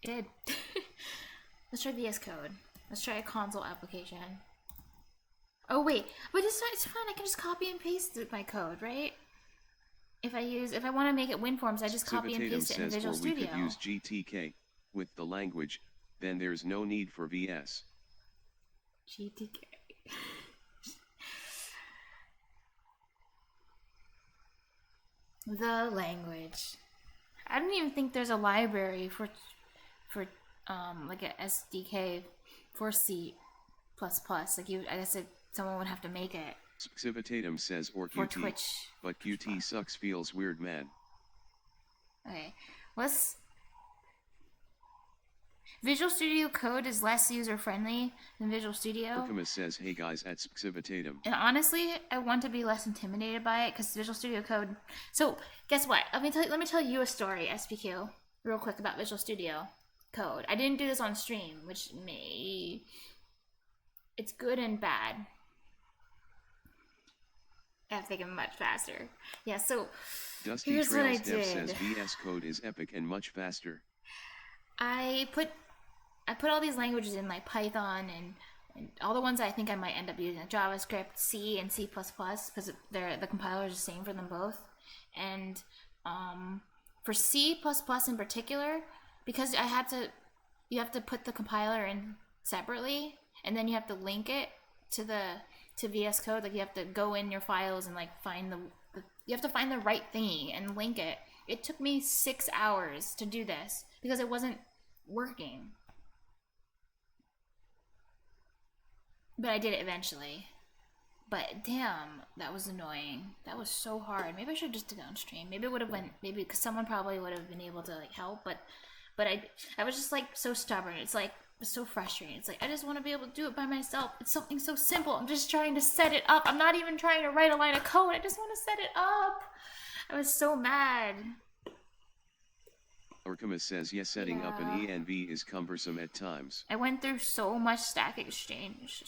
It did. Let's try VS Code. Let's try a console application. Oh wait, but it's fine. I can just copy and paste my code, right? If I want to make it WinForms, I just copy and paste it in Visual Studio. We could use GTK with the language. Then there's no need for VS. GTK. The language. I don't even think there's a library for like a SDK for C++. Like I guess someone would have to make it. Civitatum says or for QT, Twitch. but QT sucks feels weird, man. Okay, Visual Studio Code is less user-friendly than Visual Studio. Orcamus says, hey guys at Civitatum. And honestly, I want to be less intimidated by it because Visual Studio Code... So, guess what? Let me tell you a story, SPQ, real quick about Visual Studio Code. I didn't do this on stream, which it's good and bad. I have to think of it much faster. Yeah, so Dusty here's what I Trails Dev did. says VS Code is epic and much faster. I put all these languages in, like Python and all the ones I think I might end up using, like JavaScript, C, and C++, because the compiler is the same for them both. And for C++ in particular, because you have to put the compiler in separately, and then you have to link it to VS Code. Like you have to go in your files and like you have to find the right thingy and link it. It took me 6 hours to do this because it wasn't working. But I did it eventually. But damn, that was annoying. That was so hard. Maybe I should have just did it on stream. Maybe it would have maybe because someone probably would have been able to like help, but I was just like so stubborn. It's like so frustrating. It's like I just want to be able to do it by myself. It's something so simple. I'm just trying to set it up. I'm not even trying to write a line of code. I just want to set it up. I was so mad. Orcamus says, yes, setting up an ENV is cumbersome at times. I went through so much Stack Exchange.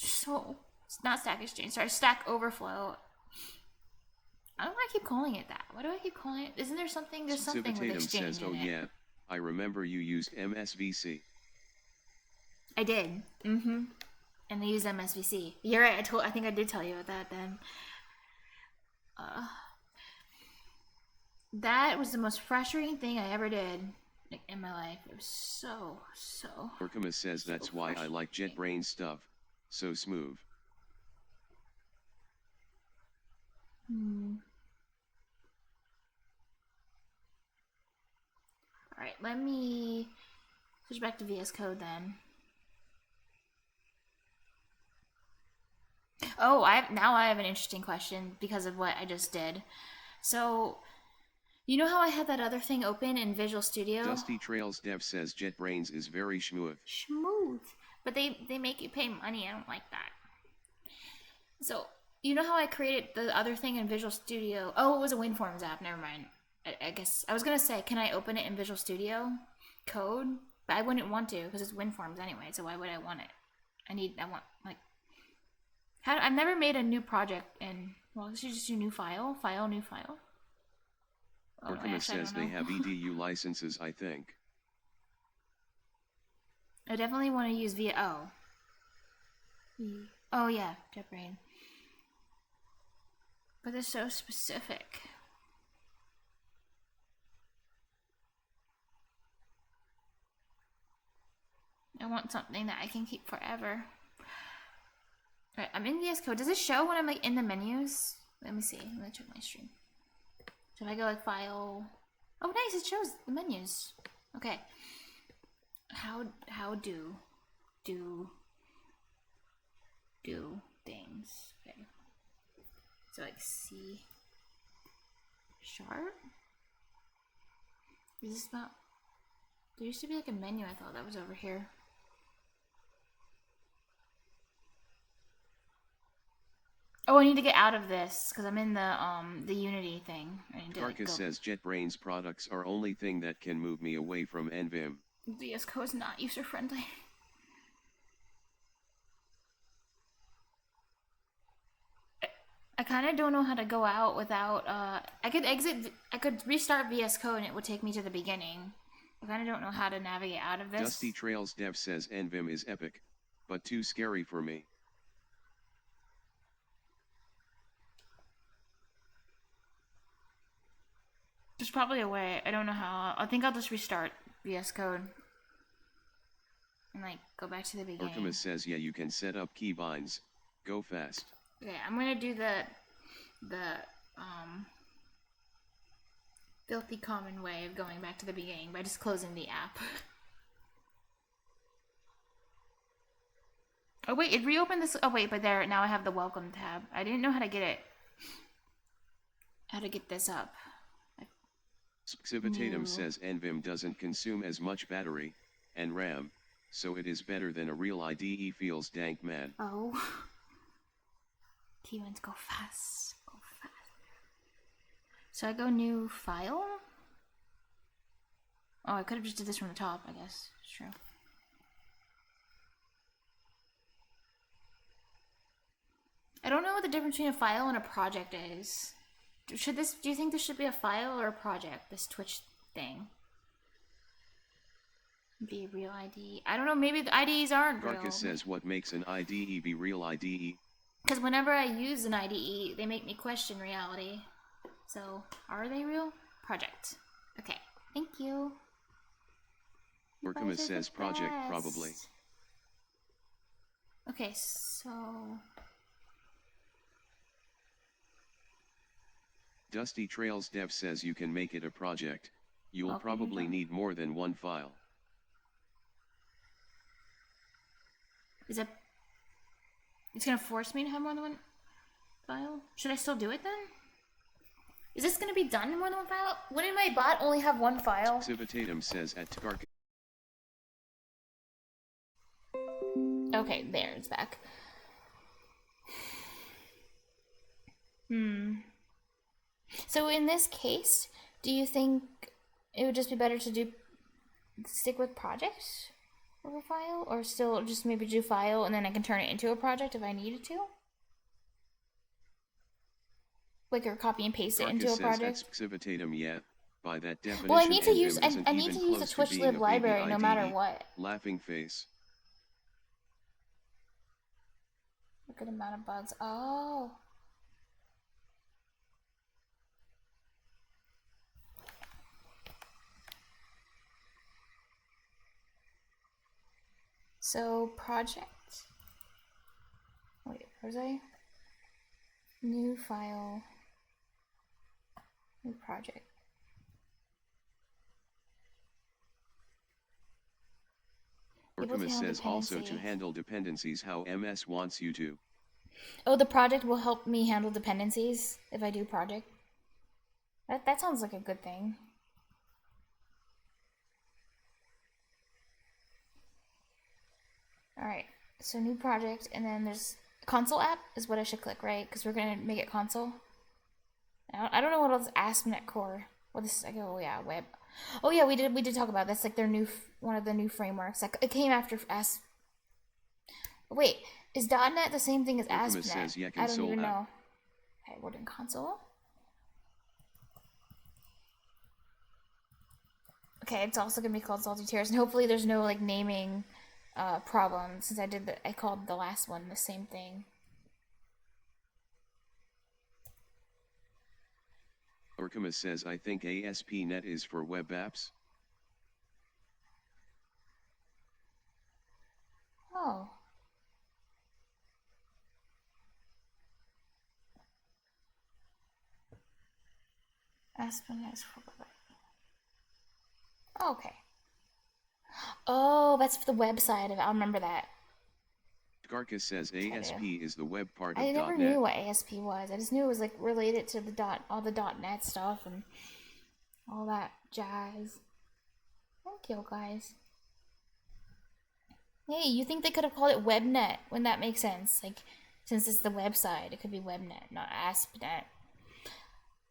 Not Stack Exchange, sorry, Stack Overflow. I don't know why I keep calling it that. Why do I keep calling it? Isn't there something? There's something with Exchange says, oh yeah, I remember you used MSVC. I did. And I used MSVC. You're right, I think I did tell you about that then. That was the most frustrating thing I ever did in my life. It was so Orcamus says that's why I like JetBrains stuff. So smooth. Alright, let me switch back to VS Code then. Oh, now I have an interesting question because of what I just did. So, you know how I had that other thing open in Visual Studio? Dusty Trails Dev says JetBrains is very smooth. Smooth. But they make you pay money. I don't like that. So, you know how I created the other thing in Visual Studio? Oh, it was a WinForms app. Never mind. I guess I was going to say, can I open it in Visual Studio Code? But I wouldn't want to because it's WinForms anyway. So why would I want it? I've never made a new project in, well, this is just a new file, new file. Orcamus says they have EDU licenses, I think. I definitely want to use Oh yeah, JetBrains. But they're so specific. I want something that I can keep forever. Alright, I'm in VS Code. Does it show when I'm like in the menus? Let me see. Let me check my stream. So if I go like file. Oh nice, it shows the menus. Okay. How do things. Okay. So like C#. Is this not? There used to be like a menu, I thought that was over here. Oh, I need to get out of this because I'm in the Unity thing. Carcass says JetBrains products are only thing that can move me away from NVIM. VS Code is not user friendly. I kind of don't know how to go out without I could restart VS Code and it would take me to the beginning. I kind of don't know how to navigate out of this. Dusty Trails Dev says NVIM is epic, but too scary for me. There's probably a way. I don't know how. I think I'll just restart VS Code. And like go back to the beginning. Orkamus says yeah, you can set up keybinds. Go fast. Okay, I'm gonna do the filthy common way of going back to the beginning by just closing the app. Oh wait, it reopened this. Oh wait, but there now I have the welcome tab. I didn't know how to get it. How to get this up. Xivitatum says NVIM doesn't consume as much battery and RAM, so it is better than a real IDE. Feels dank, man. Oh. T-Wins go fast. Go fast. So I go new file? Oh, I could have just did this from the top, I guess. It's true. I don't know what the difference between a file and a project is. Do you think this should be a file or a project, this Twitch thing? Be a real IDE. I don't know, maybe the IDEs aren't real. Garcus says what makes an IDE be real IDE? Because whenever I use an IDE, they make me question reality. So, are they real? Project. Okay, thank you. Orkamus says project, probably. Okay, so... Dusty Trails Dev says you can make it a project. You'll probably need more than one file. Is it... It's gonna force me to have more than one file? Should I still do it then? Is this gonna be done in more than one file? Wouldn't my bot only have one file? Xivitatum says at Tgark. Okay, there, it's back. So in this case, do you think it would just be better to stick with project over file, or still just maybe do file and then I can turn it into a project if I needed to? Like, or copy and paste it into a project? Xivitatum, yeah. By that definition, well, I need to use the TwitchLib library no matter what. Laughing face. Look at the amount of bugs. Oh. So, project. Wait, where was I? New file. New project. Orkamus says also to handle dependencies how MS wants you to. Oh, the project will help me handle dependencies if I do project. That sounds like a good thing. Alright, so new project, and then there's console app is what I should click, right? Because we're going to make it console. I don't know what else ASP.NET Core. Well, this is like, oh yeah, web. Oh yeah, we did talk about this, like their new, one of the new frameworks. Like, it came after ASP. Wait, is .NET the same thing as ASP.NET? I don't even know. Okay, we're doing console. Okay, it's also gonna be called Salty Tears, and hopefully there's no like naming problem, since I called the last one the same thing. Orkamus says I think ASP.NET is for web apps. Oh. ASP.NET is for web. Okay. Oh, that's for the website of it. I'll remember that. Garcus says ASP is the web part of I .NET. never knew what ASP was. I just knew it was like related to the all the .NET stuff and all that jazz. Thank you, guys. Hey, you think they could have called it WebNet? Wouldn't that make sense? Like, since it's the website, it could be WebNet, not ASP.NET.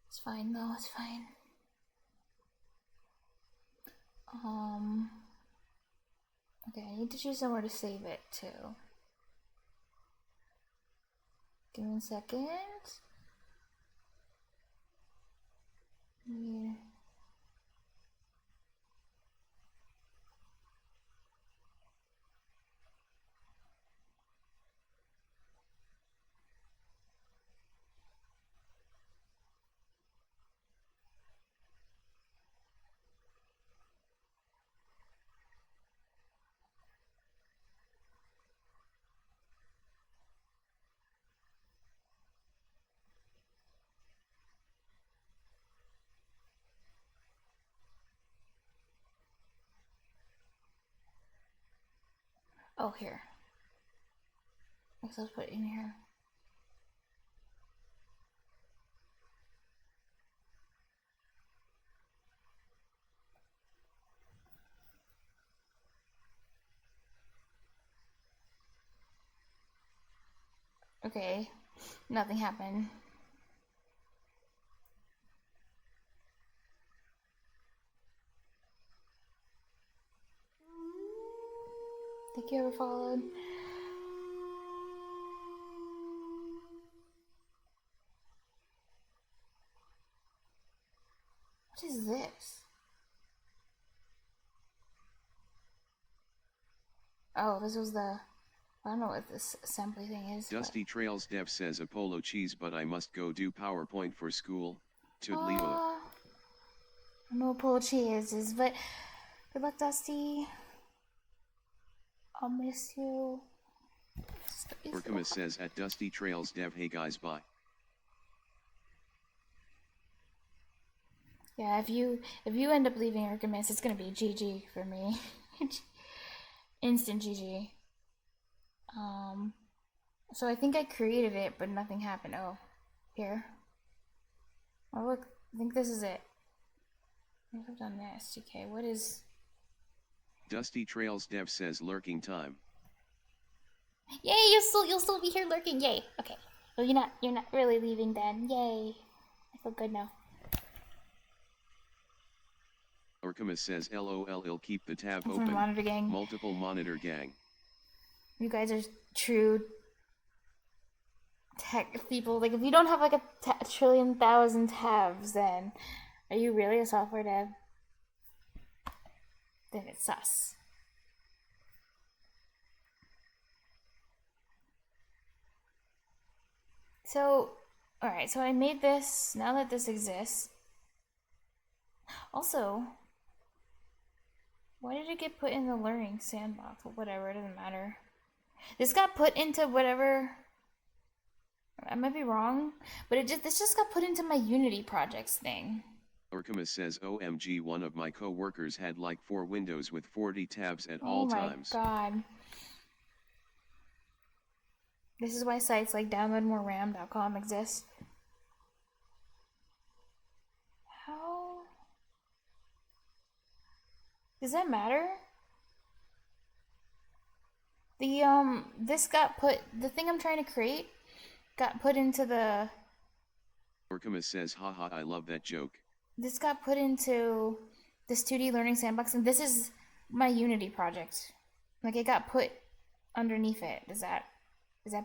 It's fine though. It's fine. Okay, I need to choose somewhere to save it too. Give me a second. Yeah. Oh, here. Let's put it in here. Okay, nothing happened. Think you ever followed? What is this? Oh, this was the... I don't know what this assembly thing is. Dusty Trails Dev says Apollo cheese, but I must go do PowerPoint for school. Toodaloo. I know what Apollo cheese is, but good luck, Dusty. I'll miss you. Orkama says at Dusty Trails Dev, hey guys, bye. Yeah, if you end up leaving Archimedes, it's gonna be GG for me. Instant GG. So I think I created it, but nothing happened. Oh, here. Oh look, I think this is it. I think I've done this. Okay, what is... Dusty Trails Dev says lurking time. Yay, you'll still be here lurking. Yay. Okay. Well, you're not really leaving then. Yay. I feel good now. Orkama says LOL, it'll keep the tab open. Monitor gang. Multiple monitor gang. You guys are true tech people. Like, if you don't have like a trillion thousand tabs, then are you really a software dev? Then it's sus. So, alright, so I made this, now that this exists. Also, why did it get put in the learning sandbox? Whatever, it doesn't matter. This got put into whatever, I might be wrong, but this just got put into my Unity projects thing. Orkama says OMG, one of my co-workers had like 4 windows with 40 tabs at all times. Oh my god. This is why sites like downloadmoreram.com exist. How? Does that matter? This got put, the thing I'm trying to create got put into the... Orkama says haha, I love that joke. This got put into this 2D learning sandbox, and this is my Unity project. Like, it got put underneath it. Is that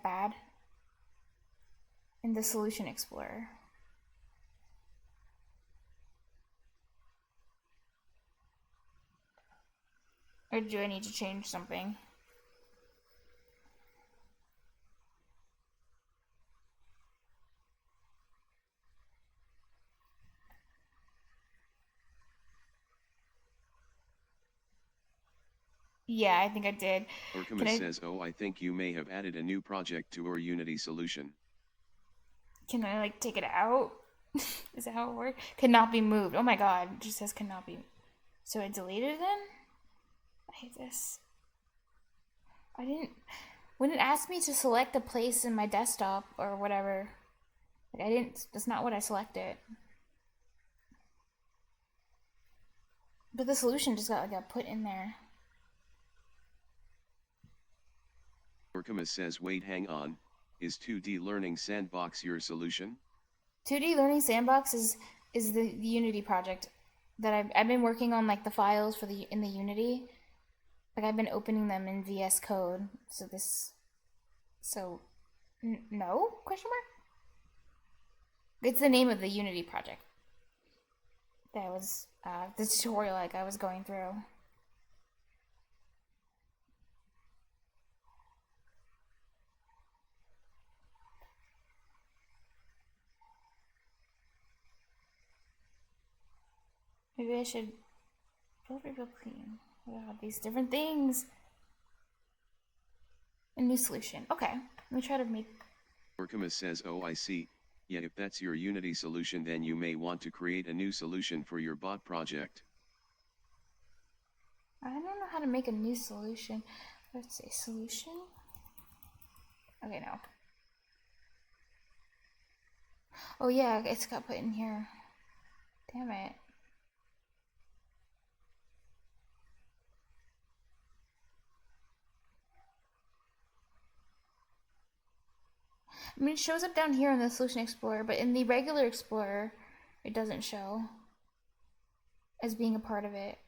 bad? In the Solution Explorer. Or do I need to change something? Yeah, I think I did. Orkama says, oh, I think you may have added a new project to our Unity solution. Can I, like, take it out? Is that how it works? Cannot be moved. Oh my god, it just says cannot be. So I deleted it then? I hate this. When it asked me to select a place in my desktop or whatever, like, that's not what I selected. But the solution just got put in there. Orkama says, wait, hang on. Is 2D Learning Sandbox your solution? 2D Learning Sandbox is the Unity project that I've been working on, like the files for in the Unity. Like, I've been opening them in VS Code. No? Question mark? It's the name of the Unity project. That was the tutorial like I was going through. Maybe I should rebuild clean. These different things. A new solution. Okay, let me try to make... Orkama says, oh, I see. Yeah, if that's your Unity solution, then you may want to create a new solution for your bot project. I don't know how to make a new solution. Let's say solution. Okay, no. Oh yeah, it's got put in here. Damn it. I mean, it shows up down here in the Solution Explorer, but in the regular Explorer, it doesn't show as being a part of it.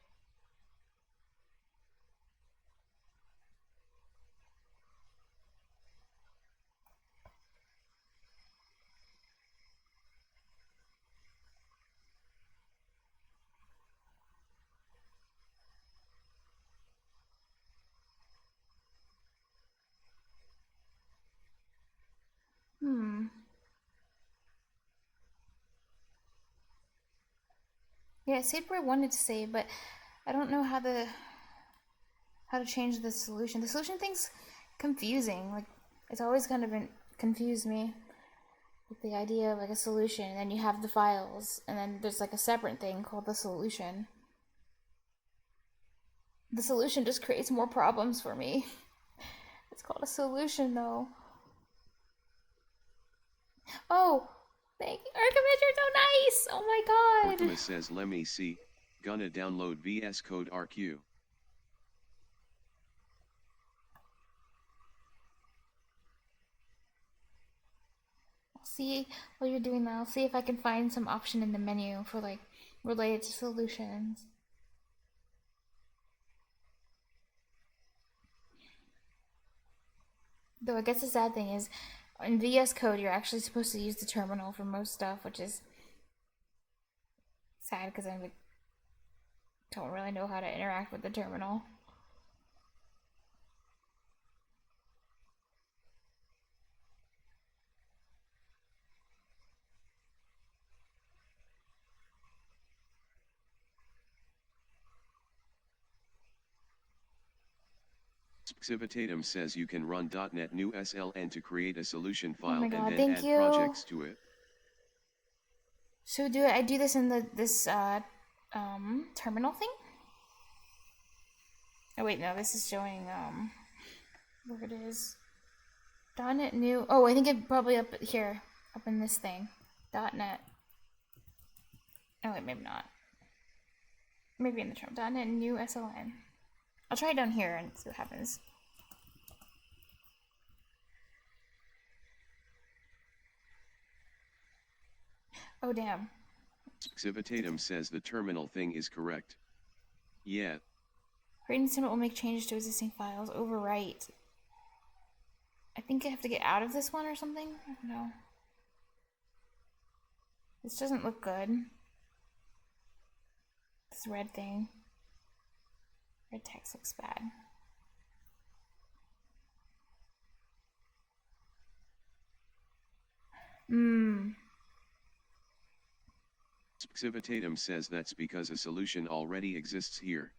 Yeah, it saved where I wanted to save, but I don't know how to change the solution. The solution thing's confusing. Like, it's always kind of confused me with the idea of like a solution, and then you have the files, and then there's like a separate thing called the solution. The solution just creates more problems for me. It's called a solution though. Oh, thank you. Archimedes, you're so nice. Oh my god. Artemis says, let me see. Gonna download VS Code RQ. I'll see while you're doing that. I'll see if I can find some option in the menu for like related to solutions. Though I guess the sad thing is, in VS Code, you're actually supposed to use the terminal for most stuff, which is sad because I don't really know how to interact with the terminal. Civitatum says you can run .NET new SLN to create a solution file God, and then thank add you. projects to it. So I do this in this terminal thing? Oh wait, no, this is showing where it is. .NET new. Oh, I think it probably up here, up in this thing. .NET. Oh wait, maybe not. Maybe in the terminal. .NET new SLN. I'll try it down here and see what happens. Oh damn. Civitatum says the terminal thing is correct. Yeah. Creating terminal will make changes to existing files. Overwrite. I think I have to get out of this one or something. I don't know. This doesn't look good. This red thing. Red text looks bad. Civitatum says that's because a solution already exists here.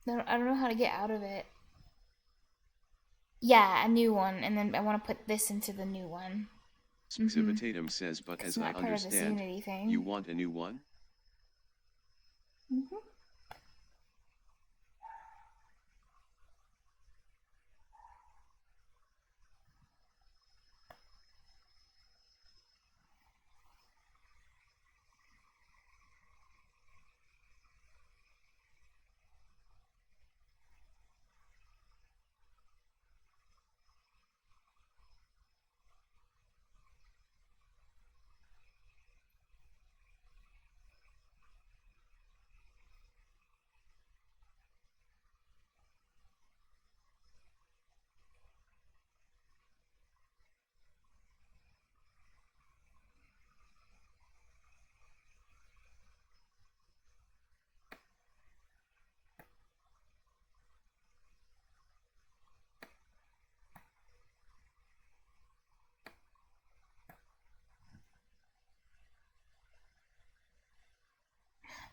I don't know how to get out of it. Yeah, a new one, and then I want to put this into the new one. Civitatum says, but as I understand, you want a new one?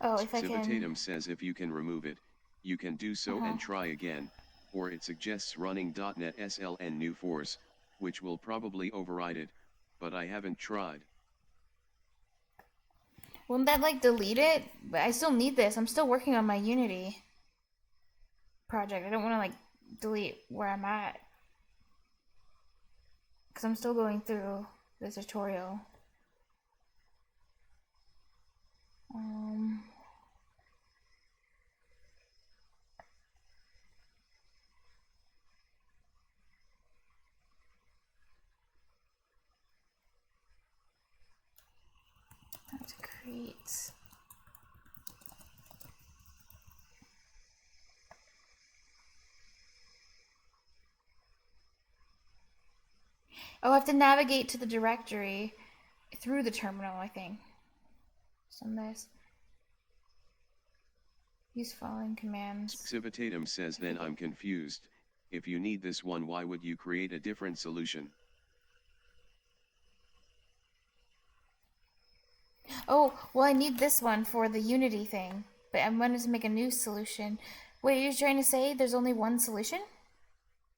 Oh, if I can. Civitatum says if you can remove it, you can do so and try again, or it suggests running .NET SLN new force, which will probably override it, but I haven't tried. Wouldn't that like delete it? But I still need this. I'm still working on my Unity project. I don't want to like delete where I'm at. Because I'm still going through the tutorial. How to create. Oh, I have to navigate to the directory through the terminal, I think. Some this. Use following commands. Civitatum says then I'm confused. If you need this one, why would you create a different solution? Oh, well, I need this one for the Unity thing, but I wanted to make a new solution. Wait, you're trying to say there's only one solution?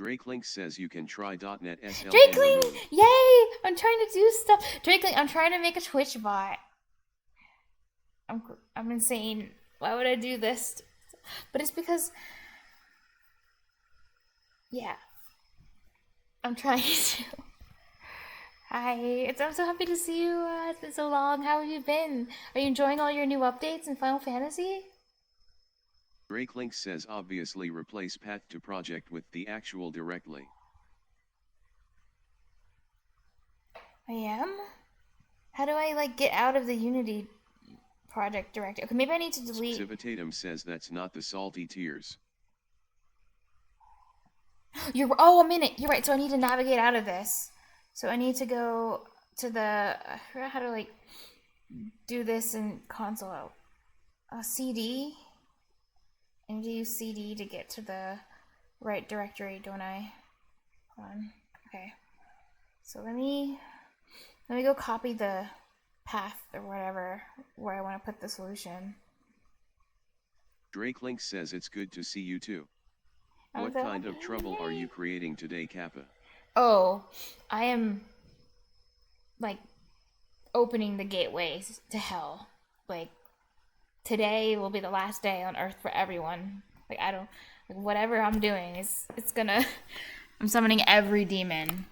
Drakelink says you can try .NET SL and Drakelink! remove. Yay! I'm trying to do stuff. Drakelink, I'm trying to make a Twitch bot. I'm insane. Why would I do this? But it's because... Yeah. I'm trying to. Hi, I'm so happy to see you. It's been so long. How have you been? Are you enjoying all your new updates in Final Fantasy? Drakelink says obviously replace path to project with the actual directly. I am? How do I, like, get out of the Unity project directory? Okay, maybe I need to delete... Civitatum says that's not the salty tears. Oh, a minute. You're right. So I need to navigate out of this. So I need to go to the... I forgot how to, like, do this in console. CD? I need to use CD to get to the right directory, don't I? Hold on. Okay. So let me go copy the path or whatever where I want to put the solution. Drakelink says it's good to see you too. What kind of trouble are you creating today, Kappa? Oh, I am, like, opening the gateways to hell. Like, today will be the last day on Earth for everyone. Like, I don't, like, whatever I'm doing is, it's gonna, I'm summoning every demon.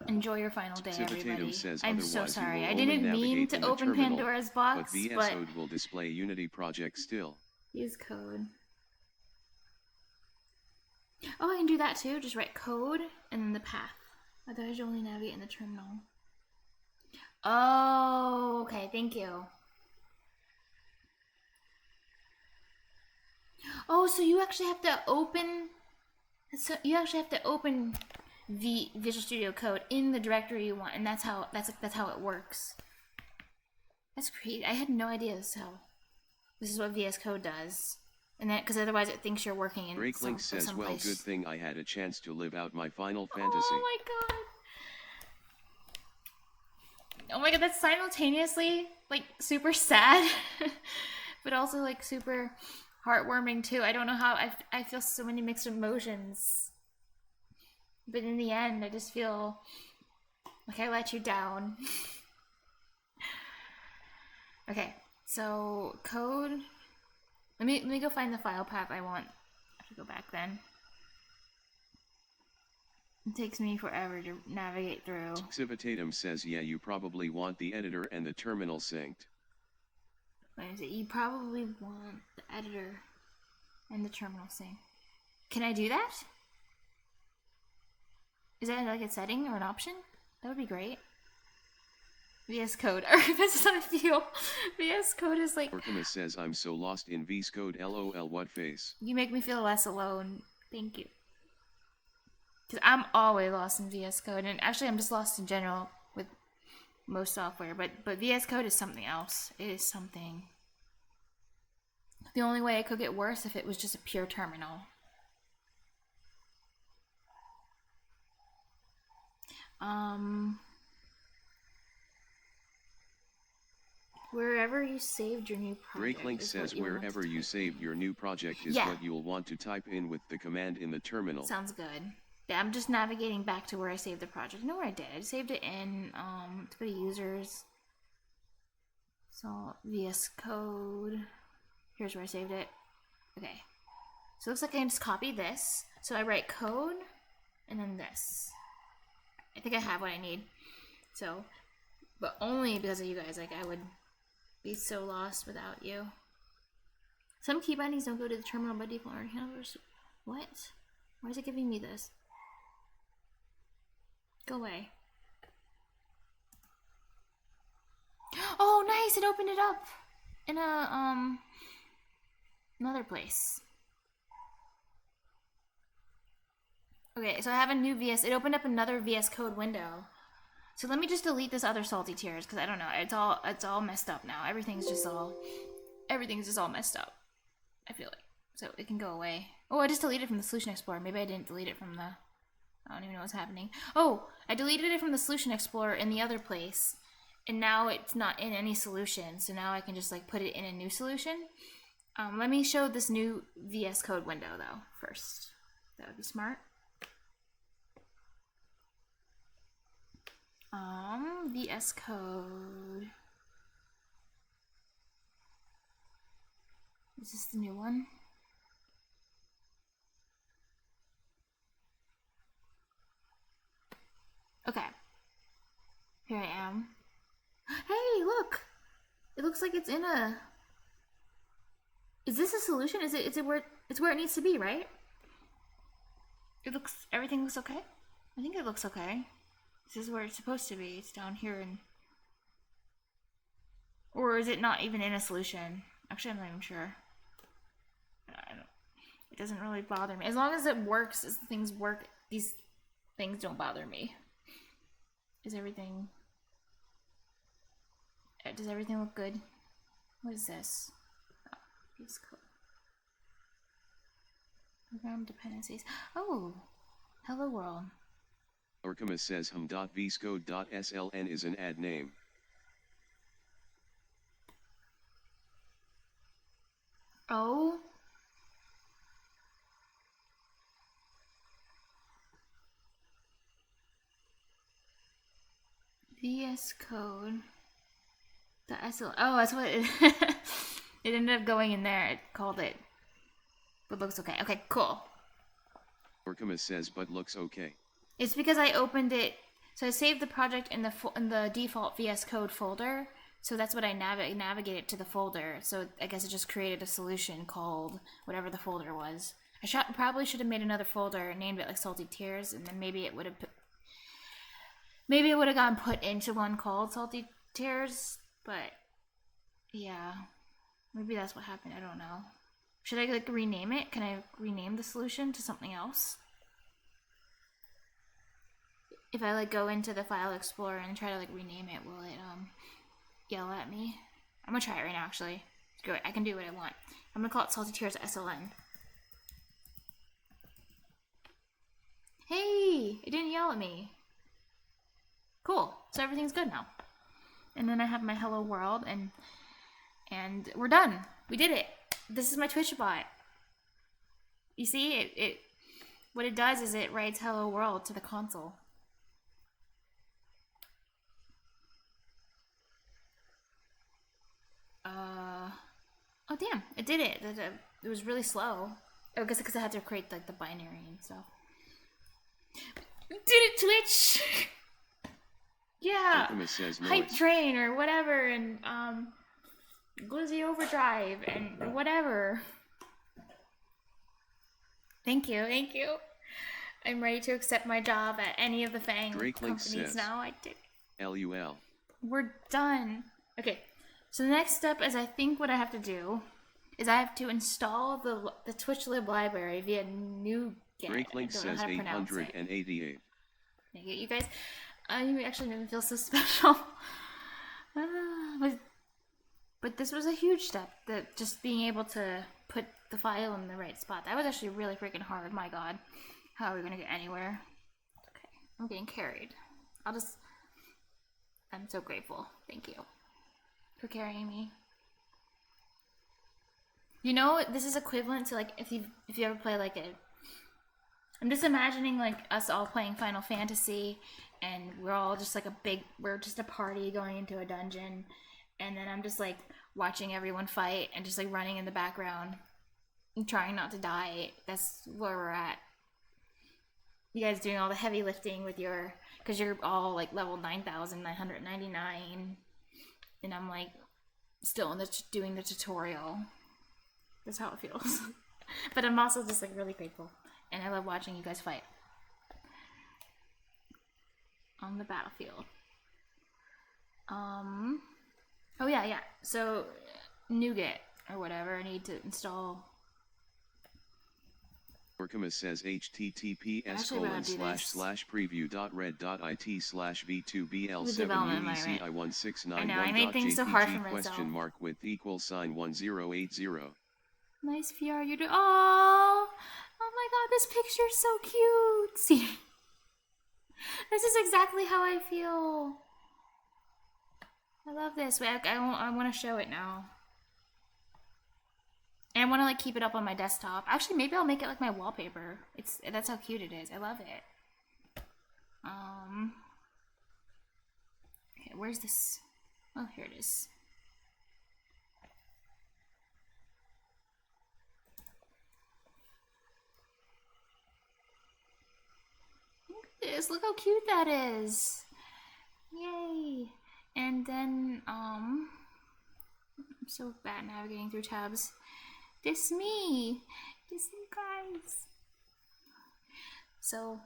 Enjoy your final day, everybody. I'm so sorry. I didn't mean to open Pandora's box, but VSOD will display Unity project still. Use code. Oh, I can do that too. Just write code and then the path. Otherwise, you only navigate in the terminal. Oh, okay. Thank you. Oh, so you actually have to open. So you actually have to open Visual Studio Code in the directory you want, and that's how it works. That's great. I had no idea this is what VS Code does, and that because otherwise it thinks you're working in Drakelink says, someplace. well, good thing I had a chance to live out my Final Fantasy. Oh my god, that's simultaneously like super sad, but also like super heartwarming too. I don't know how I feel so many mixed emotions. But in the end, I just feel like I let you down. Okay, so code. Let me go find the file path I want. I have to go back then. It takes me forever to navigate through. Civitatum says, yeah, you probably want the editor and the terminal synced. Wait a second, you probably want the editor and the terminal synced. Can I do that? Is that like a setting or an option? That would be great. VS Code. This is how I feel. VS Code is like... Orcamus says, I'm so lost in VS Code, lol, what face? You make me feel less alone. Thank you. Because I'm always lost in VS Code. And actually, I'm just lost in general with most software. But VS Code is something else. It is something. The only way it could get worse if it was just a pure terminal. Wherever you saved your new project. Drakelink says wherever you saved your new project is what you'll want to type in with the command in the terminal. Sounds good. Yeah, I'm just navigating back to where I saved the project. I know where I did. I saved it in to go to users. So VS Code. Here's where I saved it. Okay. So it looks like I can just copy this. So I write code, and then this. I think I have what I need. So, but only because of you guys. Like, I would be so lost without you. Some key bindings don't go to the terminal by default or handlers. What? Why is it giving me this? Go away. Oh, nice! It opened it up in a another place. Okay, so I have a new VS. It opened up another VS Code window. So let me just delete this other salty tears because I don't know. It's all messed up now. Everything's just all messed up. I feel like so it can go away. Oh, I just deleted it from the Solution Explorer. Maybe I didn't delete it from the. I don't even know what's happening. Oh, I deleted it from the Solution Explorer in the other place, and now it's not in any solution. So now I can just like put it in a new solution. Let me show this new VS Code window though first. That would be smart. VS Code. Is this the new one? Okay. Here I am. Hey, look! It looks like it's in a... Is this a solution? Is it where it's where it needs to be, right? Everything looks okay? I think it looks okay. This is where it's supposed to be. It's down here and... Or is it not even in a solution? Actually, I'm not even sure. It doesn't really bother me. As long as it works, as things work, these things don't bother me. Is everything... Does everything look good? What is this? Oh, VS Code. Program dependencies. Oh! Hello world. Orkamas says hum.vscode.sln is an ad name. Oh? VS Code. The SL. Oh, that's what it. It ended up going in there. It called it. But looks okay. Okay, cool. Orkamas says, but looks okay. It's because I opened it. So I saved the project in the default VS Code folder. So that's what I navigated to the folder. So I guess it just created a solution called whatever the folder was. I probably should have made another folder and named it like Salty Tears, and then maybe it would have gotten put into one called Salty Tears. But yeah, maybe that's what happened. I don't know. Should I like rename it? Can I rename the solution to something else? If I like go into the file explorer and try to like rename it, will it yell at me? I'm gonna try it right now actually. Screw it, I can do what I want. I'm gonna call it Salty Tears SLN. Hey, it didn't yell at me. Cool, so everything's good now. And then I have my hello world and we're done. We did it. This is my Twitch bot. You see, it what it does is it writes hello world to the console. Oh damn, it did it. It was really slow. Oh, I guess because I had to create like the binary and stuff. Did it, Twitch? Yeah, says Hype Train or whatever, and Glizzy Overdrive and whatever. Thank you. I'm ready to accept my job at any of the FANG companies says, now. I did. LUL. We're done. Okay, so the next step is I think what I have to do is I have to install the TwitchLib library via NuGet. Breaklink says 888. Thank you, guys. You actually made me feel so special. But this was a huge step. That just being able to put the file in the right spot. That was actually really freaking hard. My God, how are we gonna get anywhere? Okay, I'm getting carried. I'm so grateful. Thank you for carrying me. You know, this is equivalent to like if you ever play like I'm just imagining like us all playing Final Fantasy, and we're all just like we're just a party going into a dungeon, and then I'm just like watching everyone fight and just like running in the background and trying not to die. That's where we're at. You guys doing all the heavy lifting with your, because you're all like level 9,999, and I'm like still in the doing the tutorial. That's how it feels. But I'm also just like really grateful, and I love watching you guys fight on the battlefield. Oh yeah. So Nougat or whatever, I need to install. Orcamus says https://preview.red.it/v2bl7udci169.1.gtg I know, I made things so hard for myself. $?1008. Nice VR you do. Oh my god, this picture's so cute. See, this is exactly how I feel. I love this. Wait, I want to show it now. And I want to like keep it up on my desktop. Actually, maybe I'll make it like my wallpaper. That's how cute it is. I love it. Okay, where's this? Oh, here it is. Look at this. Look how cute that is. Yay. And then I'm so bad navigating through tabs. This me guys. So,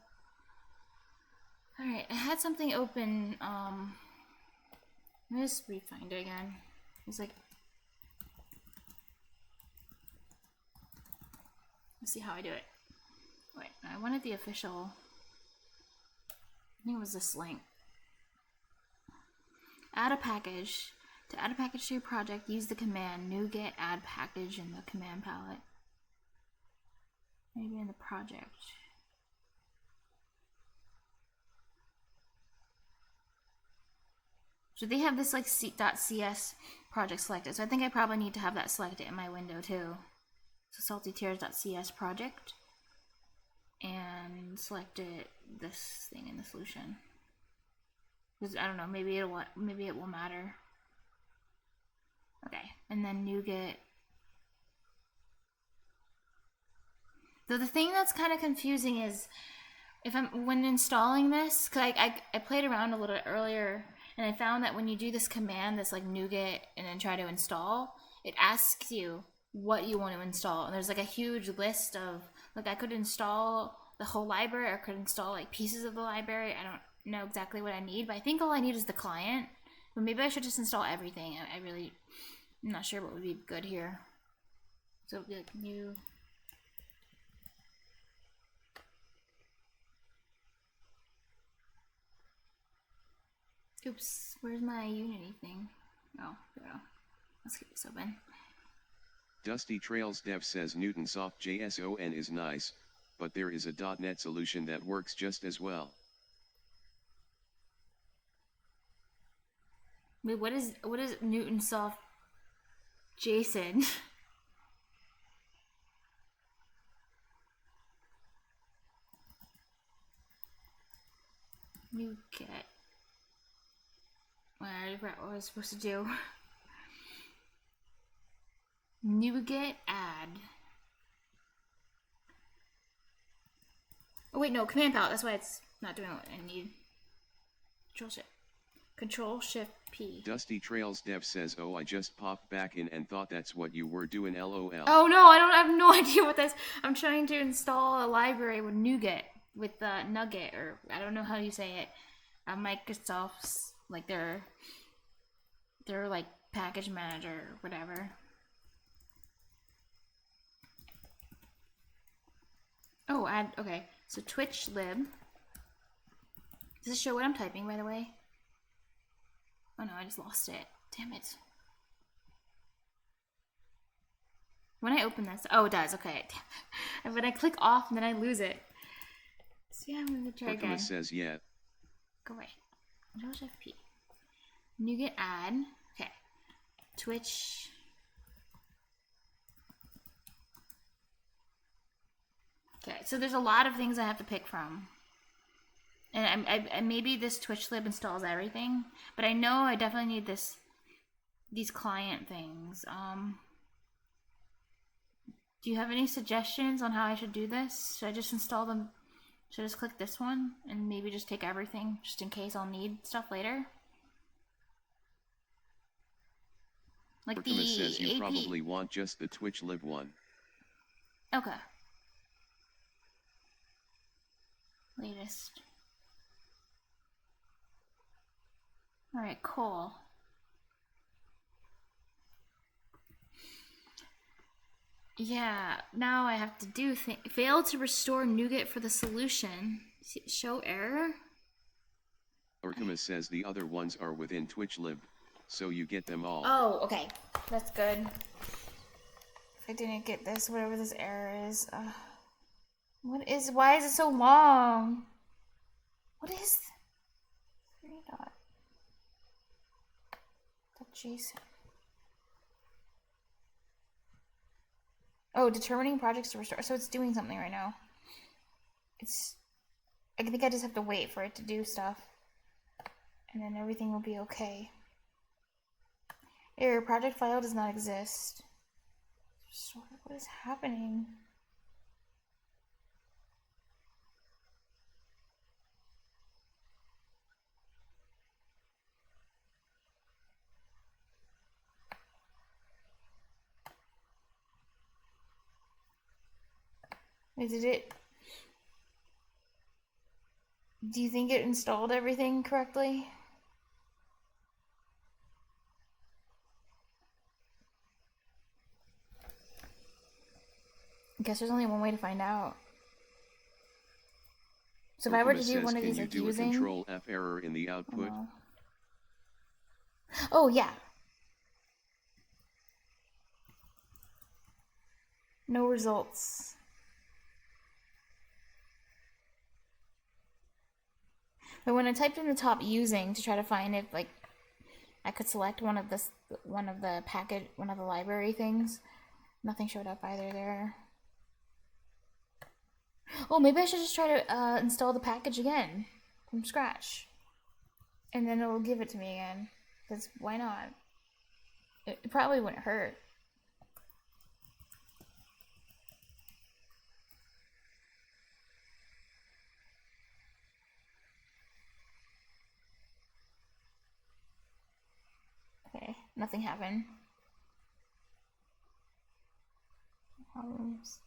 alright, I had something open, let me just re-find it again. It's like, let's see how I do it. Wait, I wanted the official, I think it was this link. Add a package. To add a package to your project, use the command NuGet add package in the command palette. Maybe in the project. So they have this like .cs project selected. So I think I probably need to have that selected in my window too. So salttoserenity.cs project. And select it, this thing in the solution. Because I don't know, maybe it will matter. Okay, and then NuGet. So the thing that's kind of confusing is when installing this, cause I played around a little earlier, and I found that when you do this command, this like NuGet, and then try to install, it asks you what you want to install, and there's like a huge list of like I could install the whole library, or I could install like pieces of the library. I don't know exactly what I need, but I think all I need is the client. But maybe I should just install everything. I'm not sure what would be good here. So it would be like new. Oops, where's my Unity thing? Oh, there we go. Let's keep this open. Dusty Trails Dev says Newtonsoft JSON is nice, but there is a .NET solution that works just as well. Wait, what is Newtonsoft JSON? NuGet. Well, I already forgot what I was supposed to do. NuGet add. Oh wait, no, command palette. That's why it's not doing what I need. Control Shift P. Dusty Trails Dev says, oh, I just popped back in and thought that's what you were doing, lol. Oh no, I have no idea what that's. I'm trying to install a library with NuGet, with Nugget, or I don't know how you say it. Microsoft's, like their like package manager or whatever. Oh, okay. So TwitchLib. Does it show what I'm typing, by the way? Oh no, I just lost it. Damn it. When I open this, oh, it does. Okay. And when I click off, and then I lose it. So yeah, I'm gonna try again. Says yeah. Go away. Control Shift P. NuGet add. Okay. Twitch. Okay, so there's a lot of things I have to pick from. And maybe this TwitchLib installs everything, but I know I definitely need this these client things. Do you have any suggestions on how I should do this? Should I just install them? Should I just click this one and maybe just take everything just in case I'll need stuff later? Like the says you AP... probably want just the TwitchLib one. Okay. Latest. Alright, cool. Yeah, now I have to do fail to restore NuGet for the solution. Show error? Orcamus says the other ones are within TwitchLib, so you get them all. Oh, okay. That's good. If I didn't get this, whatever this error is. Why is it so long? What is... 3.json. Oh, determining projects to restore. So it's doing something right now. I think I just have to wait for it to do stuff. And then everything will be okay. Error, project file does not exist. What is happening? Do you think it installed everything correctly? I guess there's only one way to find out. So if I were to do one of these, like using... Can you do a Control F error in the output? Oh, yeah. No results. But when I typed in the top using to try to find if like I could select one of the library things, nothing showed up either there. Oh, maybe I should just try to install the package again from scratch, and then it will give it to me again. Because why not? It probably wouldn't hurt. Okay, nothing happened. Problems.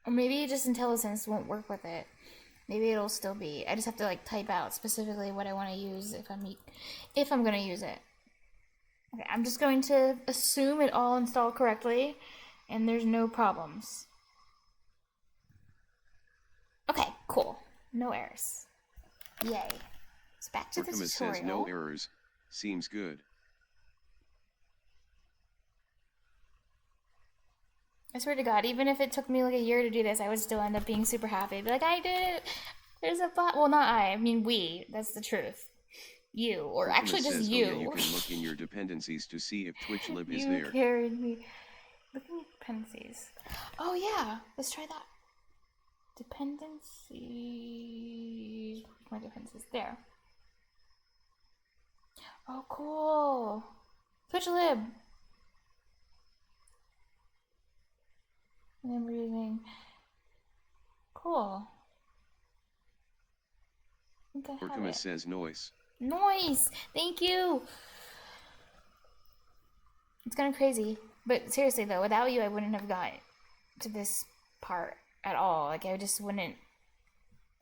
Or maybe just IntelliSense won't work with it. Maybe it'll still be. I just have to like type out specifically what I want to use if I'm gonna use it. Okay, I'm just going to assume it all installed correctly, and there's no problems. Okay, cool. No errors. Yay. So back to the tutorial. Says no errors. Seems good. I swear to God, even if it took me like a year to do this, I would still end up being super happy. I'd be like, I did it! There's a bot. Well, not I mean we. That's the truth. You. Or actually just you. Oh, yeah, you can look in your dependencies to see if TwitchLib is there. You carried me. Look in your dependencies. Oh, yeah. Let's try that. Dependencies. Where's my dependencies? There. Oh, cool. TwitchLib. And then we're using... Cool. Orcamus says noise. Noise! Thank you! It's kind of crazy. But seriously though, without you I wouldn't have got to this part at all. Like I just wouldn't...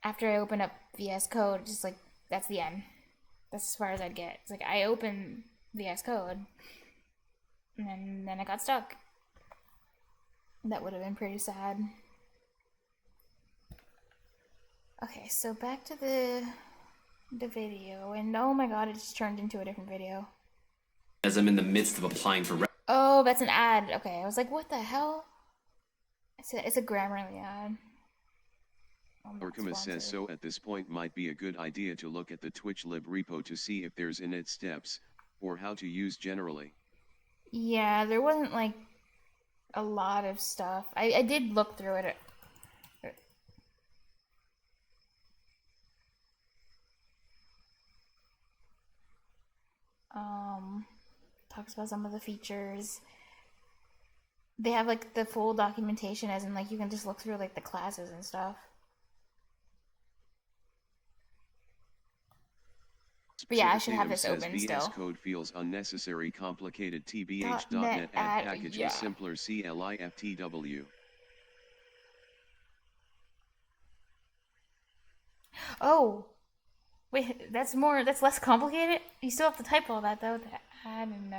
After I open up VS Code, just like, that's the end. That's as far as I'd get. It's like, I open VS Code, and then I got stuck. That would have been pretty sad. Okay, so back to the video, and oh my god, it just turned into a different video. As I'm in the midst of applying for... Oh, that's an ad. Okay, I was like, what the hell? It's a Grammarly ad. Orcamus says so at this point might be a good idea to look at the TwitchLib repo to see if there's init steps, or how to use generally. Yeah, there wasn't like a lot of stuff. I did look through it talks about some of the features. They have like the full documentation, as in like you can just look through like the classes and stuff. But yeah, I should have this open VS still. Code feels unnecessary, complicated. TBH.net add packages simpler. CLIFTW. Oh, wait, that's less complicated? You still have to type all that though, to add and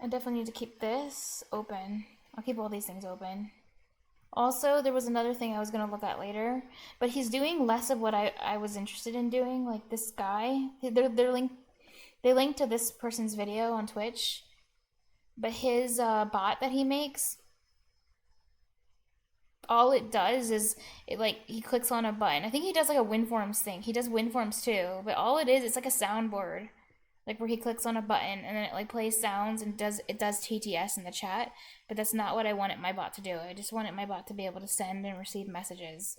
I definitely need to keep this open. I'll keep all these things open. Also, there was another thing I was going to look at later, but he's doing less of what I was interested in doing. Like this guy, they link to this person's video on Twitch, but his bot that he makes, all it does is he clicks on a button. I think he does like a WinForms thing. He does WinForms too, but all it is, it's like a soundboard. Like where he clicks on a button and then it like plays sounds and does TTS in the chat, but that's not what I wanted my bot to do. I just wanted my bot to be able to send and receive messages.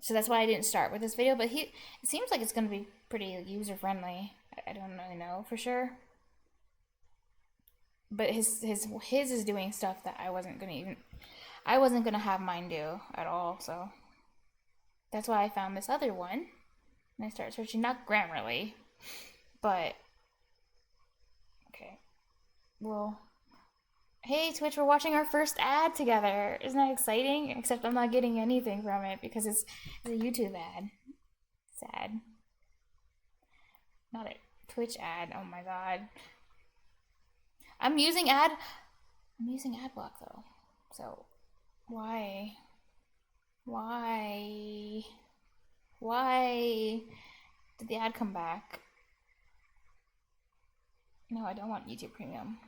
So that's why I didn't start with this video, but it seems like it's going to be pretty user friendly. I don't really know for sure. But his is doing stuff that I wasn't going to have mine do at all, so that's why I found this other one. And I started searching, not Grammarly, but okay. Well, hey Twitch, we're watching our first ad together. Isn't that exciting? Except I'm not getting anything from it because it's a YouTube ad. Sad. Not a Twitch ad. Oh my god. I'm using AdBlock though. So why did the ad come back? No, I don't want YouTube Premium.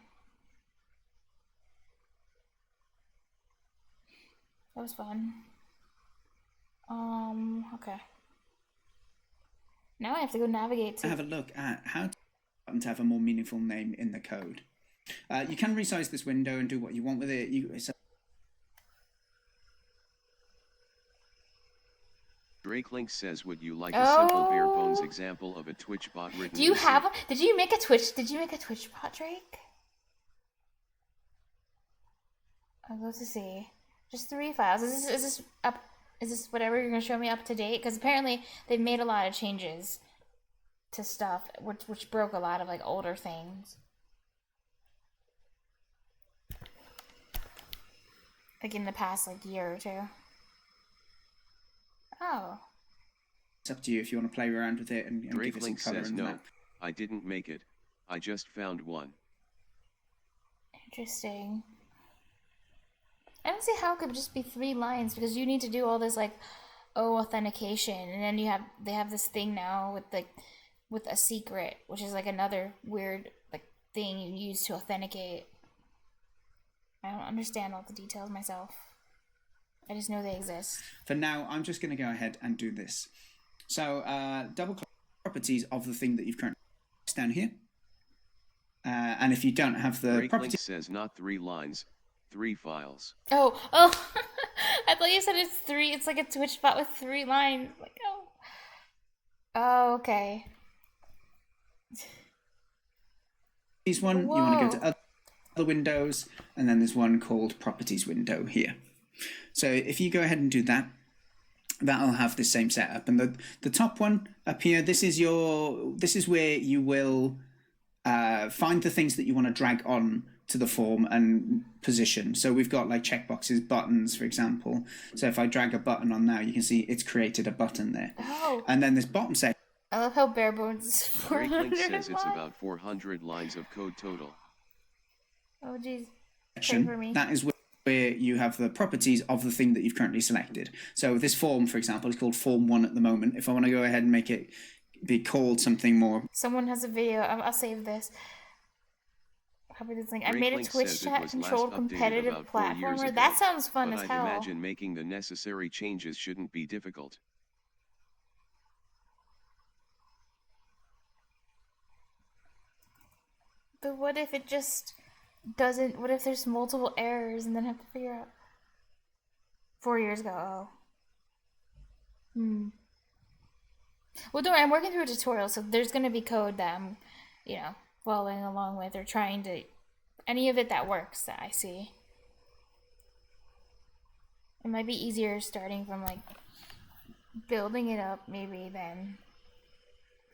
That was fun. Okay. Now I have to go navigate to... Have a look at how to have a more meaningful name in the code. You can resize this window and do what you want with it. Drake Link says, would you like a simple bare bones example of a Twitch bot written? Do you have did you make a Twitch bot, Drake? I'll go to see. Just 3 files. Is this whatever you're gonna show me up to date? Because apparently they've made a lot of changes to stuff, which broke a lot of like older things. Like in the past like year or two. Oh. It's up to you if you want to play around with it and Drake give it Link some color says, and no, that. I didn't make it. I just found one. Interesting. I don't see how it could just be 3 lines, because you need to do all this like authentication, and then they have this thing now with a secret, which is like another weird like thing you use to authenticate. I don't understand all the details myself. I just know they exist. For now, I'm just going to go ahead and do this. So, double click properties of the thing that you've currently down here. And if you don't have the Drake property... Link says not 3 lines, 3 files. Oh, I thought you said it's 3. It's like a Twitch bot with 3 lines. Like, oh, okay. There's one, Whoa. you want to go to other windows, and then there's one called properties window here. So if you go ahead and do that, that'll have the same setup. And the top one up here, this is where you will find the things that you want to drag on to the form and position. So we've got like checkboxes, buttons, for example. So if I drag a button on now, you can see it's created a button there. Oh. And then this bottom section. I love how bare bones is 400 Drake Link says it's lines. about 400 lines of code total. Oh, jeez. Pray for me. That is where you have the properties of the thing that you've currently selected. So this form, for example, is called form 1 at the moment. If I want to go ahead and make it be called something more... Someone has a video. I'll save this. Copy this link. I made a Twitch chat controlled competitive platformer. That sounds fun as hell. I'd imagine making the necessary changes shouldn't be difficult. But what if it just doesn't, what if there's multiple errors and then have to figure out? 4 years ago, oh. Well, don't worry, I'm working through a tutorial, so there's going to be code that I'm, you know, following along with or trying to, any of it that works that I see. It might be easier starting from like building it up maybe than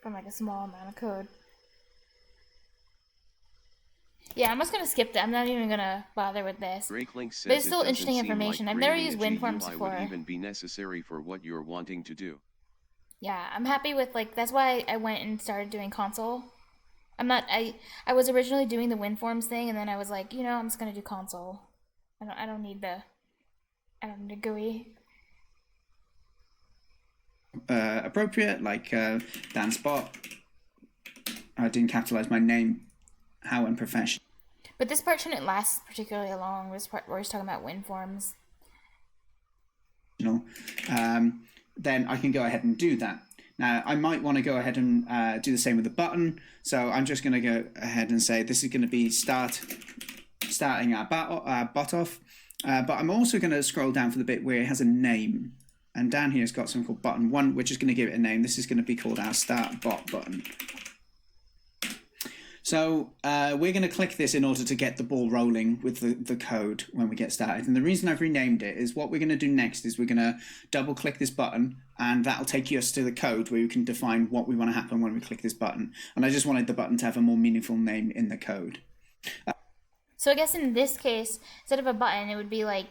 from like a small amount of code. Yeah, I'm just gonna skip that. I'm not even gonna bother with this. Breaklink says But it's still it doesn't interesting seem information. like I've never creating used a WinForms GUI before. would even be necessary for what you're wanting to do. Yeah, I'm happy with like that's why I went and started doing console. I was originally doing the WinForms thing, and then I was like, you know, I'm just gonna do console. I don't need the GUI. Appropriate, like Dan Spot. I didn't capitalize my name. How unprofessional. But this part shouldn't last particularly long. This part where he's talking about WinForms. Then I can go ahead and do that. Now, I might want to go ahead and do the same with the button. So I'm just going to go ahead and say this is going to be starting our bot off. But I'm also going to scroll down for the bit where it has a name. And down here it's got something called button 1, which is going to give it a name. This is going to be called our start bot button. So we're going to click this in order to get the ball rolling with the code when we get started. And the reason I've renamed it is what we're going to do next is we're going to double click this button, and that'll take us to the code where we can define what we want to happen when we click this button. And I just wanted the button to have a more meaningful name in the code. So I guess in this case, instead of a button, it would be like,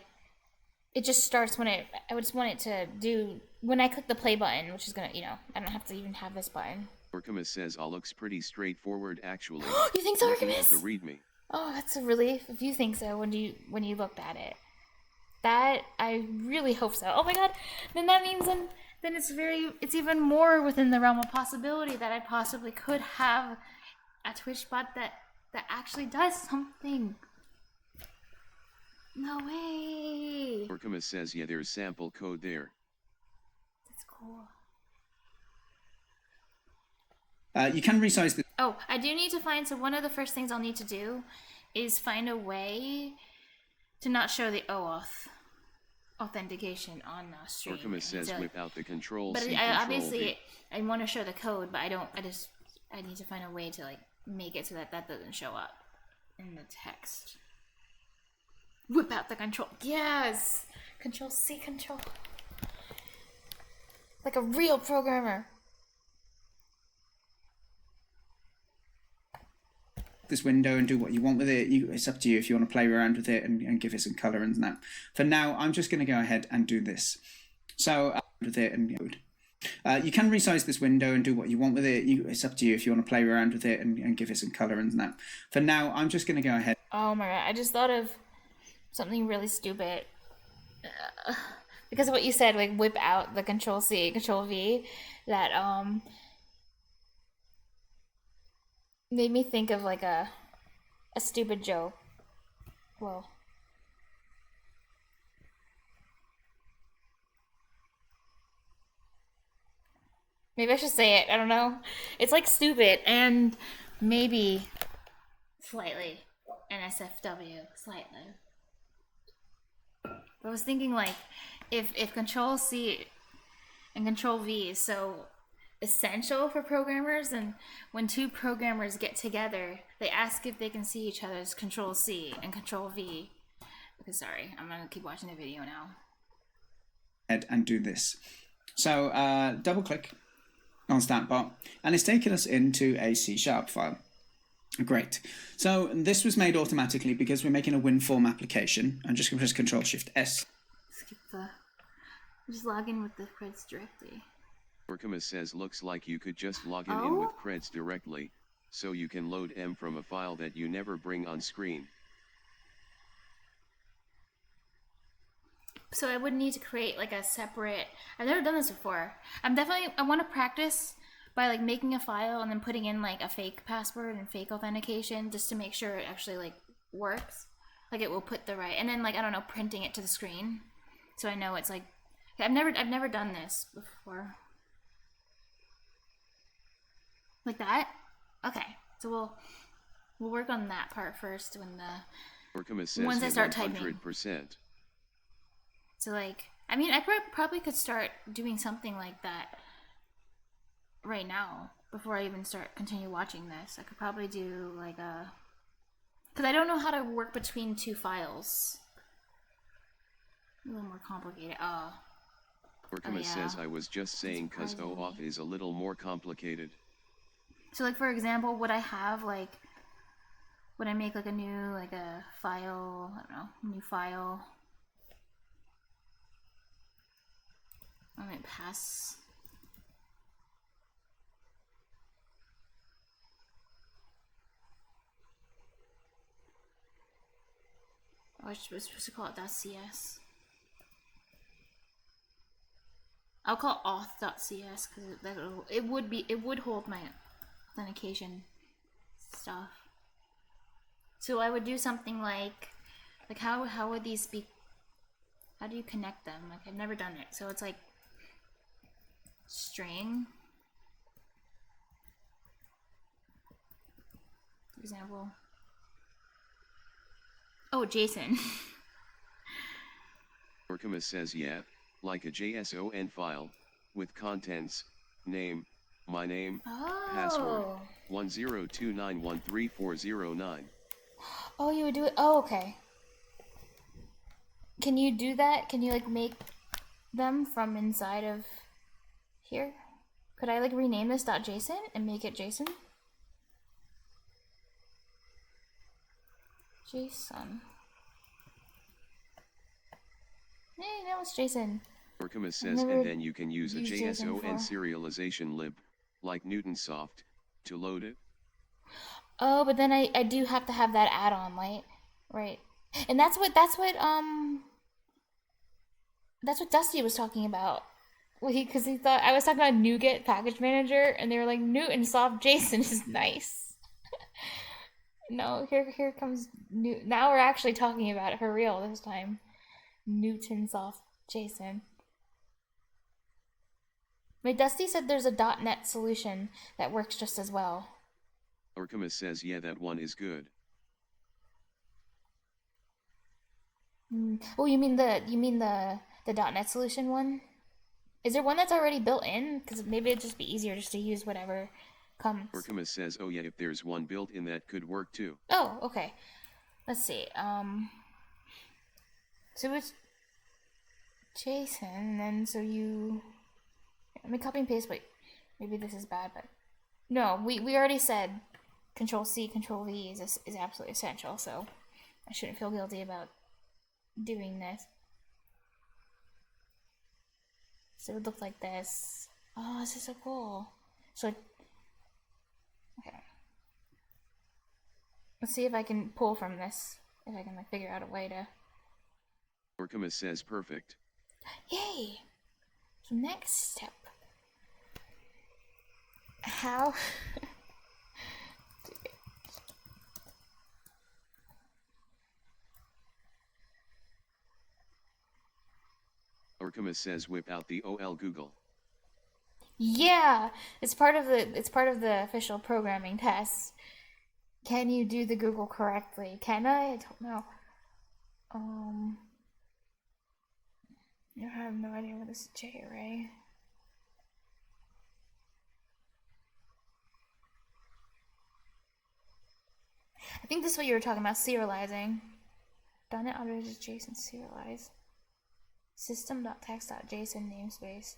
it just starts when I would just want it to do, when I click the play button, which is going to, you know, I don't have to even have this button. Orcamus says all looks pretty straightforward actually. You think so, Looking at Orcamus? the README. Oh, that's a relief if you think so when you looked at it. That, I really hope so. Oh my god, then that means then it's even more within the realm of possibility that I possibly could have a Twitch bot that actually does something. No way. Orcamus says yeah, there's sample code there. That's cool. You can resize the... Oh, I do need to find, so one of the first things I'll need to do is find a way to not show the OAuth authentication on stream. Orcamus says whip out the control But C, I control obviously, V. I want to show the code, but I need to find a way to like make it so that doesn't show up in the text. Whip out the control. Yes! Control C, control. Like a real programmer. this window and do what you want with it. It's up to you if you want to play around with it and give it some color and that. For now, I'm just going to go ahead and do this. So with it and you can resize this window and do what you want with it. It's up to you if you want to play around with it and give it some color and that. For now, I'm just going to go ahead. Oh my god, I just thought of something really stupid. Because of what you said, like whip out the Control C, Control V, that made me think of like a stupid joke. Well, maybe I should say it. I don't know. It's like stupid and maybe slightly NSFW, slightly. But I was thinking like if Control C and Control V is so essential for programmers, and when two programmers get together, they ask if they can see each other's Control C and Control V. Okay, sorry, I'm gonna keep watching the video now. And do this. So double click on StatBot, and it's taken us into a C# file. Great. So this was made automatically because we're making a WinForm application. I'm just going to press Control-Shift-S. Skip the... Just log in with the creds directly. Orcamus says looks like you could just log in with creds directly, so you can load M from a file that you never bring on screen. So I would need to create like a separate... I've never done this before. I want to practice by like making a file and then putting in like a fake password and fake authentication just to make sure it actually like works. Like it will put the right, and then like, I don't know, printing it to the screen. So I know it's like, I've never done this before. Like that? Okay, so We'll work on that part first when Orcamus says once I yeah, start typing. 100%. So like, I mean, I probably could start doing something like that right now before I even continue watching this. I could probably do like a, because I don't know how to work between two files. A little more complicated. Orcamus yeah. says I was just saying cause surprising. OAuth is a little more complicated. So like, for example, would I have like, would I make like a new, like a file, I don't know, new file. I might pass. I was supposed to call it .cs. I'll call auth.cs because it would hold my authentication stuff. So I would do something like how would these be? How do you connect them? Like I've never done it, so it's like string, for example. Oh, JSON. Orcamus says yeah, like a JSON file, with contents, name, my name, password, 1029133409. Oh, you would do it. Oh, okay. Can you do that? Can you like make them from inside of here? Could I like rename this .json and make it JSON? JSON. Hey, now it's JSON. Orcamus says and then you can use a JSON serialization lib, like Newtonsoft, to load it. Oh, but then I do have to have that add-on, right? And that's what Dusty was talking about. Because he thought I was talking about NuGet package manager, and they were like, Newtonsoft JSON is nice. No, here comes new. Now we're actually talking about it for real this time. Newtonsoft JSON. Wait, Dusty said there's a .NET solution that works just as well. Orcamus says yeah, that one is good. Oh, you mean the .NET solution one? Is there one that's already built in? Because maybe it'd just be easier just to use whatever comes. Orcamus says oh yeah, if there's one built in that could work too. Oh, okay. Let's see. So it's JSON, and then so you. Let me copy and paste. Wait, maybe this is bad, but no, we already said Control C, Control V is absolutely essential. So I shouldn't feel guilty about doing this. So it would look like this. Oh, this is so cool. So, okay. Let's see if I can pull from this. If I can like figure out a way to. Orcamus says perfect. Yay! So next step. How? Orcamus says whip out the OL Google. Yeah, it's part of the official programming test. Can you do the Google correctly? Can I? I don't know. I have no idea what this is JArray. I think this is what you were talking about, serializing. .NET Automated JSON serialize. System.text.json namespace.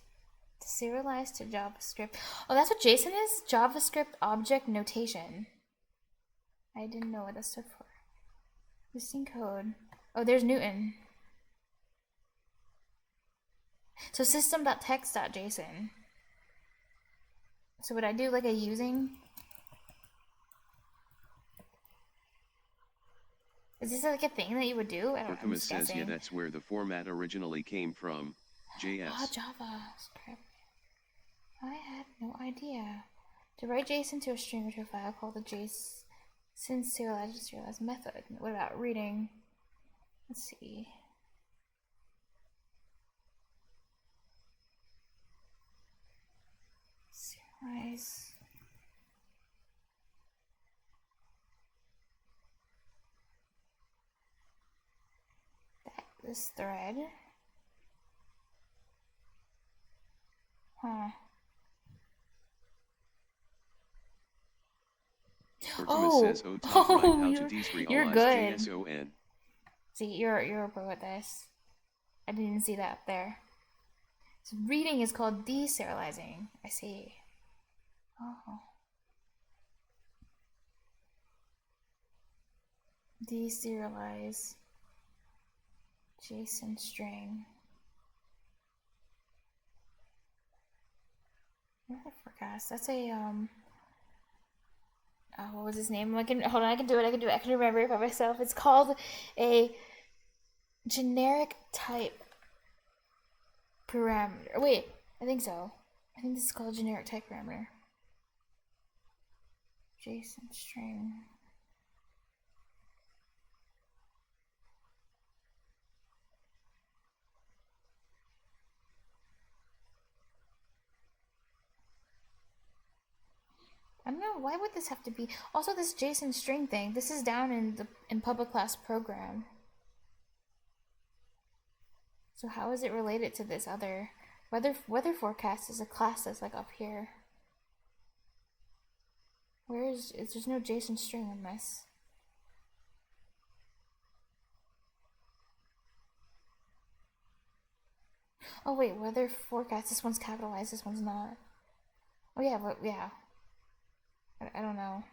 To serialize to JavaScript. Oh, that's what JSON is? JavaScript Object Notation. I didn't know what that stood for. Listing code. Oh, there's Newton. So system.text.json. So would I do like a using? Is this like a thing that you would do? I don't know. Orcamus says yeah, that's where the format originally came from. JS. Oh, JavaScript. I had no idea. To write JSON to a string or to a file called the JSON serialize method. What about reading? Let's see. Serialize. this thread. Huh. Orcamus says, oh, top right, how to you're deserialize good. JSON. See, you're a pro at this. I didn't even see that up there. So reading is called deserializing. I see. Oh. Deserialize JSON string. Where the forecast? That's a oh, what was his name? Hold on, I can do it. I can remember it by myself. It's called a generic type parameter. Wait, I think so. I think this is called generic type parameter. JSON string. I don't know, why would this have to be? Also, this JSON string thing, this is down in public class program. So how is it related to this other weather forecast is a class that's like up here. There's no JSON string in this. Oh wait, weather forecast, this one's capitalized, this one's not. Oh yeah, but yeah. I don't know.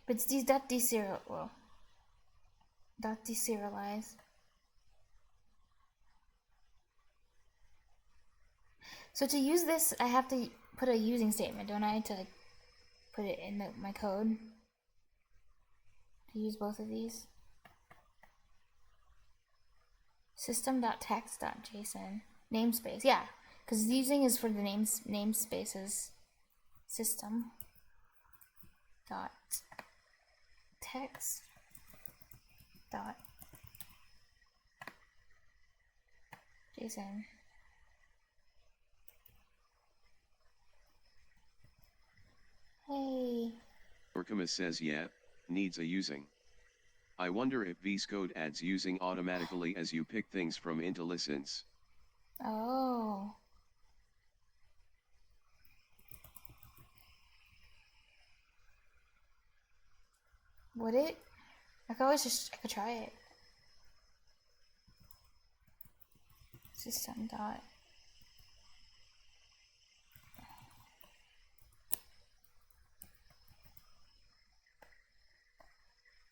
But it's these dot deserialize. So to use this, I have to put a using statement, don't I, to like put it in my code? To use both of these. System.text.json namespace, yeah, because using is for the namespaces. System dot text dot JSON. Hey. Orcamus says, yeah, needs a using. I wonder if VS Code adds using automatically as you pick things from IntelliSense. Oh. Would it? I could try it. System dot.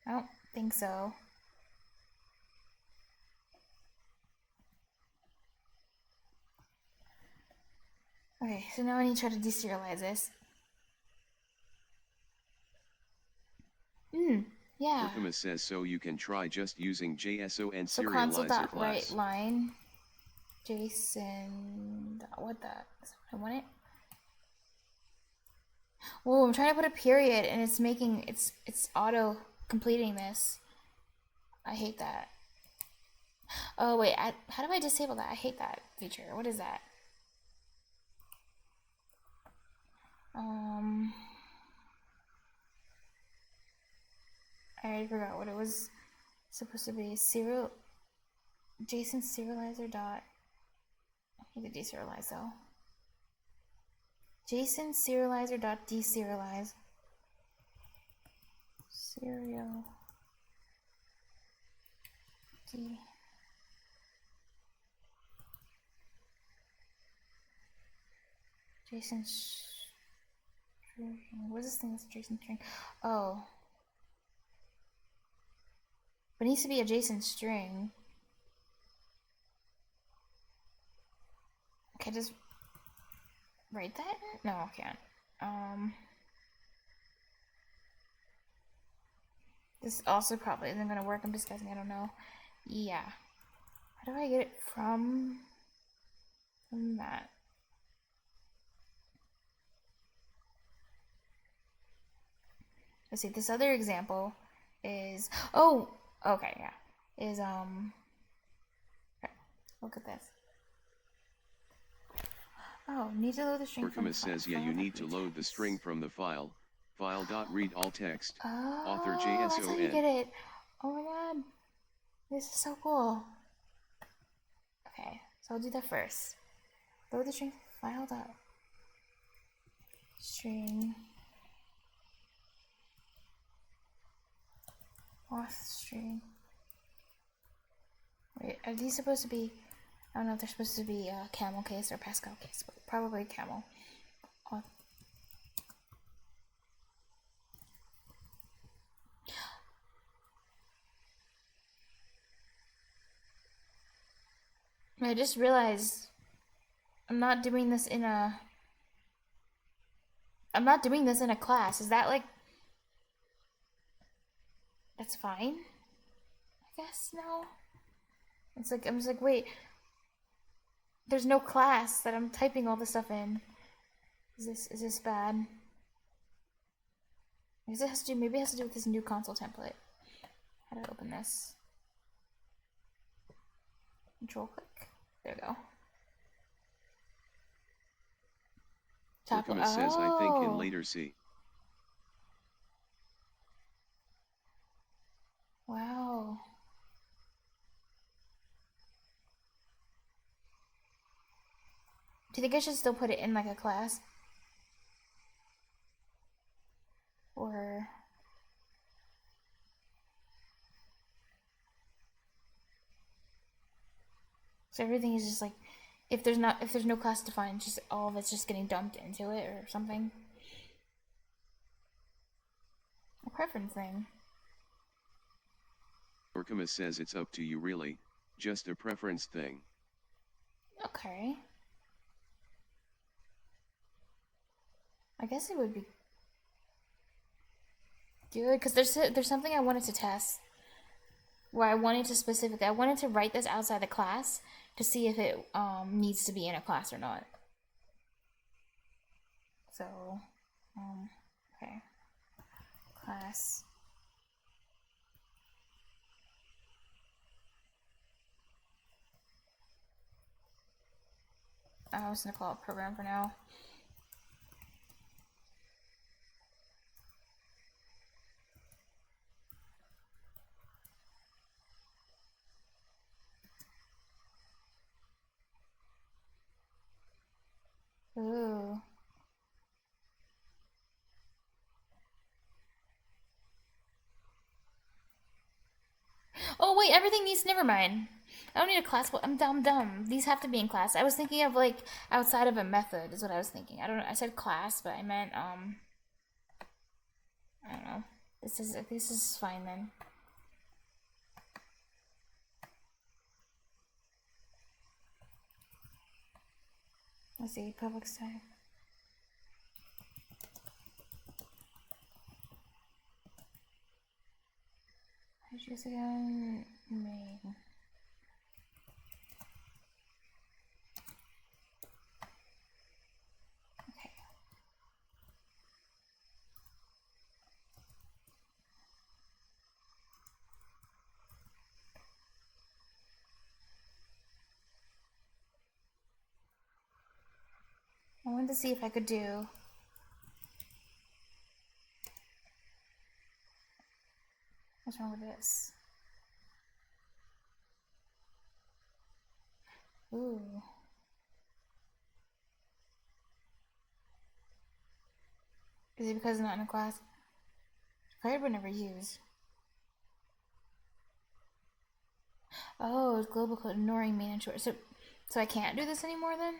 I don't think so. Okay, so now I need to try to deserialize this. Yeah. Orcamus says so you can try just using JSON So serializer class. console.writeLine JSON. What the? Is that what I want it? Whoa, I'm trying to put a period and it's auto completing this. I hate that. Oh wait, how do I disable that? I hate that feature. What is that? I already forgot what it was supposed to be. JSON serializer dot. I need to deserialize though. JSON serializer dot deserialize. Serial. D. JSON string. What is this thing that's JSON string? Oh. But it needs to be a JSON string. Can I just write that? No, I can't. This also probably isn't gonna work. I'm just guessing. I don't know. Yeah. How do I get it from that? Let's see. This other example is okay, yeah. Is okay, look at this. Oh, need to load the string from the Orcamus says, yeah, you need to load the string from the file, File.read all text. Oh, Author that's how you JSON. get it. Oh my god. This is so cool. Okay, so I'll do that first. Load the string file dot string auth string. Wait, are these supposed to be? I don't know if they're supposed to be camel case or Pascal case, but probably camel. Auth. I just realized I'm not doing this in a class. Is that like that's fine? I guess no. It's like I'm just like, wait. There's no class that I'm typing all this stuff in. Is this bad? I guess it has to do, maybe it has to do with this new console template. How do I open this? Control click. There we go. Urkamus says I think in later C. Wow. Do you think I should still put it in like a class? Or so everything is just like if there's no class defined, just all of it's just getting dumped into it or something. A preference thing. Urkamus says it's up to you really, just a preference thing. Okay. I guess it would be good because there's something I wanted to test where I wanted to write this outside the class to see if it needs to be in a class or not. So okay, class. I was gonna call it program for now. Ooh. Oh wait, everything needs. Never mind. I don't need a class. I'm dumb. These have to be in class. I was thinking of like outside of a method is what I was thinking. I don't know. I said class, but I meant I don't know. This is fine then. Let's see, public side. I choose again. Main. Okay. I wanted to see if I could do. What's wrong with this? Ooh. Is it because it's not in a class? Card would never use. Oh, it's global code ignoring main and short. So I can't do this anymore then?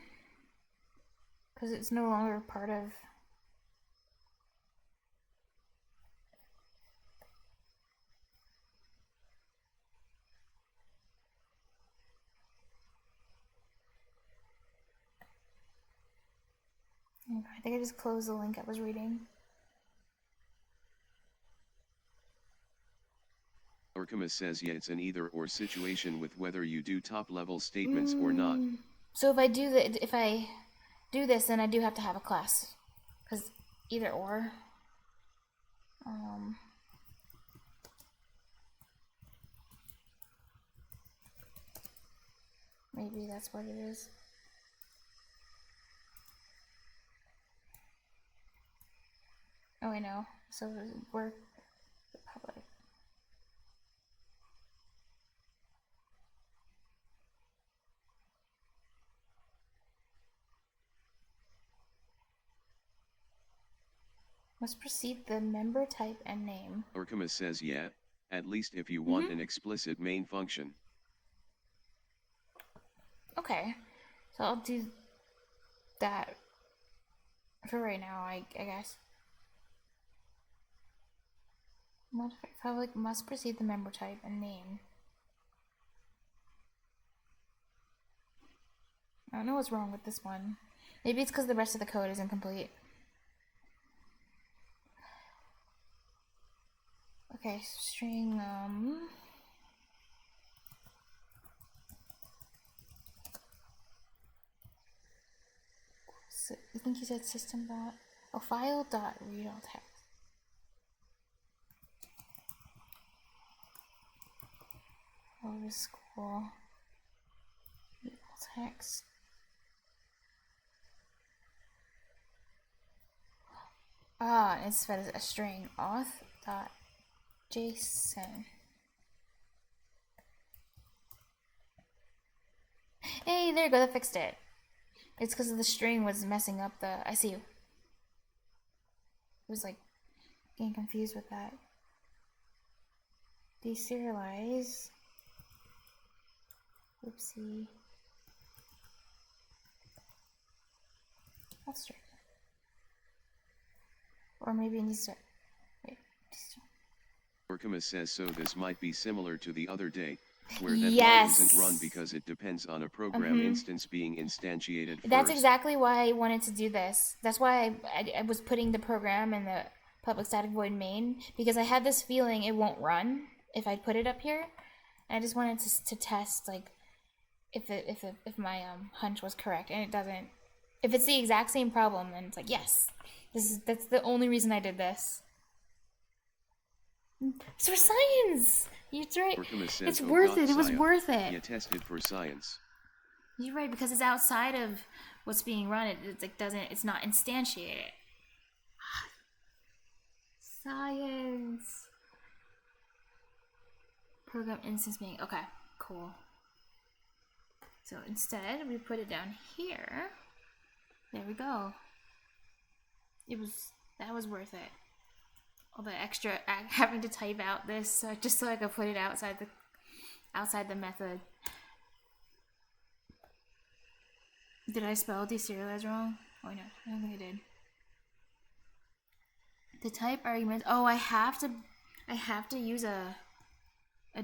Because it's no longer part of. I think I just closed the link I was reading. Urkamus says yeah, it's an either or situation with whether you do top level statements or not. So if I do this, then I do have to have a class, because either or. Maybe that's what it is. Oh, I know. So we're the public. Must precede the member type and name. Orkamus says yeah, at least if you want an explicit main function. Okay, so I'll do that for right now, I guess. Modify public must precede the member type and name. I don't know what's wrong with this one. Maybe it's because the rest of the code is incomplete. Okay, string, so I think you said system dot, oh, file dot read all text. Oh, this is cool. Read all text. Ah, it's fed as a string auth dot JSON. Hey, there you go, that fixed it. It's because the string was messing up the, I see you. It was like getting confused with that. Deserialize. Oopsie. That's true. Or maybe it needs to, wait. Orkamus says so this might be similar to the other day, where that Yes. line isn't run because it depends on a program instance being instantiated first. That's exactly why I wanted to do this. That's why I was putting the program in the public static void main, because I had this feeling it won't run if I put it up here. And I just wanted to test, like, if my hunch was correct, and it doesn't. If it's the exact same problem, then it's like, yes, that's the only reason I did this. It's for science. You're right. Says, it's worth it. It was worth it. You tested for science. You're right, because it's outside of what's being run. It's like it's not instantiated. Science. Program instance being, okay, cool. So instead, we put it down here. There we go. That was worth it. All the extra having to type out this just so I could put it outside the method. Did I spell deserialize wrong? Oh no, I don't think I did. The type argument. Oh, I have to use a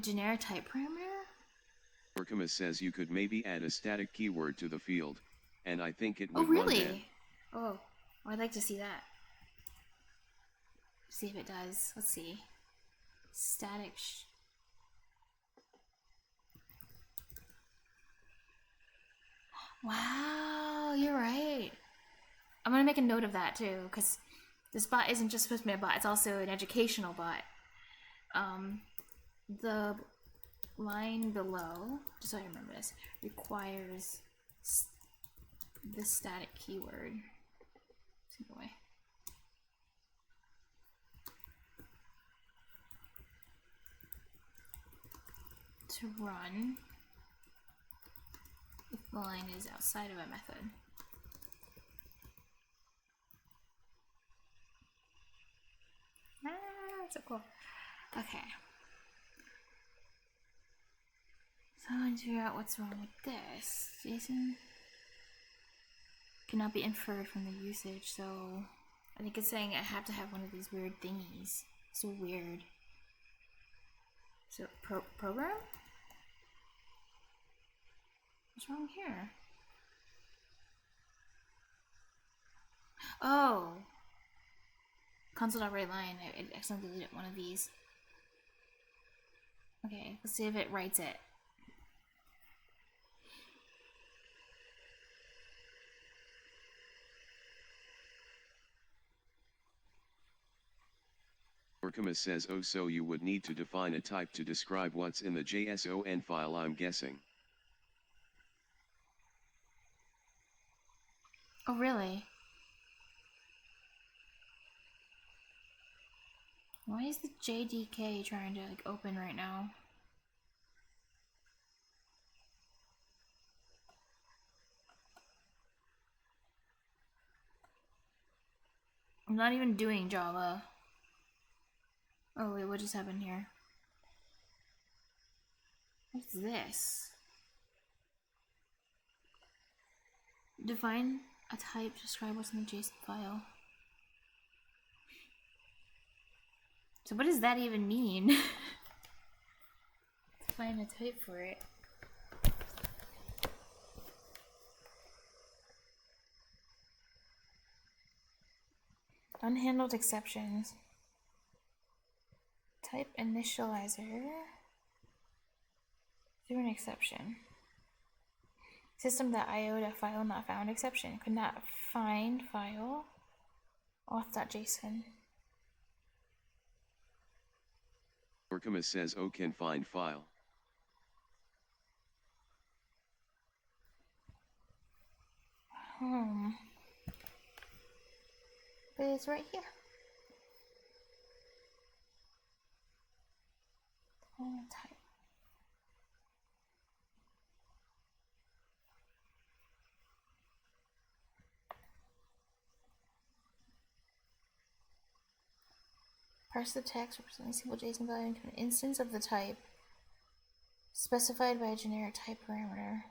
generic type parameter. Orkamus says you could maybe add a static keyword to the field, and I think it Oh would run then. really? Oh, I'd like to see that. See if it does. Let's see. Static. Wow, you're right. I'm gonna make a note of that too, because this bot isn't just supposed to be a bot; it's also an educational bot. The line below, just so I remember this, requires the static keyword. Take away. To run if the line is outside of a method. Ah, so cool. Okay. So I want to figure out what's wrong with this. JSON cannot be inferred from the usage, so I think it's saying I have to have one of these weird thingies. So weird. So program? What's wrong here? Oh. Console.write line. I accidentally deleted one of these. Okay, let's see if it writes it. Orkamus says oh so you would need to define a type to describe what's in the JSON file I'm guessing. Oh really? Why is the JDK trying to like open right now? I'm not even doing Java. Oh wait, what just happened here? What's this? Define a type, describe what's in the JSON file. So what does that even mean? Define a type for it. Unhandled exceptions. Type initializer. Through an exception. System.io file not found exception. Could not find file. Auth.json. Orkama says O can find file. But it's right here. Type. Parse the text representing a single JSON value into an instance of the type specified by a generic type parameter.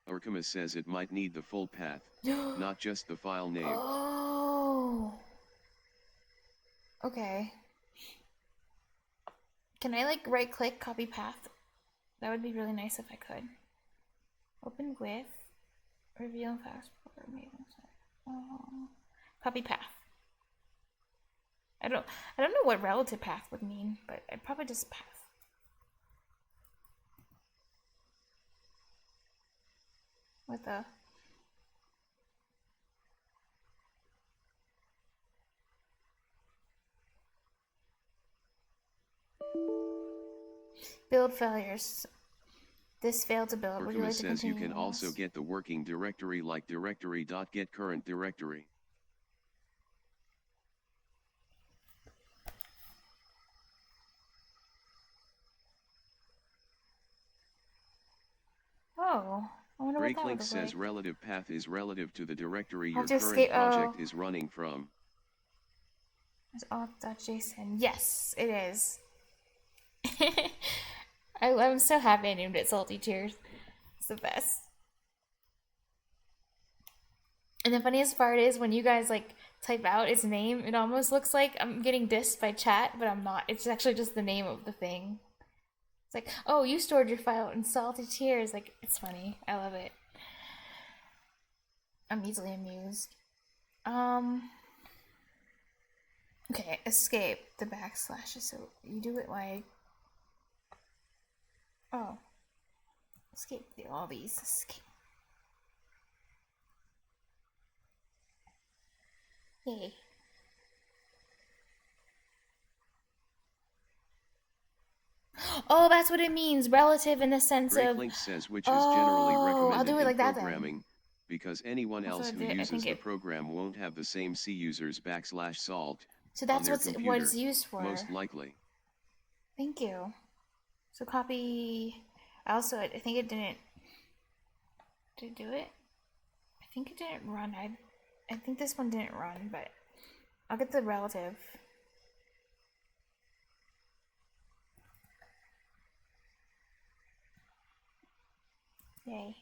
Orkama says it might need the full path, not just the file name. Oh. Okay. Can I like right click copy path? That would be really nice if I could. Open with reveal fast maybe. Copy path. I don't know what relative path would mean, but I'd probably just path. With a build failures. This failed to build. Would you like to says continue? You can also get the working directory like directory.getCurrentDirectory. Oh, I wonder what that would Breaklink look says like. relative path is relative to the directory I'll your just current project is running from. It's auth.json. Yes, it is. I'm so happy I named it Salty Tears. It's the best. And the funniest part is when you guys like type out its name, it almost looks like I'm getting dissed by chat, but I'm not. It's actually just the name of the thing. It's like, oh, you stored your file in Salty Tears. Like, it's funny. I love it. I'm easily amused. Okay, escape the backslashes. So you do it like, oh, escape all these. Escape. Yay. Oh, that's what it means. Relative in the sense of. Breaklink says which is generally recommended I'll do it like in that programming, then. because anyone That's else what who I did. I uses think the it- program won't have the same C users /salt So that's on their what computer, it's used for. most likely. Thank you. So copy. Also, I think it didn't. Did it do it? I think it didn't run. I think this one didn't run, but I'll get the relative. Yay.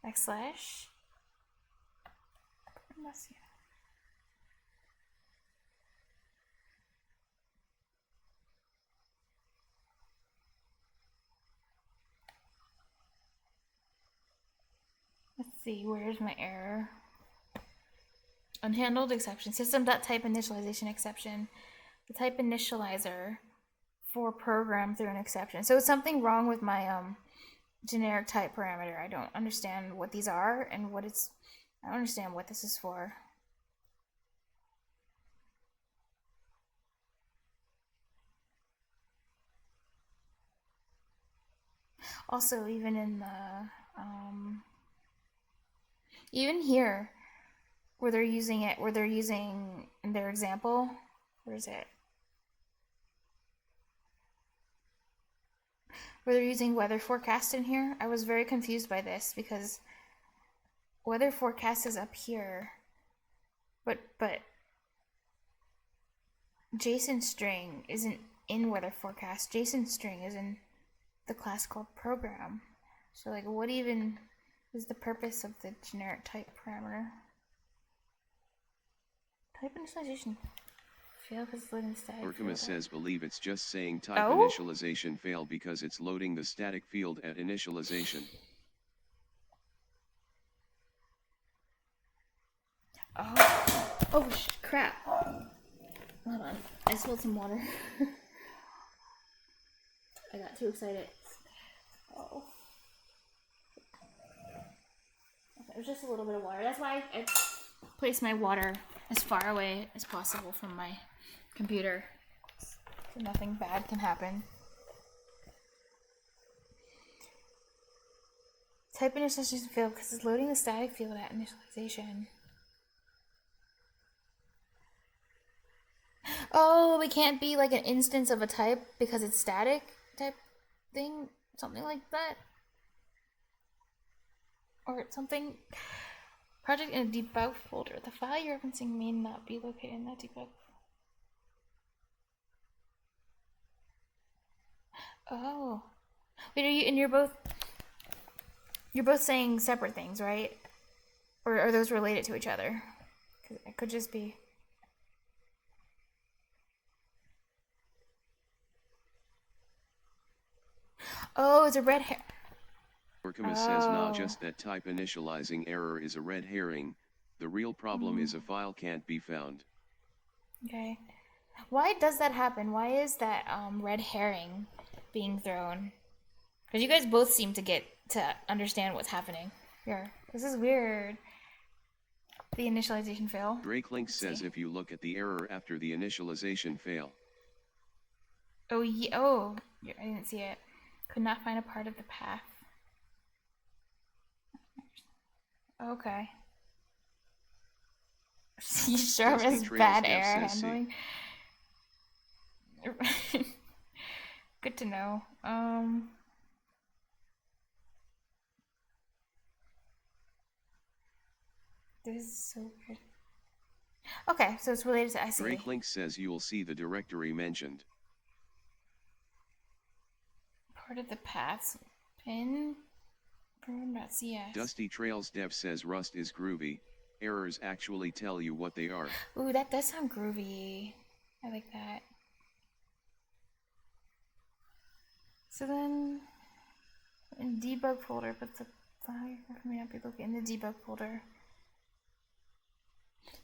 Backslash. Let's see, where's my error? Unhandled exception. System.type initialization exception. The type initializer for program through an exception. So it's something wrong with my generic type parameter. I don't understand what these are and what it's. I don't understand what this is for. Also, even in the even here, where they're using their example. Where is it? Where they're using weather forecast in here. I was very confused by this because weather forecast is up here, but JSON string isn't in weather forecast. JSON string is in the class called program. So like, what even is the purpose of the generic type parameter? Type initialization fail because it's loading the static Urkema field. says believe it's just saying type Oh? initialization fail because it's loading the static field at initialization. Oh crap. Hold on. I spilled some water. I got too excited. Oh. Okay, it was just a little bit of water. That's why I placed my water as far away as possible from my computer, so nothing bad can happen. Type initialization failed because it's loading the static field at initialization. Oh, it can't be like an instance of a type because it's static type thing? Something like that? Or something? Project in a debug folder. The file you're referencing may not be located in that debug. Oh. Wait, are you, and you're both saying separate things, right? Or are those related to each other? Because it could just be. Oh, it's a red hair. Urkema says not just that type initializing error is a red herring, the real problem is a file can't be found. Okay. Why does that happen? Why is that red herring being thrown? Because you guys both seem to understand what's happening here. This is weird. The initialization fail. Drake Link says if you look at the error after the initialization fail. Oh, yeah. Oh, I didn't see it. Could not find a part of the path. Okay. You sure Dusty is Trails bad Dev error says C. handling. Good to know. This is so weird. Okay, so it's related to IC. Drake Link says you'll see the directory mentioned. Part of the paths. Pin. Program.cs. Dusty Trails Dev says Rust is groovy. Errors actually tell you what they are. Ooh, that does sound groovy. I like that. So then, in debug folder, but the file may not be located in the debug folder.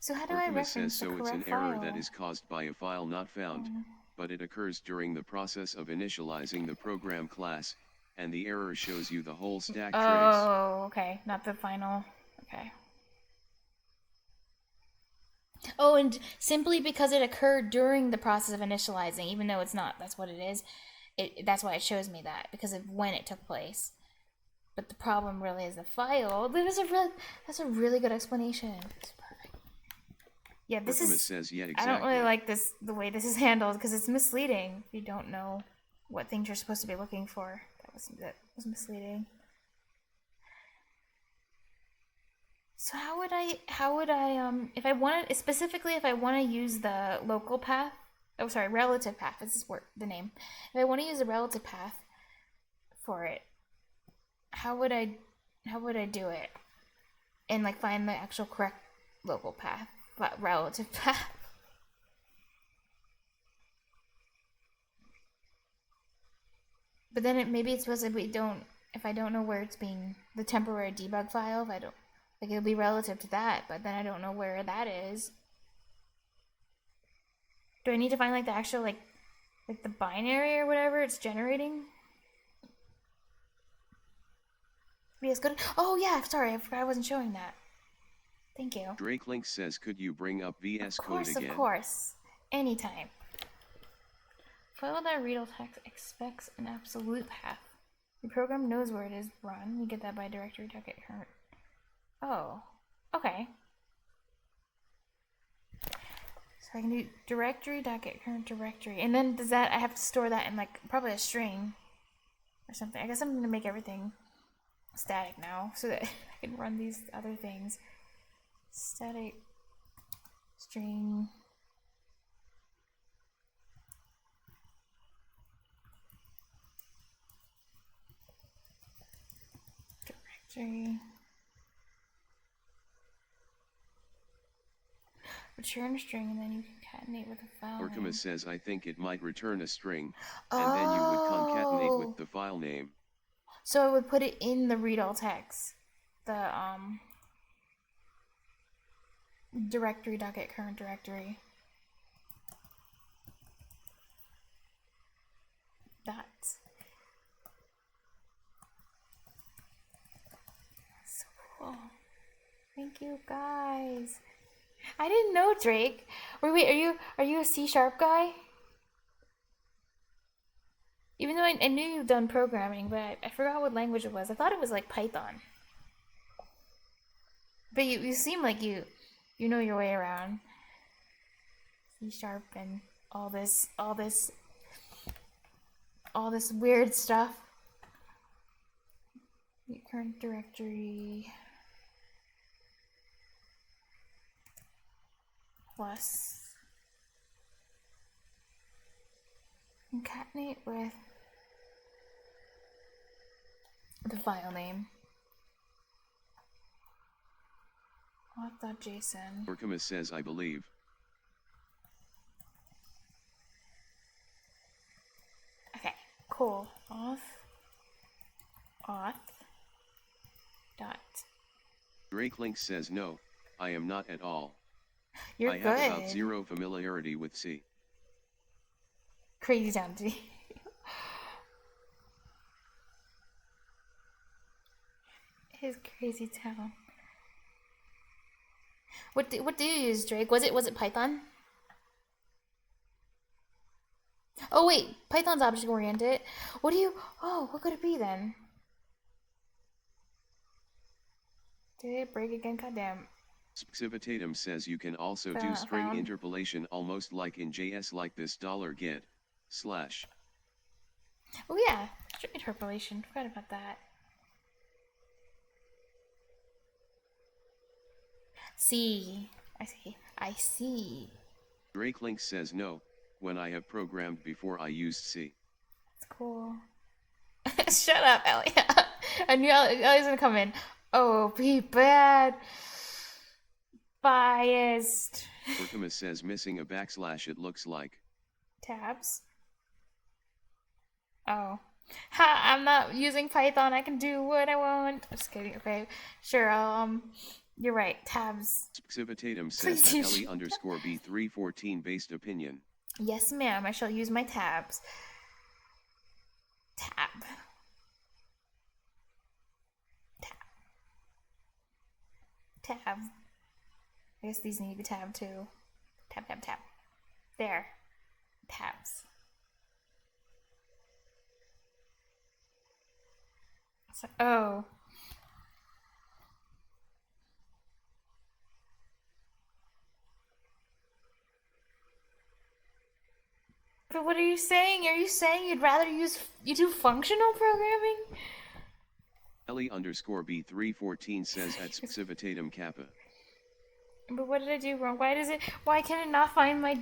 So how do I Urkema reference says the so it's an correct error file? that is caused by a file not found, but it occurs during the process of initializing the program class, and the error shows you the whole stack trace. Oh, okay, not the final. Okay. Oh, and simply because it occurred during the process of initializing, even though it's not, that's what it is. That's why it shows me that, because of when it took place. But the problem really is the file. That's a really good explanation. It's perfect. Yeah, this Urkema is. says, yeah, I exactly. don't really like the way this is handled because it's misleading. If you don't know what things you're supposed to be looking for, that was misleading. So how would I if I want to use the local path, relative path, this is the name. If I want to use the relative path for it, how would I do it? And like find the actual correct local path, relative path. But then maybe it's supposed to if I don't know where it's being, the temporary debug file, if I don't, like it'll be relative to that, but then I don't know where that is. Do I need to find like the actual like the binary or whatever it's generating? VS Code. Oh yeah, sorry, I forgot I wasn't showing that. Thank you. Drake Link says could you bring up VS Code again? Of course. Anytime. File that readable text expects an absolute path. The program knows where it is run. You get that by directory.get current. Oh. Okay. So I can do directory.get current directory. And then does that, I have to store that in like probably a string or something. I guess I'm going to make everything static now so that I can run these other things. Static string. Directory. Return a string and then you concatenate with a file name. Orcamus says I think it might return a string, and then you would concatenate with the file name. So I would put it in the read all text. The directory.get current directory. That. So cool. Thank you guys. I didn't know, Drake. Wait, are you a C# guy? Even though I knew you've done programming, but I forgot what language it was. I thought it was like Python. But you seem like you know your way around C# and all this weird stuff. The current directory plus concatenate with the file name. Auth.json. Orcamus says I believe. Okay, cool. Auth dot. Drake Link says no, I am not at all. You're I good. have about zero familiarity with C. Crazy Town D. His Crazy Town. What do you use, Drake? Was it Python? Oh wait, Python's object oriented. What could it be then? Did it break again? Goddamn. Civitatum says you can also do string interpolation almost like in JS, like this $get / Oh yeah, string interpolation. Forgot about that. I see. Drake Link says no, when I have programmed before I used C. That's cool. Shut up, Elliot. I knew Elliot's gonna come in. Oh, be bad. Biased. Orcamus says missing a / it looks like. Tabs. Oh. Ha, I'm not using Python. I can do what I want. Just kidding. Okay. Sure, you're right. Tabs. Civitatum says that Ellie_B314 based opinion. Yes, ma'am. I shall use my tabs. Tab. I guess these need to be tabbed too. Tab. There. Tabs. So, oh. But what are you saying? Are you saying you'd rather you do functional programming? Ellie_B314 says at Civitatum Kappa. But what did I do wrong? Why can it not find my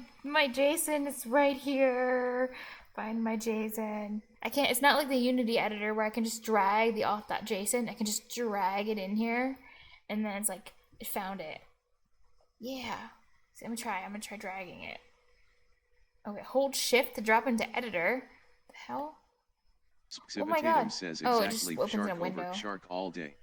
JSON? It's right here. Find my JSON. I can't, it's not like the Unity editor where I can just drag the auth.json. I can just drag it in here. And then it's like, it found it. Yeah. So I'm gonna try dragging it. Okay, hold shift to drop into editor. The hell? Oh my god. Says Oh, exactly it just opens in a window. over shark all day.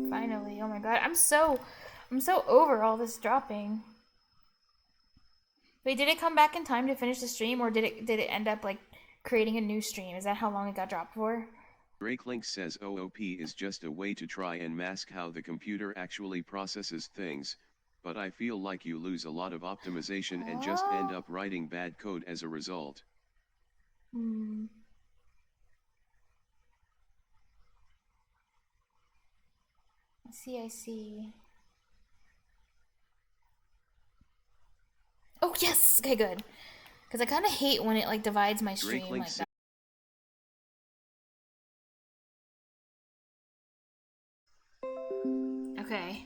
Finally, oh my god, I'm so over all this dropping. Wait, did it come back in time to finish the stream, or did it end up like creating a new stream? Is that how long it got dropped for? Drake Link says OOP is just a way to try and mask how the computer actually processes things, but I feel like you lose a lot of optimization and just end up writing bad code as a result. I see. Oh, yes! Okay, good. Because I kind of hate when it, like, divides my stream like that. Okay.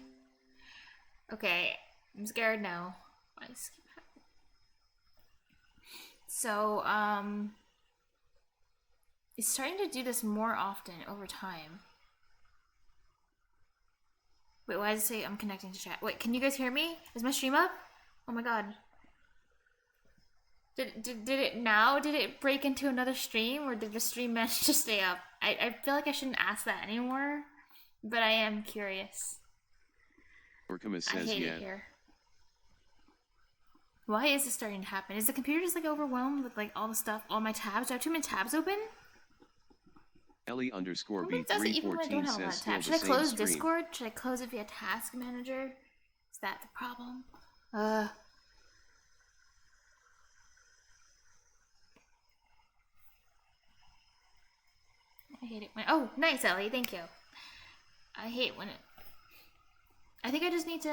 Okay. I'm scared now. So, it's starting to do this more often over time. Wait, why does it say I'm connecting to chat? Wait, can you guys hear me? Is my stream up? Oh my god. Did it break into another stream, or did the stream manage to stay up? I feel like I shouldn't ask that anymore, but I am curious. Says, I hate it here. Why is this starting to happen? Is the computer just like overwhelmed with like all the stuff, all my tabs? Do I have too many tabs open? Ellie_B314 says still Should I close stream. Discord? Should I close it via Task Manager? Is that the problem? I hate it when... Oh, nice, Ellie. Thank you. I hate when it... I think I just need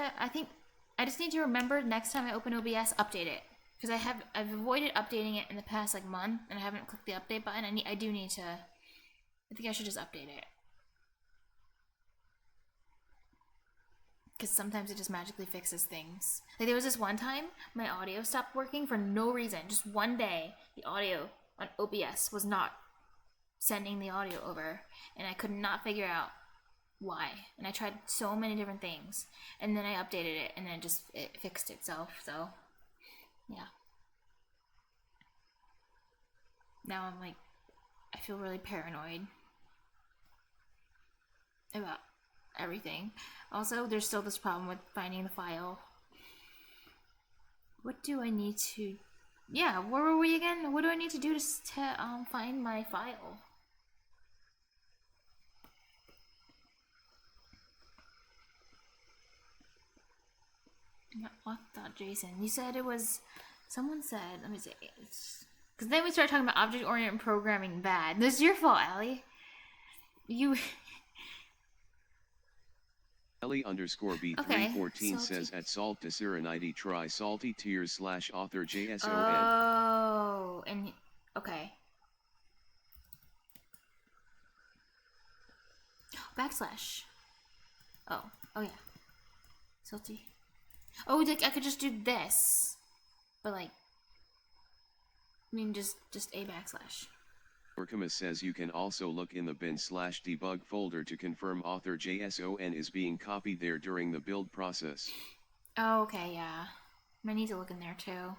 to remember next time I open OBS, update it. Because I've avoided updating it in the past like month, and I haven't clicked the update button. I do need to... I think I should just update it. Because sometimes it just magically fixes things. Like there was this one time, my audio stopped working for no reason. Just one day, the audio on OBS was not sending the audio over. And I could not figure out why. And I tried so many different things. And then I updated it, and then it fixed itself. So, yeah. Now I'm like, I feel really paranoid about everything. Also, there's still this problem with finding the file. What do I need to... Yeah, where were we again? What do I need to do to find my file? What.json? You said it was... Someone said... Let me see. Because then we started talking about object-oriented programming bad. This is your fault, Allie. You... Ellie_B314 says at salttoserenity try salty tears /author JSON. Oh, and okay. Backslash. Oh yeah. Salty. Oh, like I could just do this, but like, I mean, just a backslash. Orkamus says you can also look in the bin/debug folder to confirm author JSON is being copied there during the build process. Oh, okay, yeah. I need to look in there too.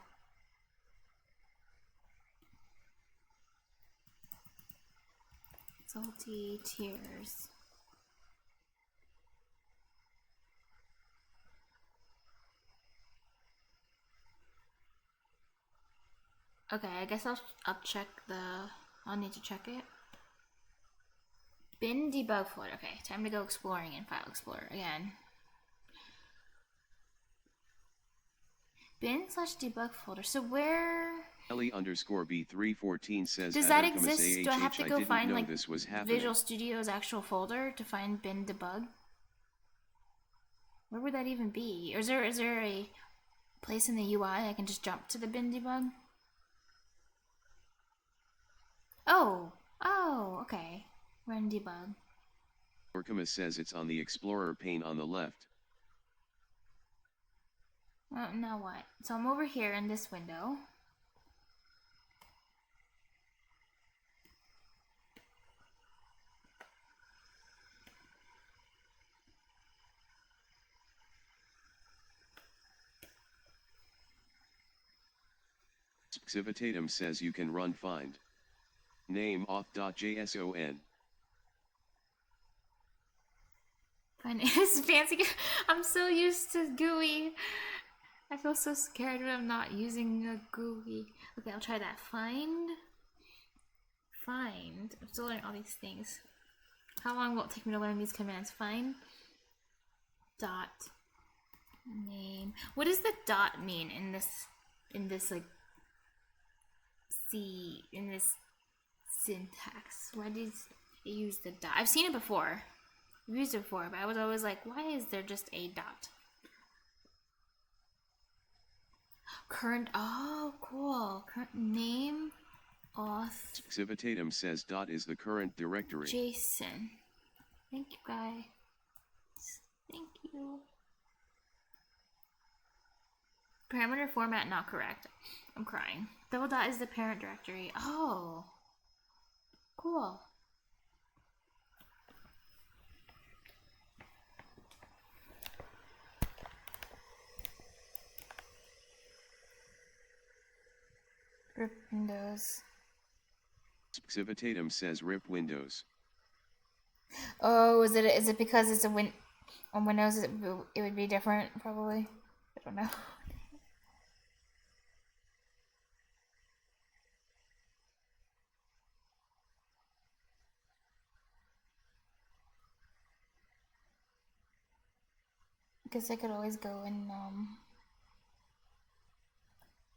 Salty tears. Okay, I guess I'll check the... I'll need to check it. Bin debug folder. Okay, time to go exploring in File Explorer again. Bin/debug folder. So where... Ellie_B314 says... Does that exist? Do I have to go find like Visual Studio's actual folder to find bin debug? Where would that even be? Or is there a place in the UI I can just jump to the bin debug? Oh, okay. Run debug. Orkamus says it's on the Explorer pane on the left. Now what? So I'm over here in this window. Xivitatum says you can run find name auth.json. Fine, it's fancy. I'm so used to GUI. I feel so scared when I'm not using a GUI. Okay, I'll try that. Find. I'm still learning all these things. How long will it take me to learn these commands? Find. Dot. Name. What does the dot mean in this like in this syntax? Why did it use the dot? I've seen it before. I've used it before, but I was always like, why is there just a dot? Current. Oh, cool. Current name. Auth. Civitatum says dot is the current directory. Jason. Thank you, guys. Thank you. Parameter format not correct. I'm crying. Double dot is the parent directory. Oh. Cool. Rip Windows. Civitatum says rip Windows. Oh, is it because it's on Windows it would be different probably? I don't know. Because I could always go in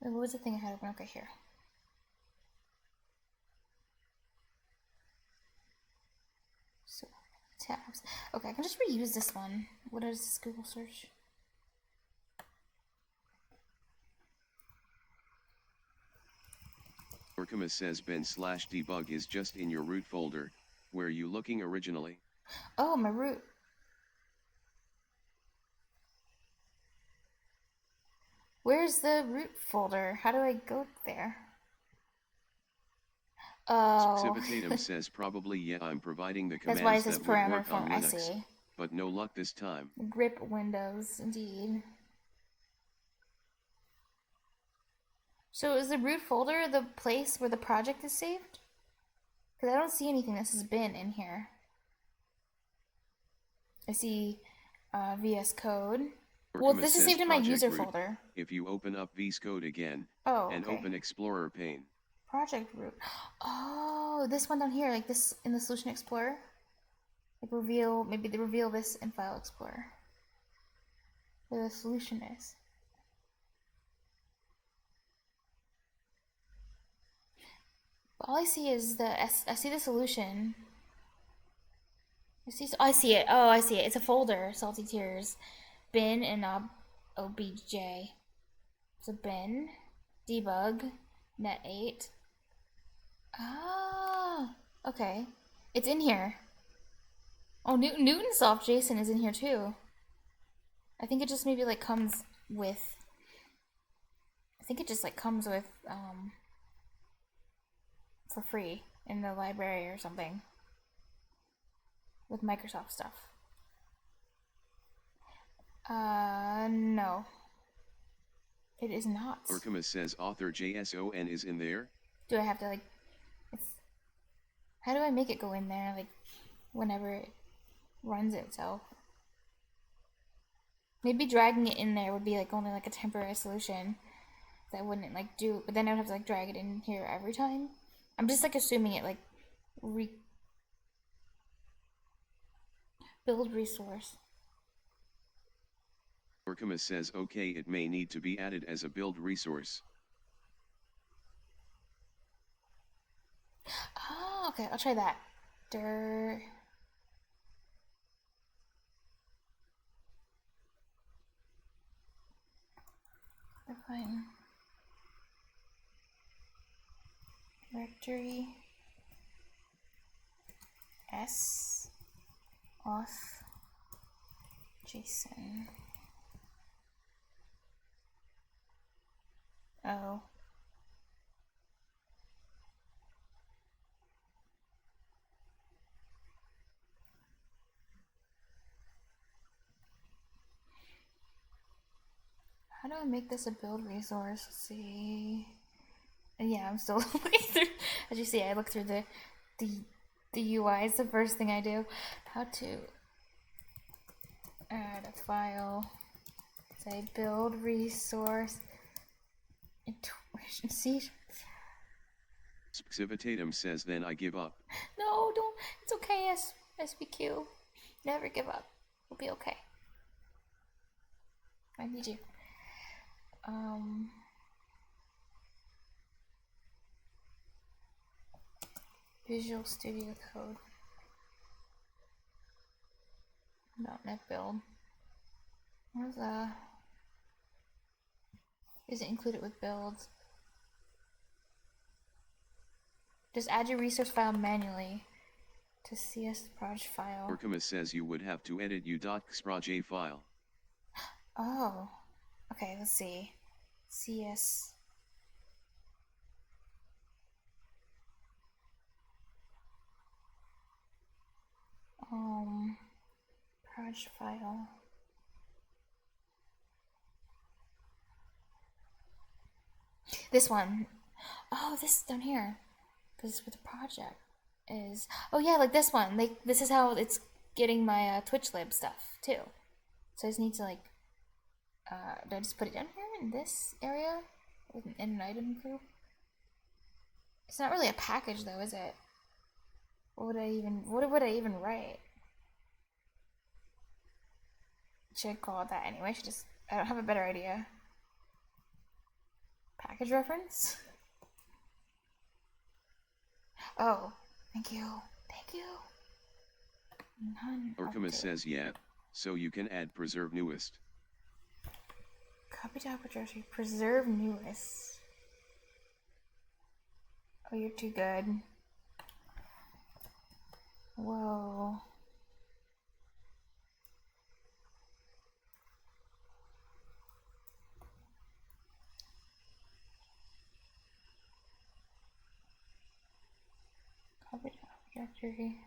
what was the thing I had open? Okay, here. So tabs. Okay, I can just reuse this one. What is this Google search? Orkama says ben/debug is just in your root folder. Where you looking originally? Oh, my root. Where's the root folder? How do I go there? Oh. Civitatum says probably yeah. I'm providing the commands That's why it says that would parameter work on form. I Linux, see. but no luck this time. Grip Windows, indeed. So is the root folder the place where the project is saved? Because I don't see anything that says bin in here. I see VS Code. Well, this is saved in my user folder. If you open up VS Code again and okay. open Explorer pane. Project root. Oh, this one down here, like this in the Solution Explorer. Like reveal, maybe they reveal this in File Explorer. Where the solution is. All I see is I see the solution. I see it. Oh, I see it. It's a folder. Salty Tears, bin, and obj. So bin, debug, net8. Ah, okay. It's in here. Oh, Newtonsoft JSON is in here too. I think it just maybe like comes with. I think it just like comes with for free in the library or something. With Microsoft stuff. No. It is not. Orkama says author JSON is in there. Do I have to like? How do I make it go in there? Like, whenever it runs itself. Maybe dragging it in there would be like only like a temporary solution. That wouldn't like do. But then I would have to like drag it in here every time. I'm just like assuming it like build resource. Orkama says okay, it may need to be added as a build resource. Oh, okay, I'll try that. Define directory s auth JSON. Oh. How do I make this a build resource? Let's see. Yeah, I'm still looking through. As you see, I look through the UI. It's the first thing I do. How to add a file. Say build resource. Intuition. See. Civitatum says then I give up. No, don't. It's okay. SVQ. Never give up. We'll be okay. I need you. Visual Studio Code. .NET build. Where's is it included with builds? Just add your resource file manually to CS proj file. Orcamus says you would have to edit u.xproj file. Oh. Okay, let's see. CS. Proj file. This one. Oh, this is down here. This is what the project is. Oh yeah, like this one. Like this is how it's getting my TwitchLib stuff too. So I just need to like, do I just put it down here in this area in an item group? It's not really a package though, is it? What would I even write? Should I call it that anyway? I don't have a better idea. Package reference? Oh, thank you. Thank you. Orcamus says yeah, so you can add preserve newest. Copy to directory, preserve newest. Oh, you're too good. Whoa. Copy to directory.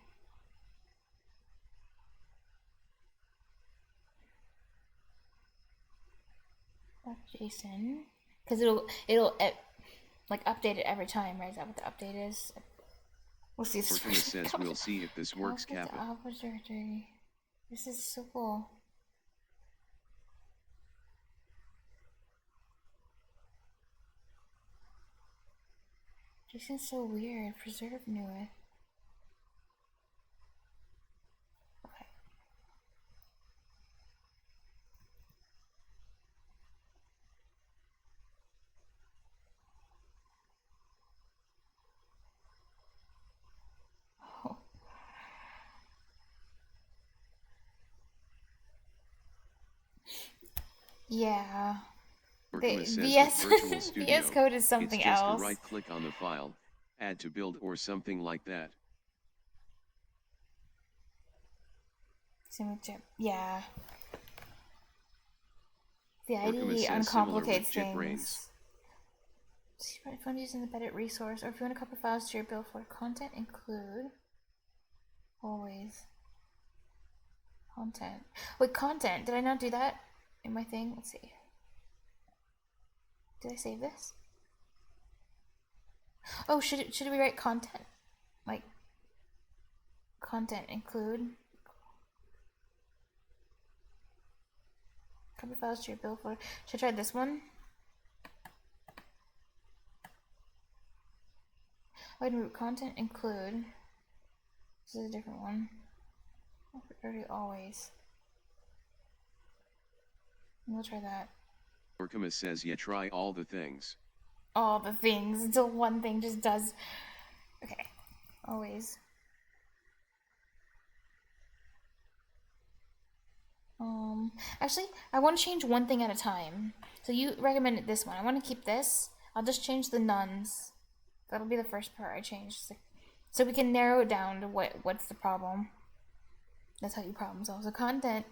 JSON, because it'll like update it every time, right? Is that what the update is? We'll see. Orcamus says we'll see if this works, Kappa. This is so cool. JSON's so weird. Preserve newest. Okay. Oh. Yeah. VS Code is something it's just else. To right-click on the file, add to build or something like that. Yeah. The Orcamus IDE says similar with uncomplicates JetBrains. things. See if you want to use an embedded resource, or if you want to copy files to your build for content, include always content. Wait, content. Did I not do that in my thing? Let's see. Did I save this? Oh, should we write content? Like content include copy files to your build folder. Should I try this one? Oh, and content include. This is a different one. Always. We'll try that. Orcamus says yeah, try all the things. All the things until one thing just does. Okay. Always. Actually, I want to change one thing at a time. So you recommended this one. I want to keep this. I'll just change the nuns. That'll be the first part I change. So we can narrow it down to what's the problem. That's how you problem solve. So content.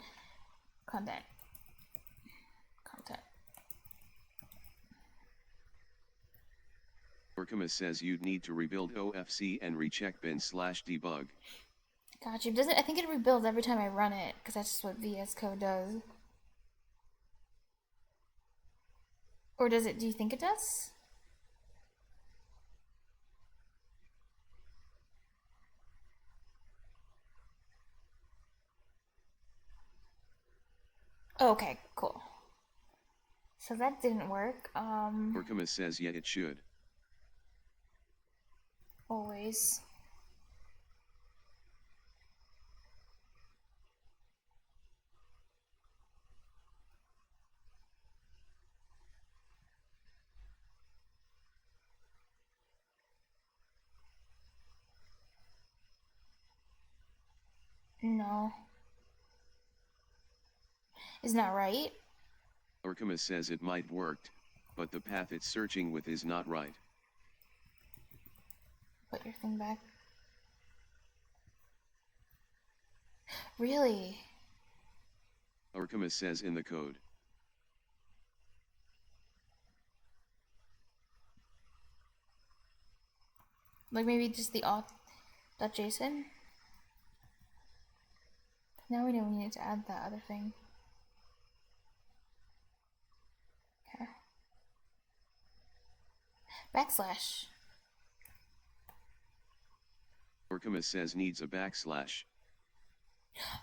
Orcamus says you'd need to rebuild OFC and recheck bin/debug. Gotcha. I think it rebuilds every time I run it, because that's just what VS Code does. Or does it? Do you think it does? Okay, cool. So that didn't work. Orcamus says yeah, it should. Always. No. Isn't that right? Orkama says it might worked, but the path it's searching with is not right. Put your thing back. Really? Orkama says in the code. Like maybe just the auth.json? Now we know we need to add that other thing. Okay. Backslash. Orkama says needs a backslash.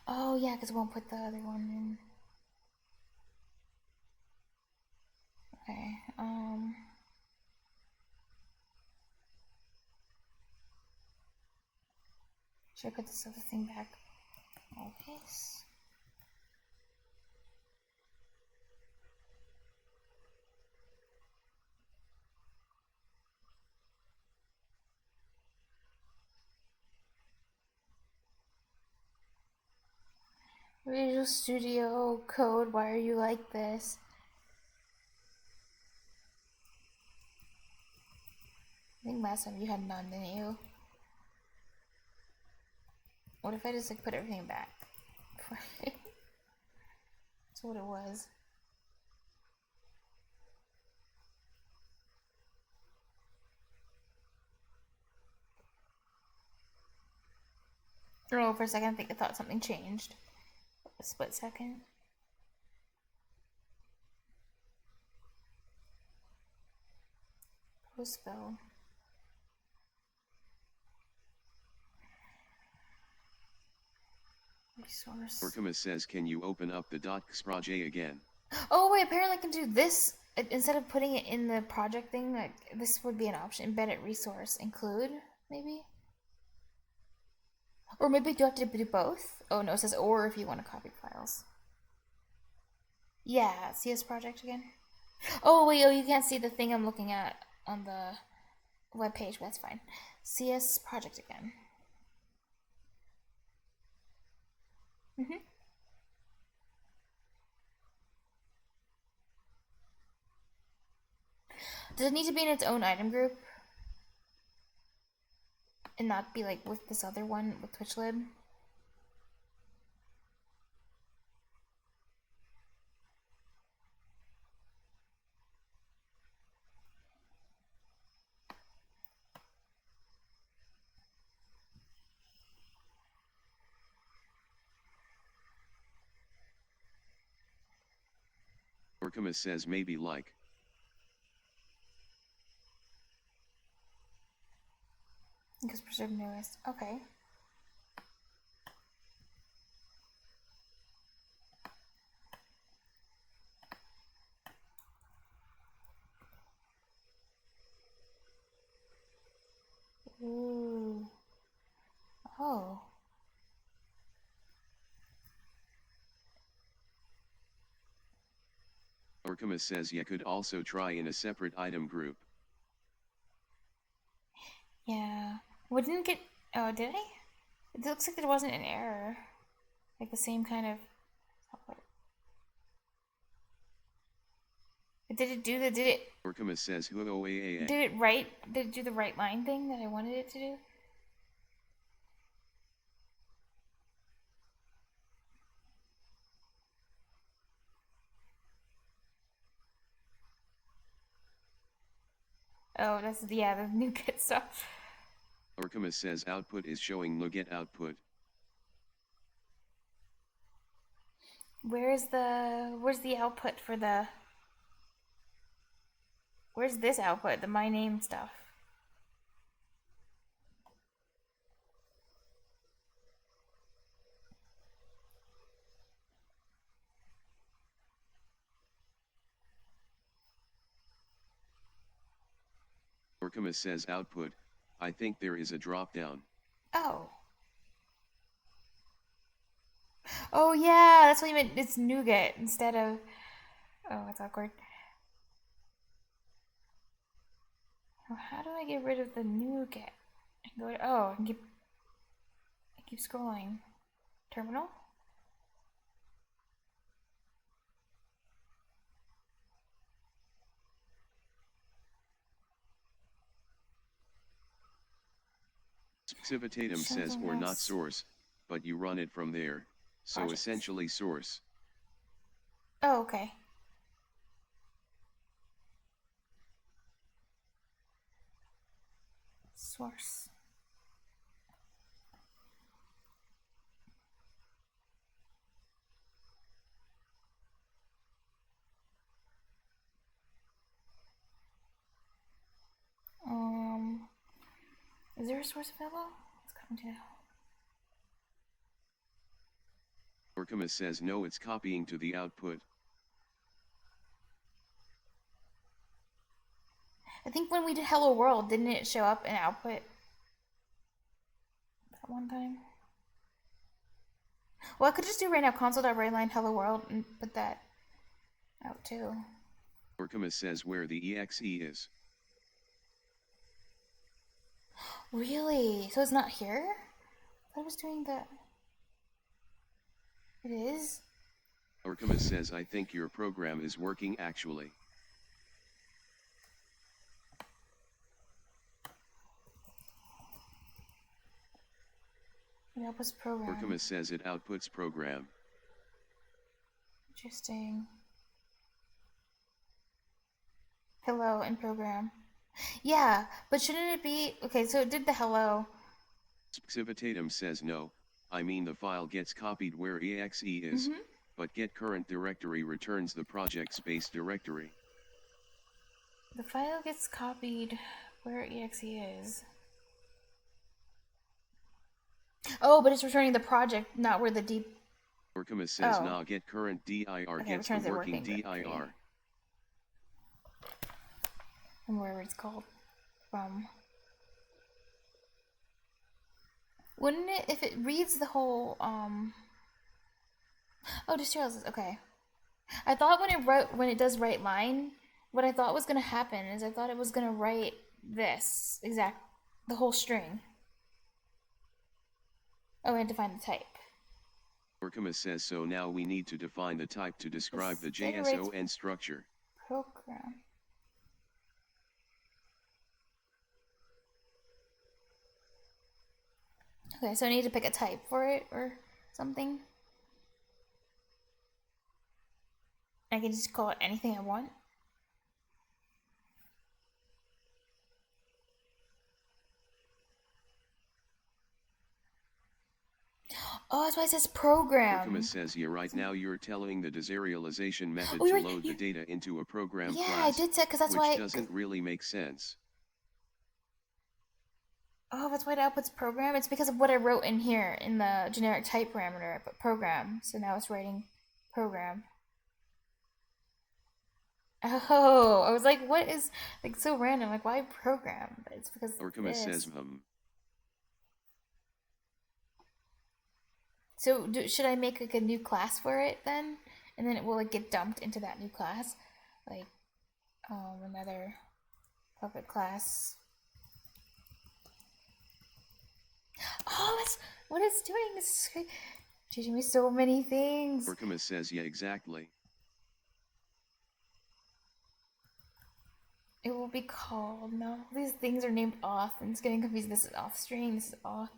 Oh yeah, because it won't put the other one in. Okay, should I put this other thing back? Always. Visual Studio Code, why are you like this? I think last time you had none, didn't you? What if I just like put everything back? That's what it was. Oh, for a second I thought something changed. A split second. Postspell. Resource. Orkama says can you open up the .xproj again? Oh wait, apparently I can do this instead of putting it in the project thing. Like this would be an option. Embedded resource include maybe, or maybe do I have to do both? Oh no, it says or if you want to copy files. Yeah, CS project again. Oh wait, oh you can't see the thing I'm looking at on the web page. But that's fine. CS project again. Does it need to be in its own item group? And not be like with this other one with TwitchLib? Orkama says maybe like. Because preserve newest. Okay. Ooh. Oh. Orkama says you could also try in a separate item group. Yeah. What didn't get. Oh, did I? It looks like there wasn't an error. Like the same kind of. Did it do the. Did it. Orkama says Did it right? Did it do the right line thing that I wanted it to do? Oh, that's. Yeah, the new get stuff. Orkama says output is showing NuGet output. Where's the output for the. Where's this output? The my name stuff. Orkama says output, I think there is a drop down. Oh. Oh yeah, that's what you meant. It's nougat instead of. Oh, it's awkward. Oh, how do I get rid of the nougat? I can go to, oh, I can keep scrolling. terminal. Civitatum says Something or not else. source, but you run it from there, so Projects. essentially source. Oh, okay. Source. Is there a source available? Let's come to. Orcamus says no, it's copying to the output. I think when we did Hello World, didn't it show up in output that one time? Well, I could just do right now console.writeline Hello World and put that out too. Orcamus says where the exe is. Really? So it's not here? I thought I was doing that. It is? Orcamus says I think your program is working actually. It outputs program. Orcamus says it outputs program. Interesting. Hello and program. Yeah, but shouldn't it be... Okay, so it did the hello. Civitatum says no, I mean the file gets copied where exe is, but get current directory returns the project space directory. The file gets copied where exe is. Oh, but it's returning the project, not where the deep... Orcamus says Oh. nah, get current dir gets the returns the working working dir. directory. And wherever it's called from. Wouldn't it, if it reads the whole, oh, deserializes, okay. I thought when it does write line, what I thought was gonna happen is I thought it was gonna write this, the whole string. Oh, I had to find the type. Orcamus says so now we need to define the type to describe the This generates JSON structure. Program. Okay, so I need to pick a type for it or something. I can just call it anything I want. Oh, that's why it says program. Orcamus says yeah, right now you're telling the deserialization method Oh, to right, load the data into a program Yeah, class, I did say, because that's which why... doesn't really make sense. Oh, that's why it outputs program? It's because of what I wrote in here in the generic type parameter. I put program, so now it's writing program. Oh, I was like, what is, like, so random? Like, why program? But it's because Orcamus this. says So, should I make, like, a new class for it, then? And then it will, like, get dumped into that new class? Like, another puppet class. Oh, it's what it's doing. It's teaching me so many things. Orcamus says yeah, exactly. It will be called, no, these things are named off, and it's getting confused. This is off string, this is off,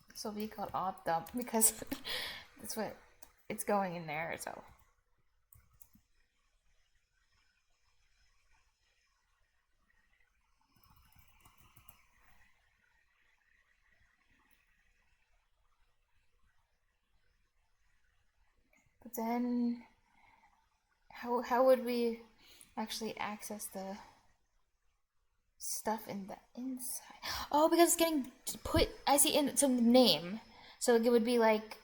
this will be called off dump, because that's what it's going in there, so. But then, how would we actually access the stuff in the inside? Oh, because it's getting put, I see, in some name. So it would be like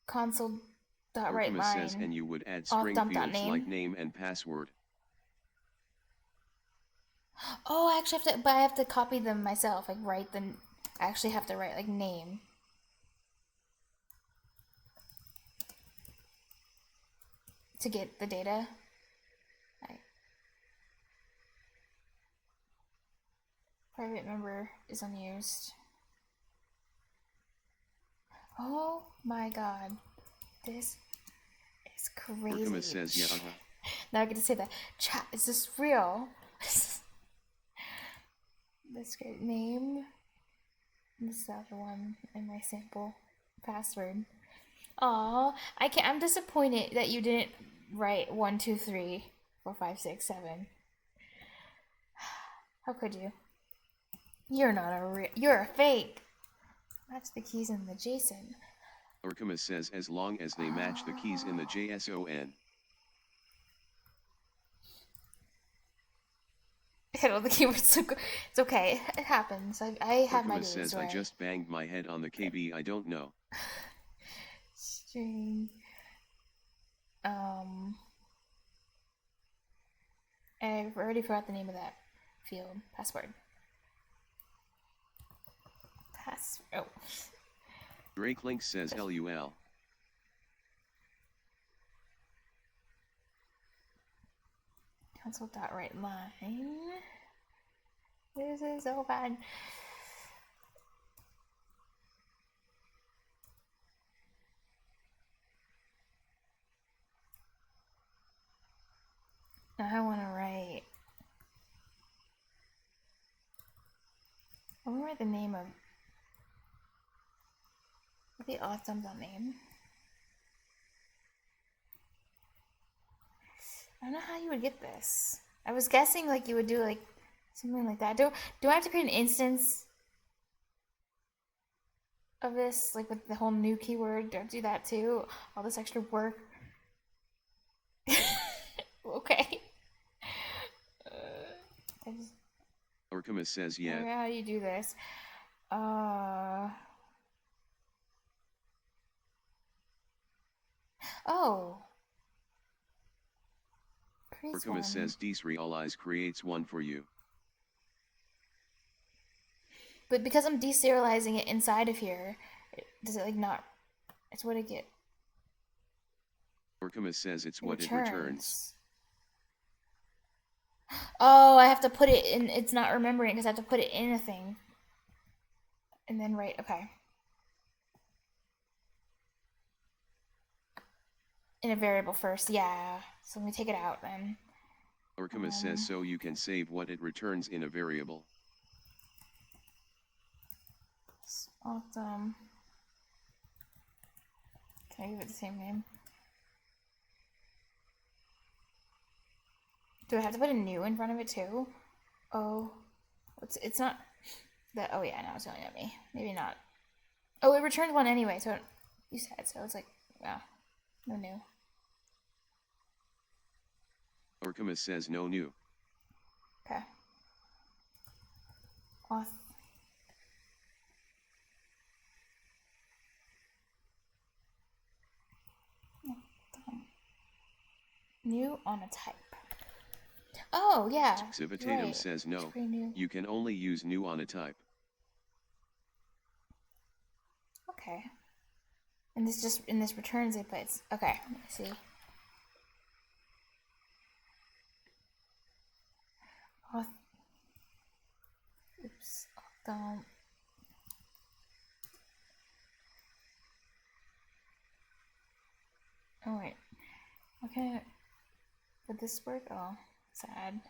console.writeline. Orcamus says and you would add string fields like name and password. Oh, I actually have to, but I have to copy them myself, like write them, I actually have to write like name. To get the data. Private member is unused. Oh my god. This is crazy. Orkuma says, yeah. Now I get to say that. Chat, is this real? This great name. This is the other one in my sample password. Aw, I'm disappointed that you didn't write 1, 2, 3, 4, 5, 6, 7. How could you? You're not a real. You're a fake. Match the keys in the JSON. Orkuma says as long as they match the keys in the JSON. Hit all the keywords. It's okay. It happens. I have my Orkuma days says where I just banged my head on the KB. I don't know. String. I've already forgot the name of that field. Password. Oh. Drake Link says LUL. Console.WriteLine. This is so bad. Now I want to write. I want to write the name of the awesome name. I don't know how you would get this. I was guessing like you would do like something like that. Do I have to create an instance of this, like with the whole new keyword? Do I have to do that too? All this extra work. Okay. Orkuma says I don't know yeah. how you do this. Oh. Orkuma says deserialize creates one for you. But because I'm deserializing it inside of here, does it like not? It's what I get. Orkuma says it's what it returns. Oh, I have to put it in. It's not remembering because I have to put it in a thing. And then write. Okay. In a variable first, yeah. So let me take it out then. Orkuma says so you can save what it returns in a variable. Awesome. Can I give it the same name? Do I have to put a new in front of it too? Oh, it's not that. Oh yeah, now it's yelling at me. Maybe not. Oh, it returned one anyway. So you said so. It's like, wow, no new. Orkuma says no new. Okay. Auth. New on a type. Oh yeah. Civitatum Right. says no. You can only use new on a type. Okay. And this returns it, but it's okay. Let me see. Auth. Oops. Don't. Oh wait. Okay. Would this work? Oh, sad.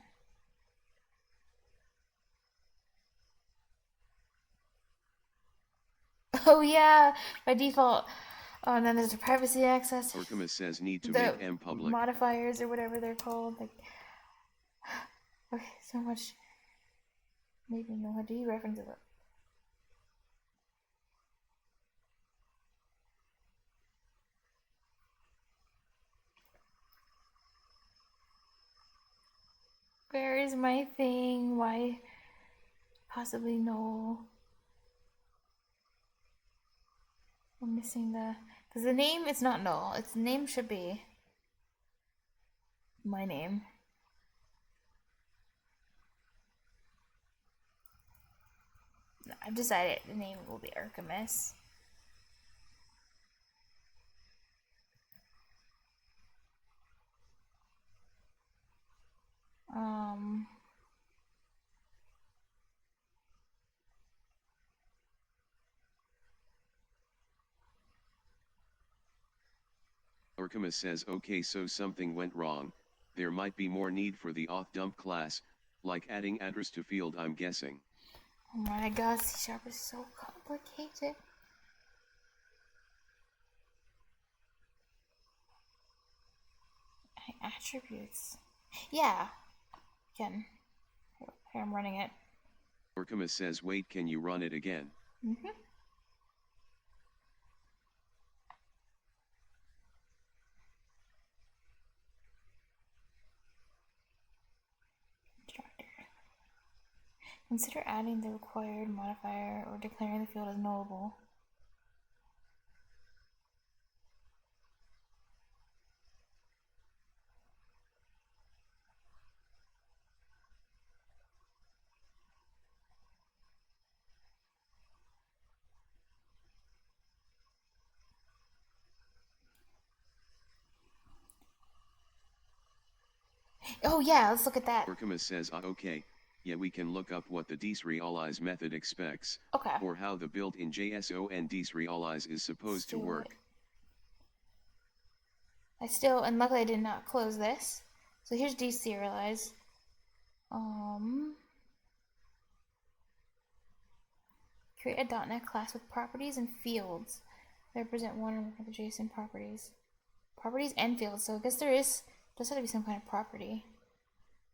Oh yeah, by default. Oh, and then there's the privacy access. Orkuma says need to The make M public. modifiers or whatever they're called. Like, okay, so much. Maybe no. How do you reference it? Where is my thing? Why? Possibly no. I'm missing the. Because the name is not null. Its name should be my name. I've decided the name will be Archimus. Orkamus says okay, so something went wrong. There might be more need for the auth dump class, like adding address to field, I'm guessing. Oh my god, C# is so complicated. Attributes. Yeah. Again. Here, I'm running it. Orkamus says wait, can you run it again? Mm-hmm. Consider adding the required modifier or declaring the field as nullable. Oh yeah, let's look at that. Orkamus says okay, yeah, we can look up what the deserialize method expects, Okay. or how the built-in JSON deserialize is supposed to work. And luckily I did not close this. So here's deserialize. Create a .NET class with properties and fields that represent one or more of the JSON properties. Properties and fields, so I guess does have to be some kind of property.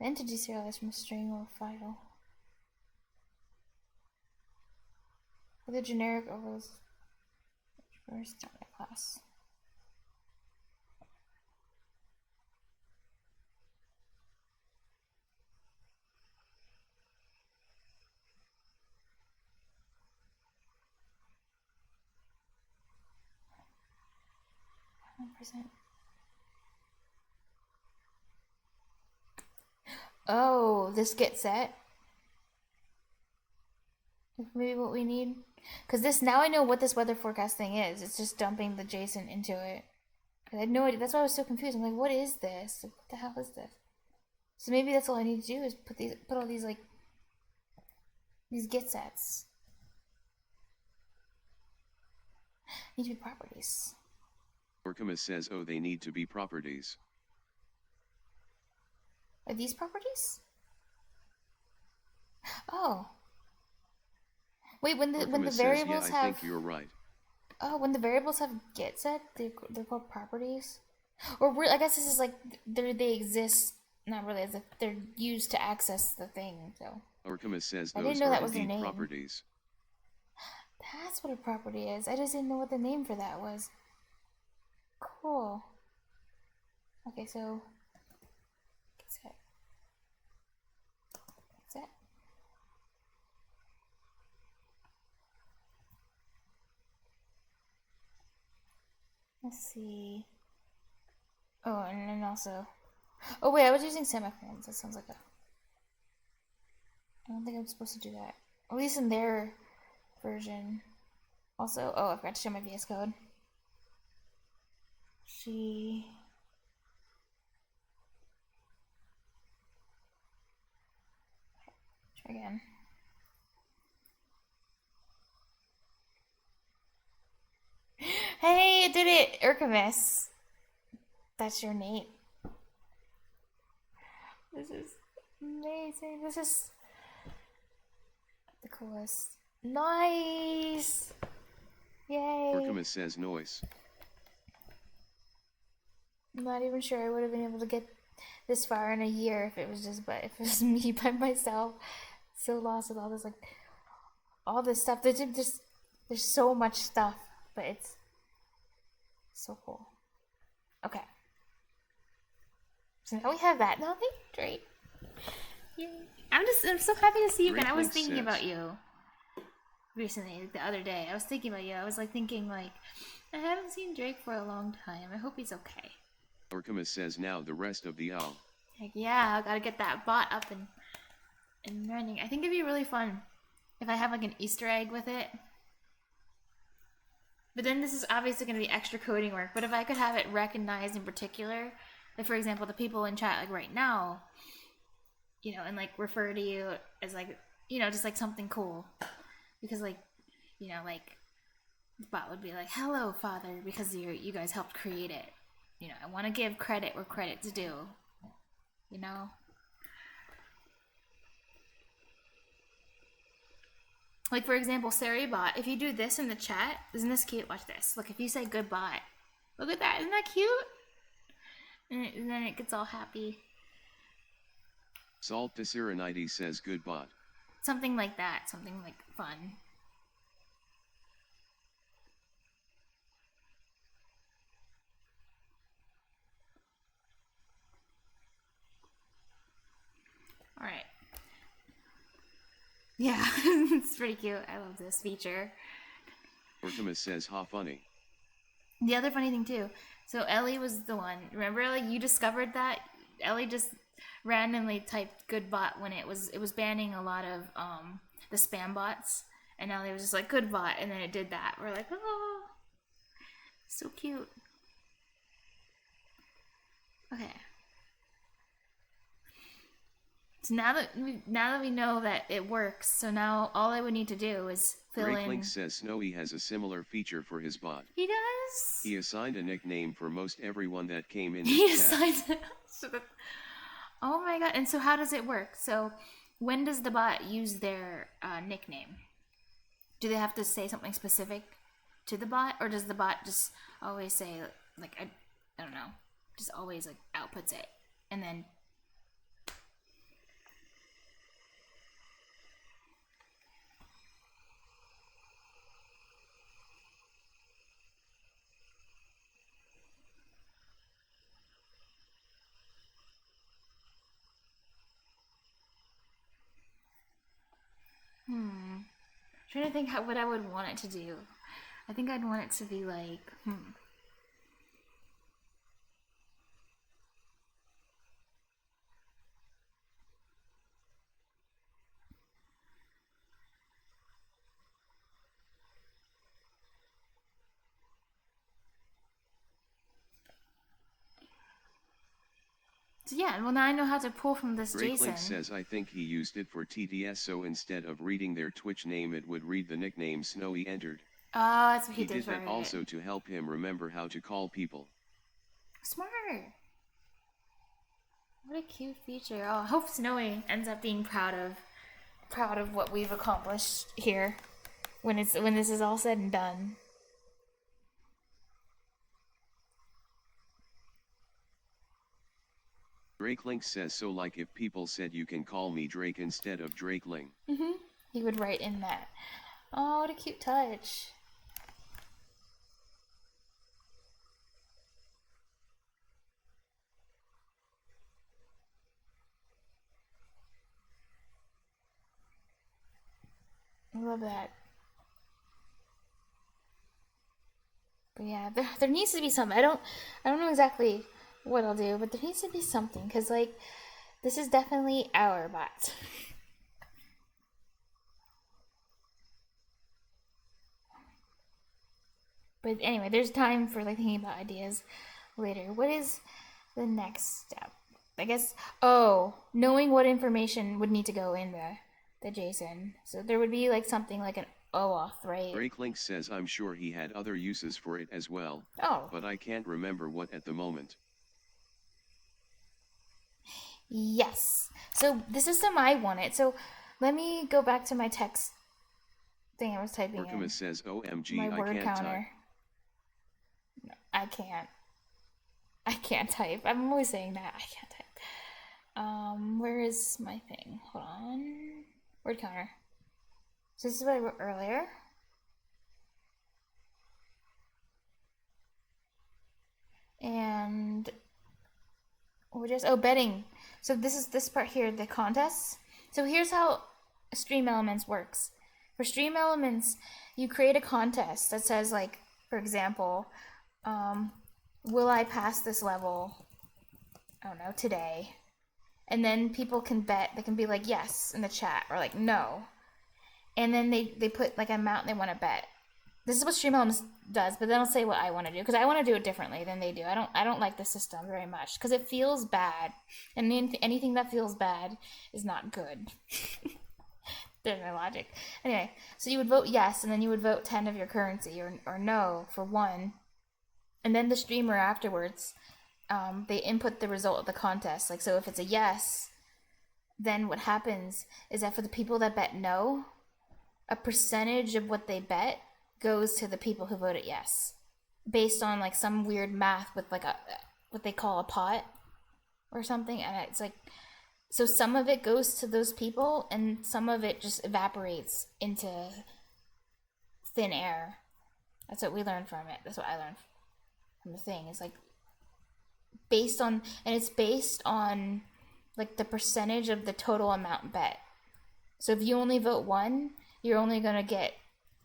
Then to deserialize from a string or a file. With a generic overloads first .NET class. %. Oh, this get set. Maybe what we need. Because this, now I know what this weather forecast thing is. It's just dumping the JSON into it. I had no idea. That's why I was so confused. I'm like, what is this? Like, what the hell is this? So maybe that's all I need to do is put all these, like, these get sets. Need to be properties. Orkamus says oh, they need to be properties. Are these properties? Oh. Wait, when the variables says, yeah, I think you're right. Oh, when the variables have get set, they're called properties? Or I guess this is like they exist, not really, as if they're used to access the thing, so. Orkamus says I those didn't know are that was their indeed name. properties. That's what a property is. I just didn't know what the name for that was. Cool. Okay, so get set. Get set. Let's see. Oh, and then also. Oh wait, I was using semicolons. That sounds like a. I don't think I'm supposed to do that. At least in their version. Also, oh, I forgot to show my VS Code. Try again. Hey, it did it! Urkamus. That's your Nate. This is amazing. This is the coolest. Nice! Yay! Orkamus says noise. I'm not even sure I would have been able to get this far in a year if it was me by myself. So lost with all this, like, all this stuff. There's so much stuff, but it's so cool. Okay. So now we have that. No, great. Yay. I'm so happy to see you again. I was thinking about you recently, the other day. I was thinking about you. I was like thinking, like, I haven't seen Drake for a long time. I hope he's okay. Orkamus says now the rest of the owl. Like, yeah, I gotta get that bot up and running. I think it'd be really fun if I have like an Easter egg with it. But then this is obviously gonna be extra coding work. But if I could have it recognized in particular, like for example, the people in chat like right now, you know, and like refer to you as like, you know, just like something cool, because like, you know, like the bot would be like, "Hello, Father," because you guys helped create it. I want to give credit where credit's due. Like, for example, Saribot, if you do this in the chat, isn't this cute? Watch this. Look, if you say good bot, look at that. Isn't that cute? And then it gets all happy. Salttoserenity says good bot. Something like that. Something like fun. Alright. Yeah, it's pretty cute. I love this feature. Ortimus says ha funny. The other funny thing too, so Ellie was the one. Remember, Ellie, you discovered that? Ellie just randomly typed good bot when it was banning a lot of the spam bots, and Ellie was just like good bot, and then it did that. We're like, oh, so cute. Okay. So now that we know that it works, so now all I would need to do is fill in. Breaklink says Snowy has a similar feature for his bot. He does. He assigned a nickname for most everyone that came in. He his chat. assigned it. Oh my god! And so how does it work? So when does the bot use their nickname? Do they have to say something specific to the bot, or does the bot just always say like I don't know, just always like outputs it and then? Trying to think what I would want it to do. I think I'd want it to be like, So yeah, well now I know how to pull from this JSON. Breaklink says I think he used it for TTS, so instead of reading their Twitch name it would read the nickname Snowy entered. Oh, that's what he did did for that it. also to help him remember how to call people. Smart. What a cute feature. Oh, I hope Snowy ends up being proud of what we've accomplished here when this is all said and done. Drakelink says so, like if people said you can call me Drake instead of Drakeling. He would write in that. Oh, what a cute touch. I love that. But yeah, there needs to be something. I don't know exactly what I'll do, but there needs to be something, because like this is definitely our bot. But anyway, there's time for like thinking about ideas later. What is the next step? I guess knowing what information would need to go in the JSON. So there would be like something like an OAuth, right? Breaklink says I'm sure he had other uses for it as well. Oh. But I can't remember what at the moment. Yes. So the system I wanted. So let me go back to my text thing I was typing Orcamus in. says OMG, My I word can't counter. type. No, I can't type. I'm always saying that. I can't type. Where is my thing? Hold on. Word counter. So this is what I wrote earlier. And we're just betting. So this is this part here, the contests. So here's how Stream Elements works. For Stream Elements, you create a contest that says, like, for example, will I pass this level, I don't know, today? And then people can bet. They can be like yes in the chat, or like no. And then they put like an amount they want to bet. This is what Stream Elements does, but they don't say what I want to do, because I want to do it differently than they do. I don't like the system very much because it feels bad, and anything that feels bad is not good. There's no logic. Anyway, so you would vote yes, and then you would vote 10 of your currency, or no for 1, And then the streamer afterwards, they input the result of the contest. Like, so if it's a yes, then what happens is that for the people that bet no, a percentage of what they bet goes to the people who voted yes, based on like some weird math with like a what they call a pot or something. And it's like, so some of it goes to those people and some of it just evaporates into thin air. That's what we learned from it. That's what I learned from the thing. It's like based on, and it's based on like the percentage of the total amount bet. So if you only vote one, you're only gonna get,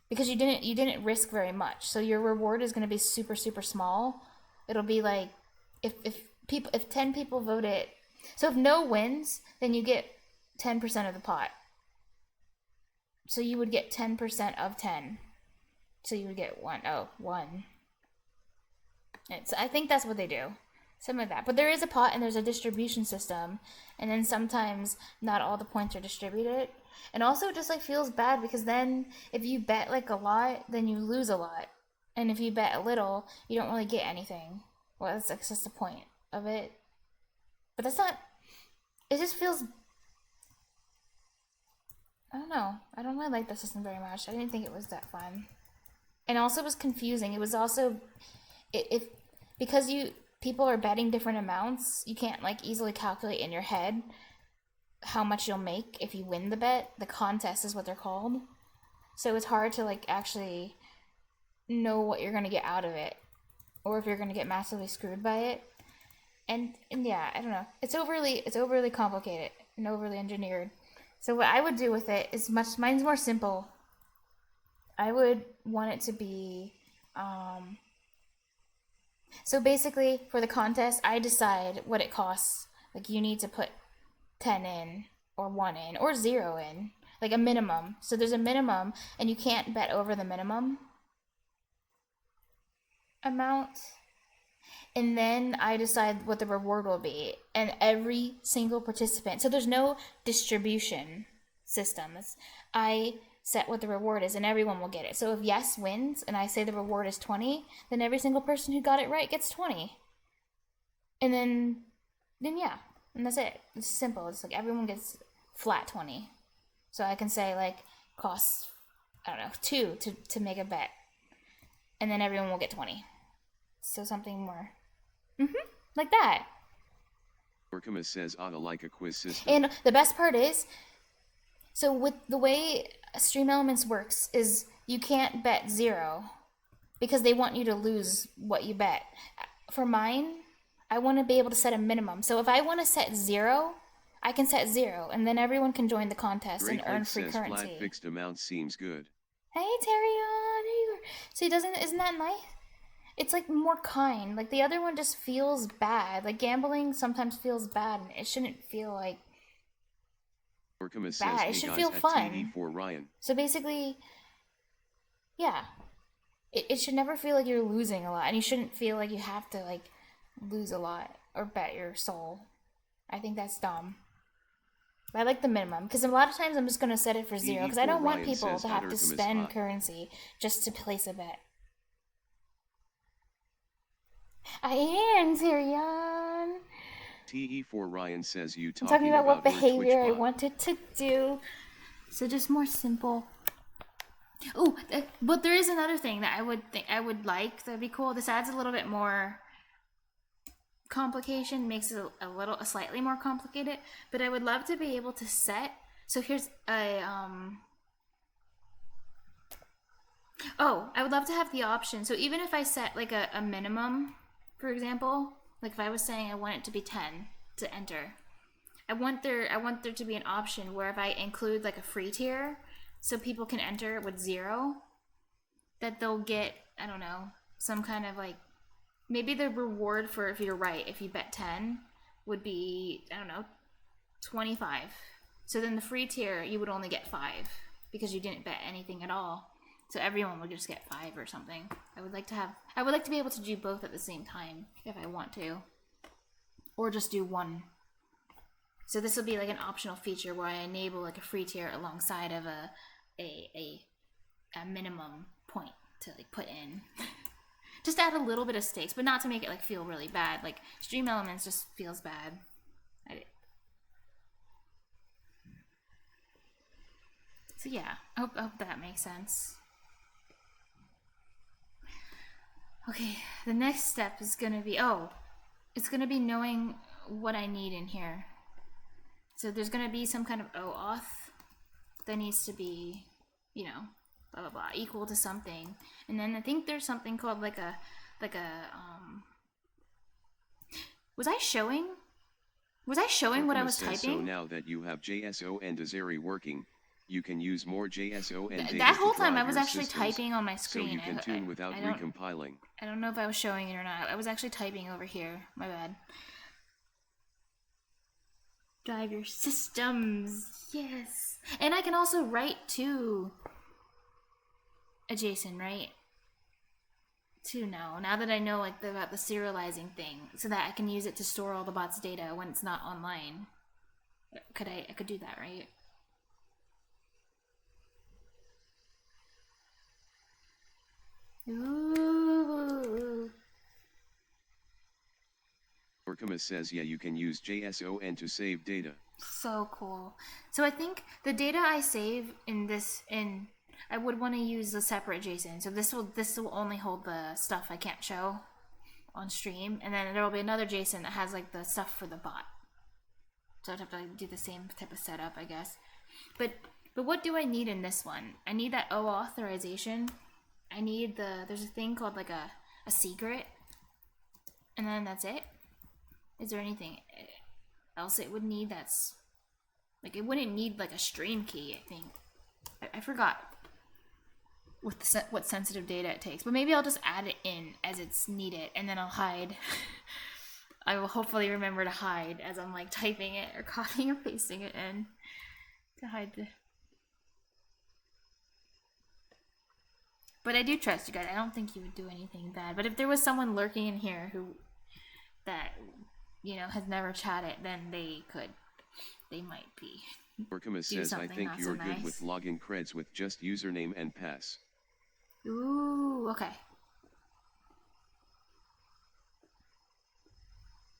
because you didn't risk very much, so your reward is gonna be super super small. It'll be like if 10 people vote it, so if no wins, then you get 10% of the pot. So you would get 10% of 10. So you would get one. I think that's what they do. Some of that. But there is a pot and there's a distribution system. And then sometimes not all the points are distributed. And also it just like feels bad because then if you bet like a lot, then you lose a lot. And if you bet a little, you don't really get anything. Well, that's just the point of it. But that's not, it just feels, I don't know. I don't really like the system very much. I didn't think it was that fun. And also it was confusing. It was also, because people are betting different amounts, you can't like easily calculate in your head how much you'll make if you win the bet. The contest is what they're called. So it's hard to like actually know what you're going to get out of it, or if you're going to get massively screwed by it. And yeah, I don't know. It's overly complicated and overly engineered. So what I would do with it is mine's more simple. I would want it to be, so basically for the contest, I decide what it costs. Like you need to put 10 in, or 1 in, or 0 in, like a minimum. So there's a minimum and you can't bet over the minimum amount. And then I decide what the reward will be. And every single participant, so there's no distribution system. I set what the reward is and everyone will get it. So if yes wins and I say the reward is 20, then every single person who got it right gets 20. And then yeah, and that's it. It's simple. It's like everyone gets flat 20. So I can say like costs, I don't know, 2 to make a bet. And then everyone will get 20. So something more like that. Orkamus says oughta like a quiz system. And the best part is, so with the way Stream Elements works is you can't bet 0 because they want you to lose what you bet. For mine, I want to be able to set a minimum. So if I want to set 0, I can set 0 and then everyone can join the contest and earn free currency. Flat fixed amount seems good. Hey Terion, there you are. So isn't that nice? It's like more kind. Like the other one just feels bad. Like gambling sometimes feels bad and it shouldn't feel like Orkamus bad. says, It should hey feel guys, fun. for Ryan. So basically, yeah. It should never feel like you're losing a lot. And you shouldn't feel like you have to like lose a lot or bet your soul. I think that's dumb. But I like the minimum. Because a lot of times I'm just going to set it for 0. Because I don't want people to have to spend currency just to place a bet. I am, Tyrion. TE4 Ryan says you I'm talking about what behavior I Twitch wanted to do. So just more simple. Oh, but there is another thing that I would like that'd be cool. This adds a little bit more complication, makes it a slightly more complicated. But I would love to be able to set. So here's a Oh, I would love to have the option. So even if I set like a minimum, for example, like if I was saying I want it to be 10 to enter, I want there to be an option where if I include like a free tier, so people can enter with 0, that they'll get, I don't know, some kind of like, maybe the reward for if you're right, if you bet 10, would be, I don't know, 25. So then the free tier, you would only get 5 because you didn't bet anything at all. So everyone would just get 5 or something. I would like to be able to do both at the same time if I want to. Or just do one. So this will be like an optional feature where I enable like a free tier alongside of a minimum point to like put in. Just add a little bit of stakes, but not to make it like feel really bad. Like stream elements just feels bad. So yeah, I hope that makes sense. Okay, the next step is gonna be, it's gonna be knowing what I need in here. So there's gonna be some kind of OAuth that needs to be, you know, blah blah blah, equal to something. And then I think there's something called was I showing what I was typing? So now that you have JSO and Azeri working, you can use more JSO and data that whole to time drive I was your actually systems, typing on my screen. so you can tune without recompiling. I don't know if I was showing it or not. I was actually typing over here. My bad. Drive your systems. Yes. And I can also write to a JSON, right? To now that I know like about the serializing thing, so that I can use it to store all the bot's data when it's not online. I could do that, right? Ooh. Orkamus says yeah, you can use JSON to save data. So cool. So I think the data I save I would want to use a separate JSON. So this will only hold the stuff I can't show on stream, and then there will be another JSON that has like the stuff for the bot. So I'd have to like, do the same type of setup, I guess. But what do I need in this one? I need that O authorization. I need there's a thing called like a secret, and then that's it. Is there anything else it would need that's like, it wouldn't need like a stream key, I think. I forgot what sensitive data it takes, but maybe I'll just add it in as it's needed, and then I'll hide. I will hopefully remember to hide as I'm like typing it or copying or pasting it in to hide the. But I do trust you guys. I don't think you would do anything bad. But if there was someone lurking in here that has never chatted, then they might be. Orkamus says I think you're good with login creds with just username and pass. Ooh, okay.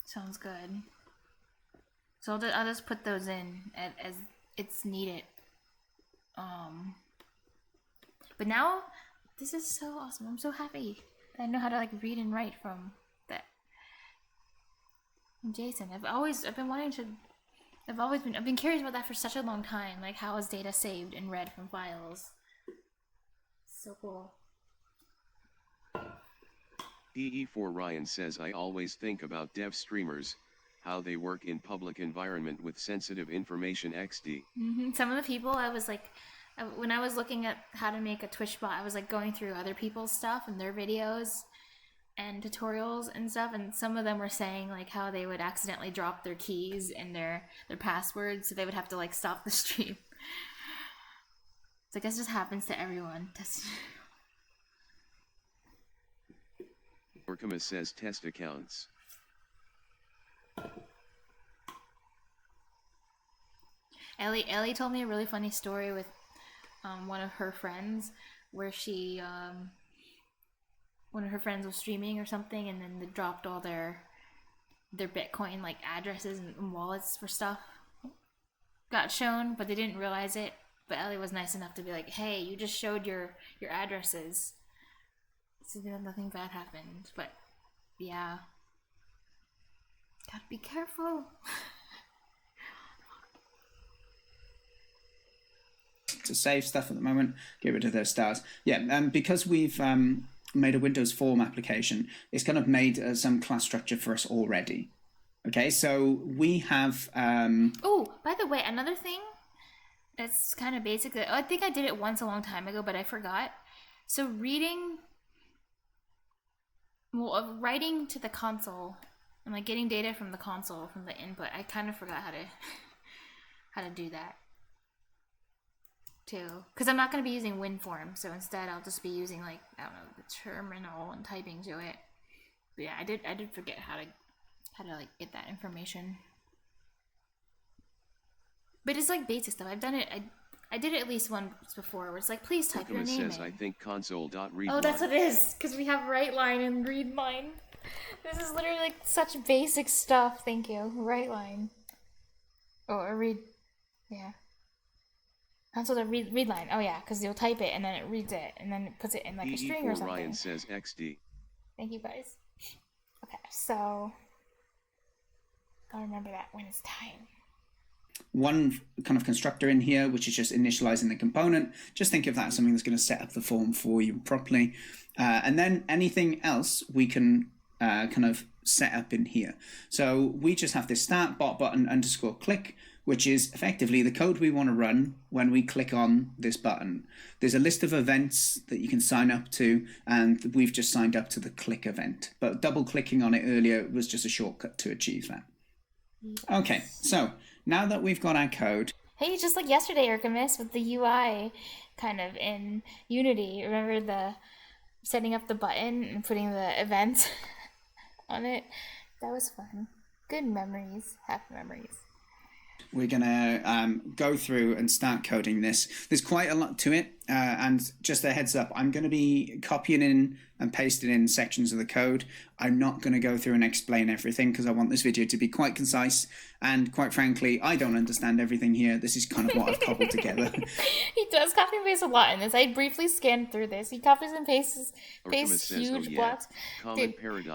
Sounds good. So I'll just put those in as it's needed. But now, this is so awesome. I'm so happy that I know how to like read and write from that. JSON. I've been curious about that for such a long time. Like, how is data saved and read from files? So cool. DE4 Ryan says I always think about dev streamers, how they work in public environment with sensitive information XD. Some of the people I was like, when I was looking at how to make a Twitch bot, I was like going through other people's stuff and their videos and tutorials and stuff, and some of them were saying like how they would accidentally drop their keys and their passwords, so they would have to like stop the stream. So I guess it just happens to everyone. Orkamus says test accounts. Ellie told me a really funny story with one of her friends, where she one of her friends was streaming or something, and then they dropped all their Bitcoin like addresses and wallets for stuff. Got shown, but they didn't realize it. But Ellie was nice enough to be like, "Hey, you just showed your addresses, so nothing bad happened." But yeah, gotta be careful. To save stuff at the moment, get rid of those stars. Yeah, because we've made a Windows Form application, it's kind of made some class structure for us already. Okay, so we have... Oh, by the way, another thing that's kind of basic. I think I did it once a long time ago, but I forgot. So writing to the console and like getting data from the console, from the input, I kind of forgot how to do that too, because I'm not going to be using WinForm, so instead I'll just be using like, I don't know, the terminal and typing to it. But yeah, I did forget how to like get that information. But it's like basic stuff. I've done it. I did it at least once before where it's like, please type your Alchemist name says, in. I think console.readline. Oh, that's what it is, because we have write line and read line. This is literally like such basic stuff. Thank you. Write line. Oh, or read. Yeah. Console to read line. Oh yeah, because you'll type it and then it reads it and then it puts it in like a string or something. Ryan says XD. Thank you guys. Okay, so I'll remember that when it's time. One kind of constructor in here, which is just initializing the component. Just think of that as something that's going to set up the form for you properly. And then anything else we can kind of set up in here. So we just have this start bot button underscore click, which is effectively the code we want to run when we click on this button. There's a list of events that you can sign up to, and we've just signed up to the click event. But double clicking on it earlier was just a shortcut to achieve that. Okay, so now that we've got our code. Hey, just like yesterday, Archimus, with the UI kind of in Unity. Remember the setting up the button and putting the event on it? That was fun. Good memories. Happy memories. We're going to go through and start coding this. There's quite a lot to it, and just a heads up, I'm going to be copying in and pasting in sections of the code. I'm not going to go through and explain everything because I want this video to be quite concise, and quite frankly, I don't understand everything here. This is kind of what I've cobbled together. He does copy and paste a lot in this. I briefly scanned through this. He copies and pastes huge blocks. Dude,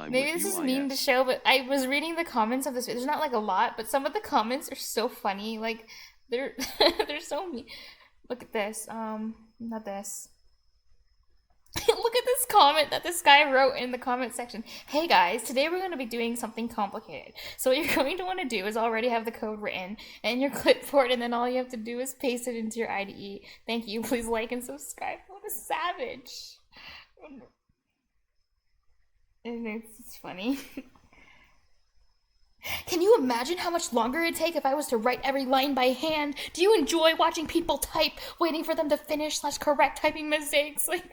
maybe this is mean to show, but I was reading the comments of this. There's not like a lot, but some of the comments are so funny. Like they're they're so mean. Look at this. Not this. Look at this comment that this guy wrote in the comment section. Hey guys, today we're going to be doing something complicated. So what you're going to want to do is already have the code written in your clipboard, and then all you have to do is paste it into your IDE. Thank you. Please like and subscribe. What a savage. And it's funny. Can you imagine how much longer it'd take if I was to write every line by hand? Do you enjoy watching people type, waiting for them to finish / correct typing mistakes? Like,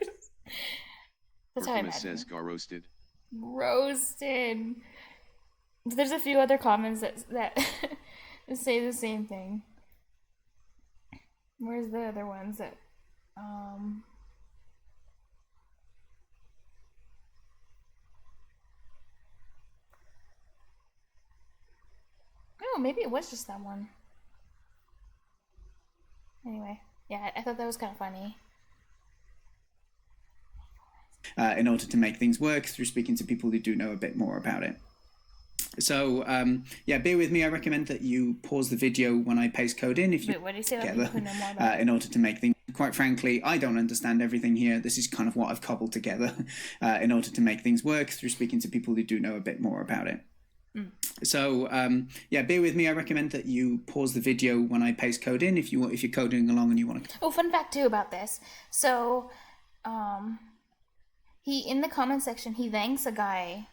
that's how I imagine. Says got roasted. Roasted. There's a few other comments that say the same thing. Where's the other ones that Oh, maybe it was just that one. Anyway, yeah, I thought that was kind of funny. In order to make things work through speaking to people who do know a bit more about it. So, yeah, bear with me. I recommend that you pause the video when I paste code in. If you Wait, what did you say about people who know more about in order to make things, quite frankly, I don't understand everything here. This is kind of what I've cobbled together in order to make things work through speaking to people who do know a bit more about it. So, yeah, bear with me. I recommend that you pause the video when I paste code in if you're coding along and you want to. Oh, fun fact too about this. So, he in the comment section he thanks a guy.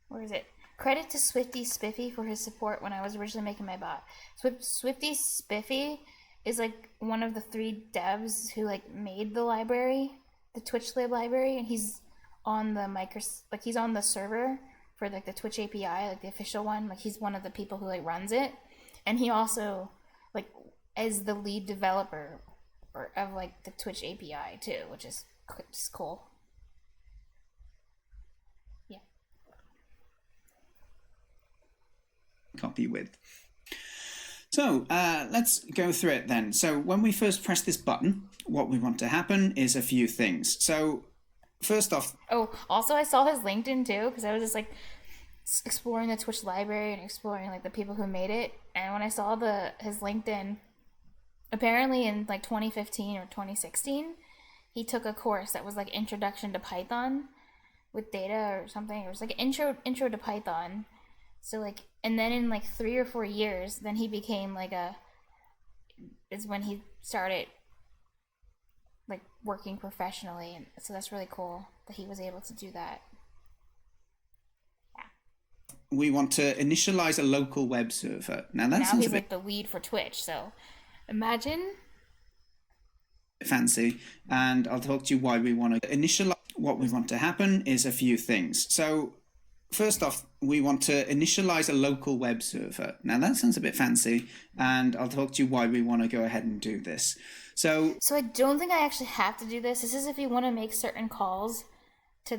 Where is it? Credit to Swifty Spiffy for his support when I was originally making my bot. Swifty Spiffy is like one of the 3 devs who like made the library, the TwitchLib library, and he's on the he's on the server for like the Twitch API, like the official one. Like he's one of the people who like runs it, and he also like is the lead developer of like the Twitch API too, which is just cool. Yeah. Copy with. So let's go through it then. So when we first press this button, what we want to happen is a few things. So first off. Oh, also I saw his LinkedIn too, because I was just like exploring the Twitch library and exploring like the people who made it. And when I saw his LinkedIn, apparently in like 2015 or 2016, he took a course that was like Introduction to Python with data or something. It was like intro to Python. So like, and then in like 3 or 4 years, then he became like is when he started like working professionally, and so that's really cool that he was able to do that. Yeah. We want to initialize a local web server. Now he's like the lead for Twitch, so imagine. Fancy, and I'll talk to you why we want to initialize. What we want to happen is a few things. So first off, we want to initialize a local web server. Now that sounds a bit fancy, and I'll talk to you why we want to go ahead and do this. So I don't think I actually have to do this. This is if you want to make certain calls to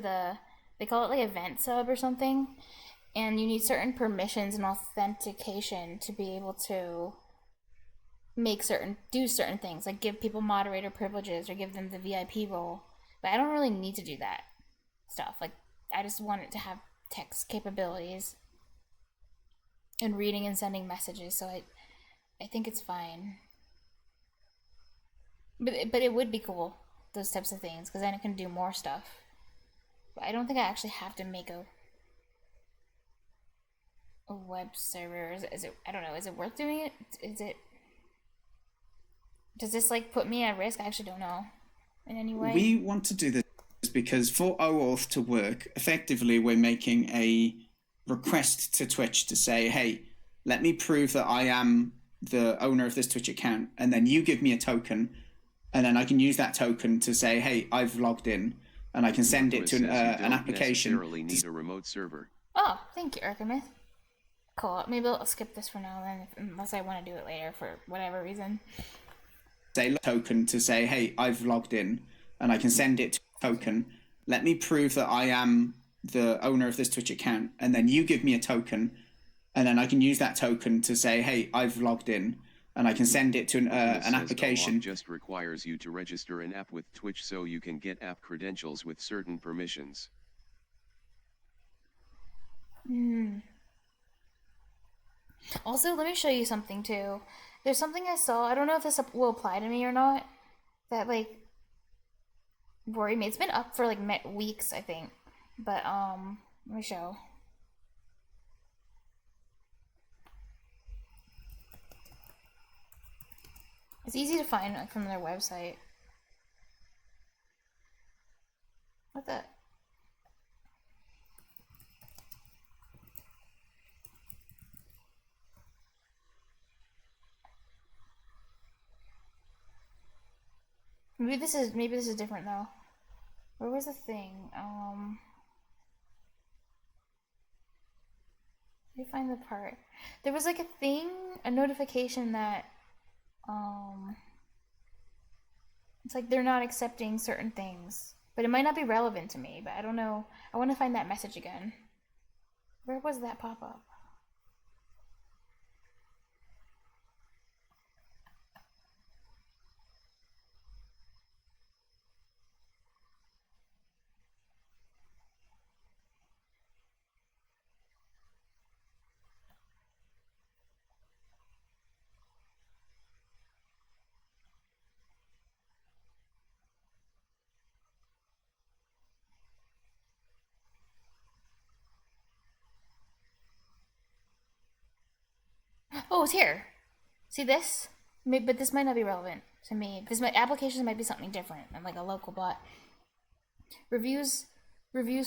they call it like event sub or something, and you need certain permissions and authentication to be able to do certain things, like give people moderator privileges or give them the VIP role. But I don't really need to do that stuff. Like, I just want it to have text capabilities and reading and sending messages, so I think it's fine. But it would be cool, those types of things, because then it can do more stuff. But I don't think I actually have to make a web server. Is it? I don't know. Is it worth doing it? Does this like put me at risk? I actually don't know in any way. We want to do this because for OAuth to work effectively, we're making a request to Twitch to say, hey, let me prove that I am the owner of this Twitch account, and then you give me a token, and then I can use that token to say, hey, I've logged in, and I can send it to an application. Necessarily need a remote server. Oh, thank you, Archimeth. Cool. Maybe I'll skip this for now then, unless I want to do it later for whatever reason. Say token to say, hey, I've logged in, and I can send it to a token. Let me prove that I am the owner of this Twitch account, and then you give me a token, and then I can use that token to say, hey, I've logged in, and I can send it to an application. OAuth just requires you to register an app with Twitch so you can get app credentials with certain permissions. Also, let me show you something too. There's something I saw, I don't know if this will apply to me or not, that like worried me. It's been up for like weeks, I think. But let me show. It's easy to find like, from their website. What the? Maybe this is different though. Where was the thing? Let me find the part. There was like a thing, a notification that it's like they're not accepting certain things. But it might not be relevant to me, but I don't know. I want to find that message again. Where was that pop-up? Oh, it's here. See this? But this might not be relevant to me. Applications might be something different. I'm like a local bot. Reviews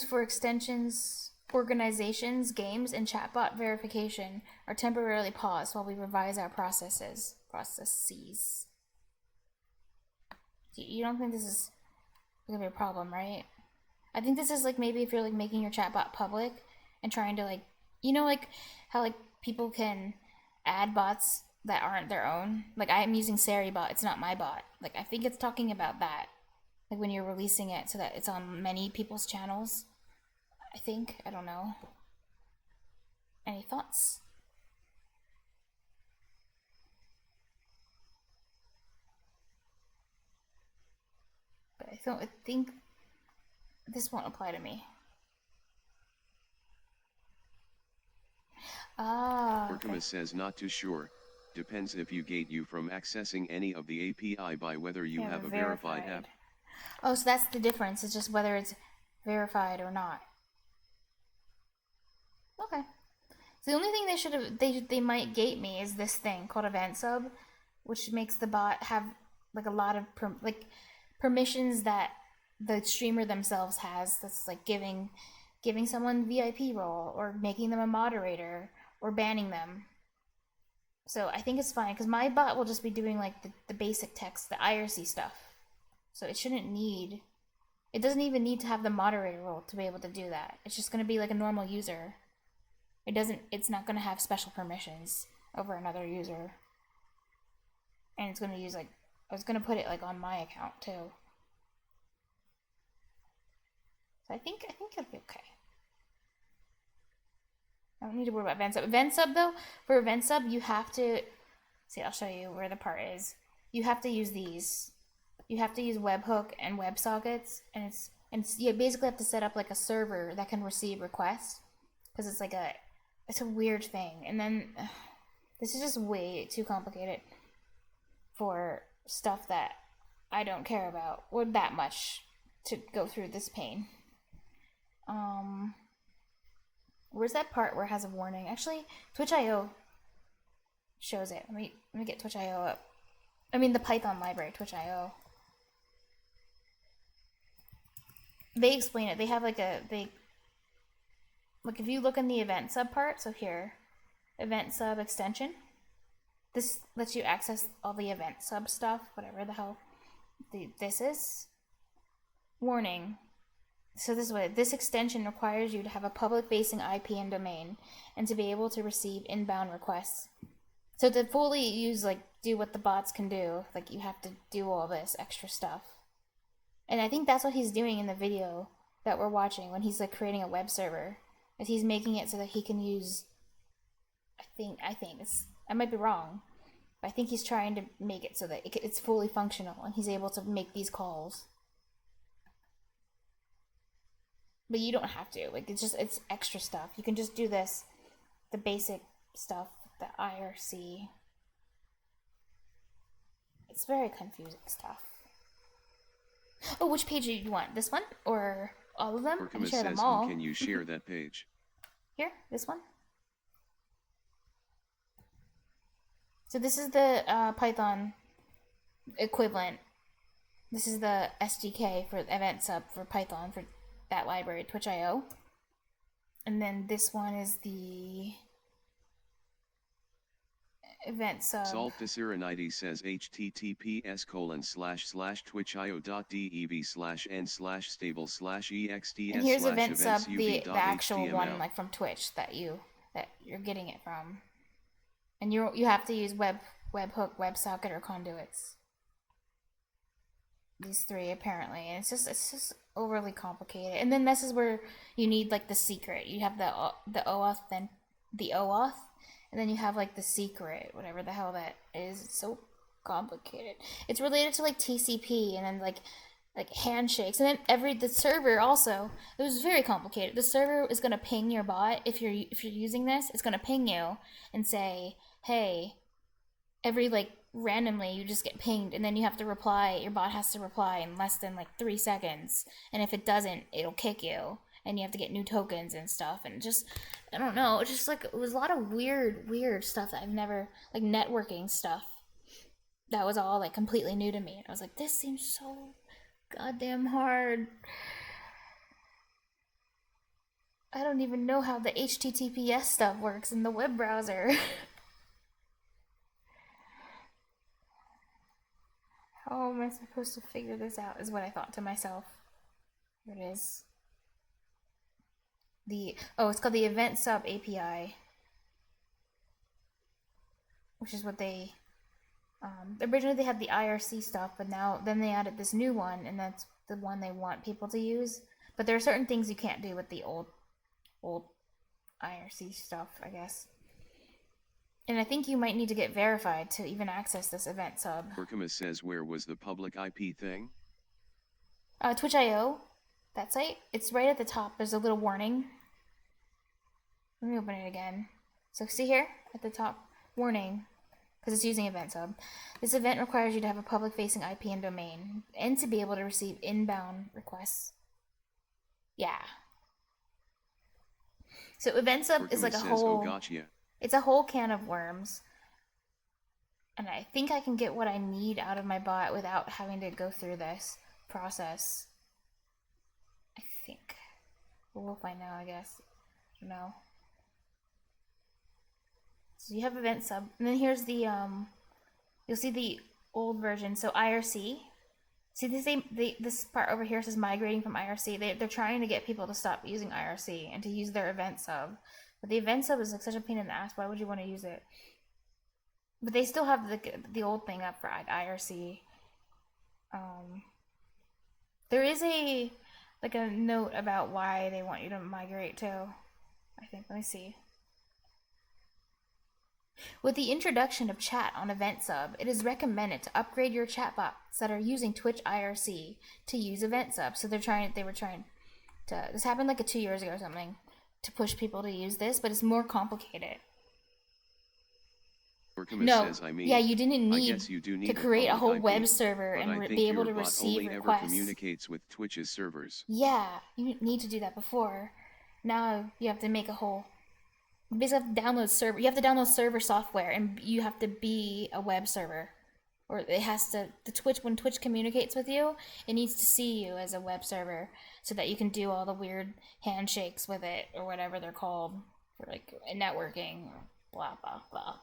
for extensions, organizations, games, and chatbot verification are temporarily paused while we revise our processes. You don't think this is gonna be a problem, right? I think this is like maybe if you're like making your chatbot public and trying to like, you know, like how like people can add bots that aren't their own. Like I'm using SariBot, it's not my bot. Like I think it's talking about that. Like when you're releasing it so that it's on many people's channels. I think, I don't know. Any thoughts? But I think this won't apply to me. Ah. Artemis says not too sure. Depends if you gate you from accessing any of the API by whether you have a verified app. Oh, so that's the difference. It's just whether it's verified or not. Okay. So the only thing they might gate me is this thing called event sub, which makes the bot have like a lot of permissions that the streamer themselves has. That's like giving someone VIP role or making them a moderator or banning them. So I think it's fine because my bot will just be doing like the basic text, the IRC stuff. So it shouldn't need It doesn't even need to have the moderator role to be able to do that. It's just going to be like a normal user. It's not going to have special permissions over another user. And it's going to use like, I was going to put it like on my account too. So I think it'll be okay. I don't need to worry about event sub. Event sub though, for event sub you have to, see, I'll show you where the part is. You have to use these. You have to use webhook and WebSockets, and you basically have to set up like a server that can receive requests, because it's a weird thing. And then this is just way too complicated for stuff that I don't care about or that much to go through this pain. Where's that part where it has a warning? Actually, Twitch.io shows it. Let me get Twitch.io up. I mean the Python library, Twitch.io. They explain it. They have like if you look in the event sub part, so here, event sub extension, this lets you access all the event sub stuff, whatever the hell this is. Warning. So this extension requires you to have a public facing IP and domain and to be able to receive inbound requests. So to fully do what the bots can do, like you have to do all this extra stuff. And I think that's what he's doing in the video that we're watching when he's like creating a web server. Is he's making it so that he can use, I might be wrong, but I think he's trying to make it so that it's fully functional and he's able to make these calls. But you don't have to, it's extra stuff. You can just do this, the basic stuff, the IRC. It's very confusing stuff. Oh, which page do you want? This one or all of them? I can share them all. Can you share that page? Here, this one. So this is the Python equivalent. This is the SDK for event sub for Python for that library, Twitch.io. And then this one is the event sub. Salttoserenity says https://twitch.io.dev/n/stable/exts/events and here's event sub, the actual one like from Twitch that you're getting it from. And you have to use webhook, WebSocket, or conduits. These three apparently, and it's just overly complicated. And then this is where you need like the secret. You have the OAuth, then the OAuth, and then you have like the secret, whatever the hell that is. It's so complicated. It's related to like TCP and then like handshakes, and then the server also. It was very complicated. The server is gonna ping your bot if you're using this. It's gonna ping you and say, hey, every randomly you just get pinged, and then you have to reply. Your bot has to reply in less than 3 seconds, and if it doesn't, it'll kick you, and you have to get new tokens and stuff. And just, I don't know, it's just it was a lot of weird stuff that I've never, networking stuff that was all completely new to me. And I was like, this seems so goddamn hard. I don't even know how the HTTPS stuff works in the web browser. How am I supposed to figure this out, is what I thought to myself. Here it is. It's called the Event Sub API, which is what they, originally they had the IRC stuff, but then they added this new one, and that's the one they want people to use. But there are certain things you can't do with the old IRC stuff, I guess. And I think you might need to get verified to even access this event sub. Urkema says, where was the public IP thing? Twitch.io, that site. It's right at the top. There's a little warning. Let me open it again. So see here at the top, warning, because it's using event sub. This event requires you to have a public-facing IP and domain, and to be able to receive inbound requests. Yeah. So event sub is like a whole. Oh, gotcha. It's a whole can of worms, and I think I can get what I need out of my bot without having to go through this process. I think. Well, we'll find out, I guess. I don't know. So you have event sub, and then here's the you'll see the old version. So IRC, See, this part over here says migrating from IRC. They're trying to get people to stop using IRC and to use their event sub. But the event sub is like such a pain in the ass. Why would you want to use it? But they still have the old thing up for IRC. There is a note about why they want you to migrate too. I think. Let me see. With the introduction of chat on Event Sub, it is recommended to upgrade your chatbots that are using Twitch IRC to use Event Sub. So they were trying to, this happened like 2 years ago or something, to push people to use this, but it's more complicated. No, says, I mean, yeah, you didn't need to create a whole IP, web server and be able to receive only requests. Ever communicates with Twitch's servers. Yeah, you need to do that before. Now you have to make a whole. You basically have to download server. You have to download server software, and you have to be a web server, or it has to. When Twitch communicates with you, it needs to see you as a web server, so that you can do all the weird handshakes with it or whatever they're called for like networking. Blah blah blah.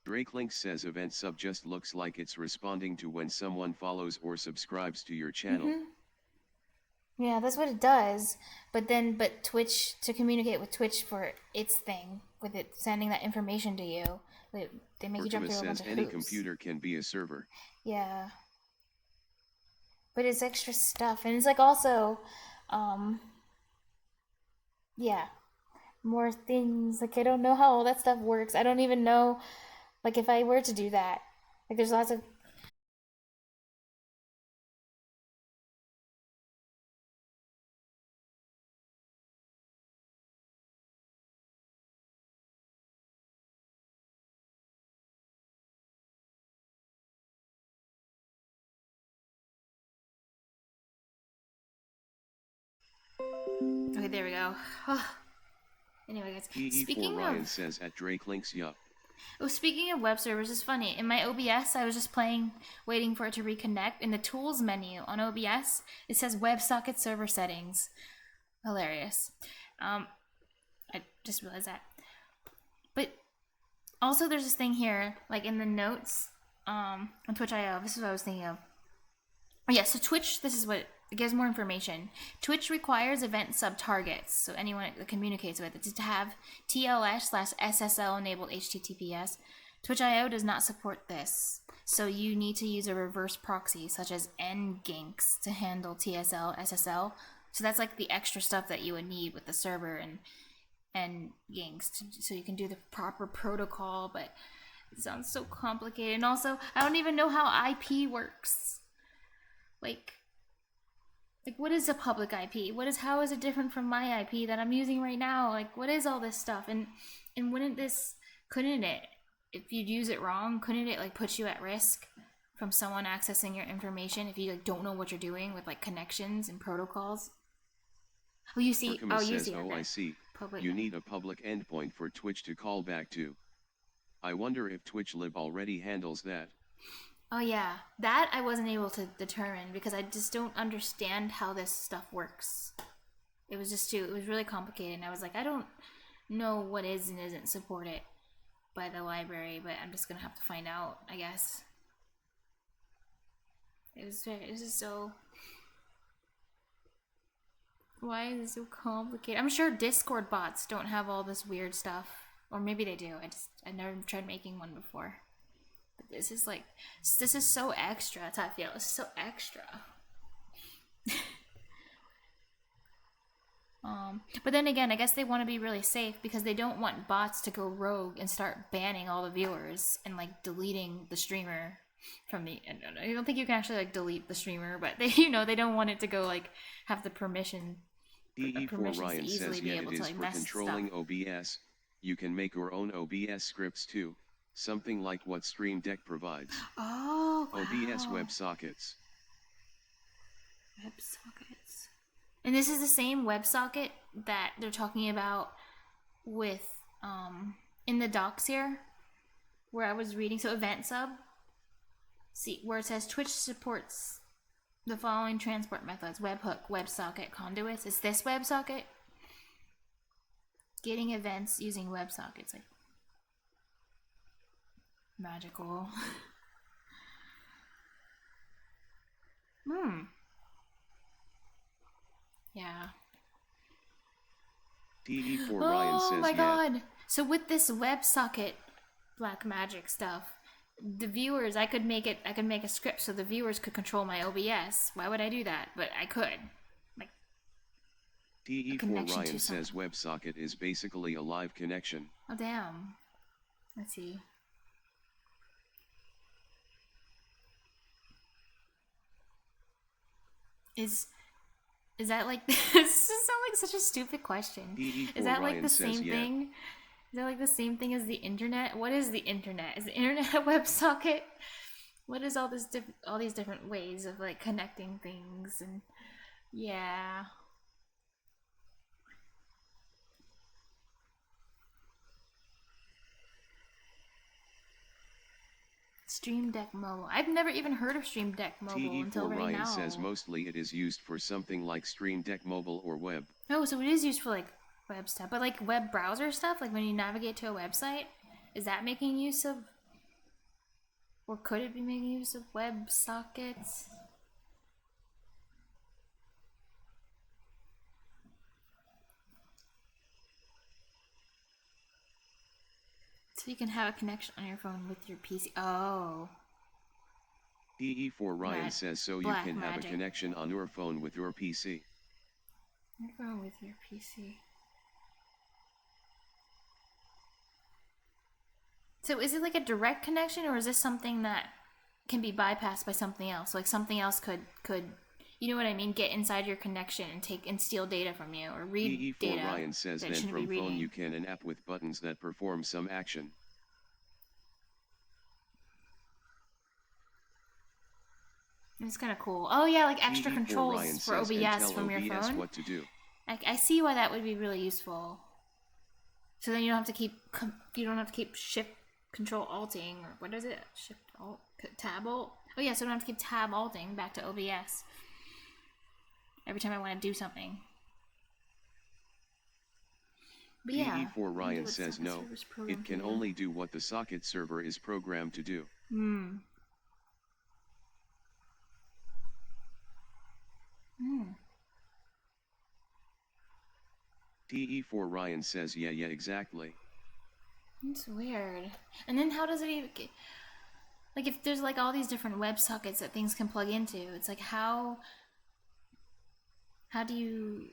Drake Link says event sub just looks like it's responding to when someone follows or subscribes to your channel. Yeah, that's what it does. But Twitch, to communicate with Twitch for its thing, with it sending that information to you, they make you jump through a bunch of hoops. Any computer can be a server. Yeah. But it's extra stuff, and it's like also, yeah, more things. Like I don't know how all that stuff works. I don't even know. Like, if I were to do that, like, there's lots of... Okay, there we go. Anyway, guys, speaking Ryan of... says at Drake Links, yup. Oh, speaking of web servers, it's funny. In my OBS, I was just playing, waiting for it to reconnect. In the tools menu on OBS, it says WebSocket server settings. Hilarious. I just realized that. But also, there's this thing here, like in the notes on Twitch.io. This is what I was thinking of. Oh, yeah, so Twitch, this is what it gives more information. Twitch requires event sub targets, so anyone that communicates with it, to have TLS/SSL enabled HTTPS. Twitch.io does not support this, so you need to use a reverse proxy such as nginx to handle TSL, SSL. So that's like the extra stuff that you would need with the server and ginx, so you can do the proper protocol. But it sounds so complicated, and also I don't even know how IP works. Like what is a public IP? How is it different from my IP that I'm using right now? Like, what is all this stuff? And couldn't it, if you'd use it wrong, couldn't it like put you at risk from someone accessing your information if you like don't know what you're doing with like connections and protocols? Oh, you see. Says, see. Oh, I see. Public. You need a public endpoint for Twitch to call back to. I wonder if TwitchLib already handles that. Oh yeah, that I wasn't able to determine because I just don't understand how this stuff works. It was really complicated, and I was like, I don't know what is and isn't supported by the library, but I'm just gonna have to find out, I guess. This is so... Why is it so complicated? I'm sure Discord bots don't have all this weird stuff, or maybe they do. I never tried making one before. This is so extra. That's how I feel. It's so extra. But then again, I guess they want to be really safe because they don't want bots to go rogue and start banning all the viewers and like deleting the streamer from the. I don't think you can actually like delete the streamer, but they they don't want it to go like have the permission. EE4 Ryan says yeah, it is for controlling OBS. You can make your own OBS scripts too. Something like what Stream Deck provides. Oh, wow. OBS WebSockets. WebSockets. And this is the same WebSocket that they're talking about with, in the docs here, where I was reading. So Event Sub, see, where it says Twitch supports the following transport methods: webhook, WebSocket, conduits. It's this WebSocket. Getting events using WebSockets. Like, magical. Yeah. TE4 Ryan says, Oh my yeah. god. So with this WebSocket black magic stuff, the viewers, I could make a script so the viewers could control my OBS. Why would I do that? But I could. Like, TE4 connection to Ryan says something. WebSocket is basically a live connection. Oh damn. Let's see. Is that like this is sound like such a stupid question. TE4 Is that like Ryan the says, same yeah. thing? Is that like the same thing as the internet? What is the internet? Is the internet a WebSocket? What is all these different ways of like connecting things? And yeah. Stream Deck Mobile. I've never even heard of Stream Deck Mobile until TE4 right Ryan now. says mostly it is used for something like Stream Deck Mobile or web. Oh, so it is used for like web stuff, but like web browser stuff, like when you navigate to a website, is that making use of, or could it be making use of web sockets? So you can have a connection on your phone with your PC. Oh. TE4 Ryan Mad- says so you black can have a magic. connection on your phone with your PC. Your phone with your PC. So is it like a direct connection, or is this something that can be bypassed by something else? Like something else could you know what I mean, get inside your connection and take and steal data from you or read TE4 data Ryan says that then shouldn't from be phone reading. you can an app with buttons that perform some action. It's kind of cool. Oh yeah, like extra TE4 controls Ryan for says, and OBS tell from your OBS phone. what to do. I see why that would be really useful. So then you don't have to keep shift control alting, or what is it? Shift alt tab alt. Oh yeah, so I don't have to keep tab alting back to OBS every time I want to do something. But yeah, TE4 Ryan says no, it can only do what the socket server is programmed to do. TE4 Ryan says yeah exactly. It's weird. And then how does it even get, like if there's like all these different web sockets that things can plug into, it's like how do you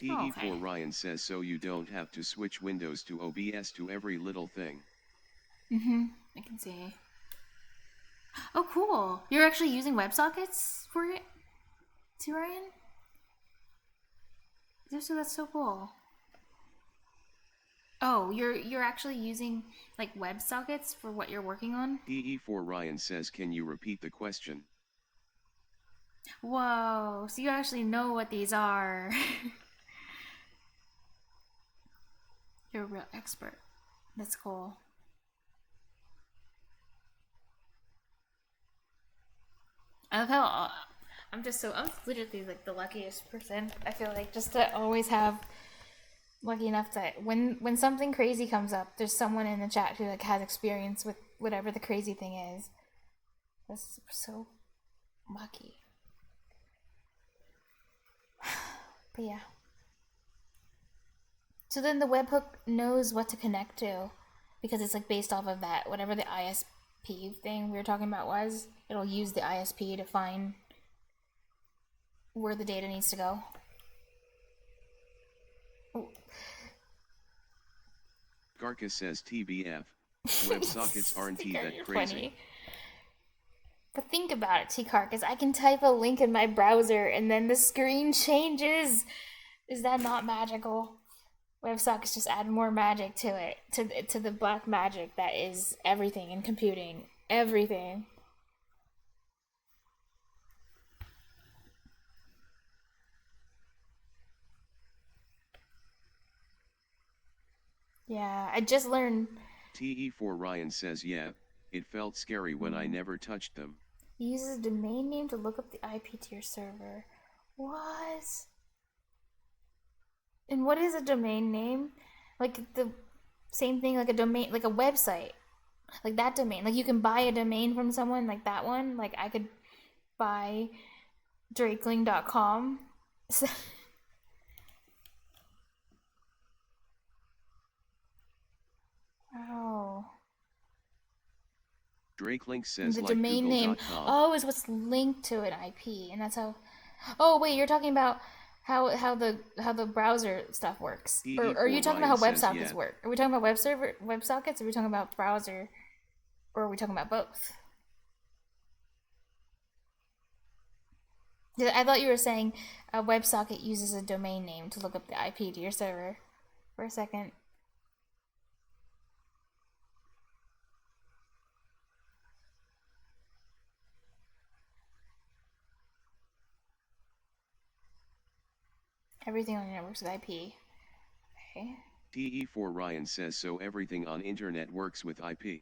TE4 okay. Ryan says so you don't have to switch Windows to OBS to every little thing. I can see. Oh cool. You're actually using WebSockets for it too, Ryan? That's so cool. Oh, you're actually using like WebSockets for what you're working on? TE4 Ryan says can you repeat the question? Whoa, so you actually know what these are. You're a real expert. That's cool. I love how I'm literally like the luckiest person. I feel like just to always have lucky enough that when something crazy comes up, there's someone in the chat who like has experience with whatever the crazy thing is. That's so lucky. But yeah. So then the webhook knows what to connect to because it's like based off of that, whatever the ISP thing we were talking about was. It'll use the ISP to find where the data needs to go. Ooh. Garcus says TBF. WebSockets aren't that crazy. Funny. But think about it, T-Carcass. I can type a link in my browser and then the screen changes. Is that not magical? WebSockets just add more magic to it, to the black magic that is everything in computing. Everything. Yeah, I just learned. TE4 Ryan says yeah, it felt scary when I never touched them. He uses a domain name to look up the IP to your server. What? And what is a domain name? Like the same thing, like a domain, like a website. Like that domain. Like you can buy a domain from someone, like that one. Like I could buy drakeling.com. Oh. Drakelink says The like domain name. google.com. Oh, is what's linked to an IP, and that's how. Oh wait, you're talking about how the browser stuff works, or are you talking about how WebSockets work? Are we talking about WebSockets? Or are we talking about browser, or are we talking about both? I thought you were saying a WebSocket uses a domain name to look up the IP to your server. For a second. Everything on the internet works with IP. Okay. TE4 Ryan says so everything on internet works with IP.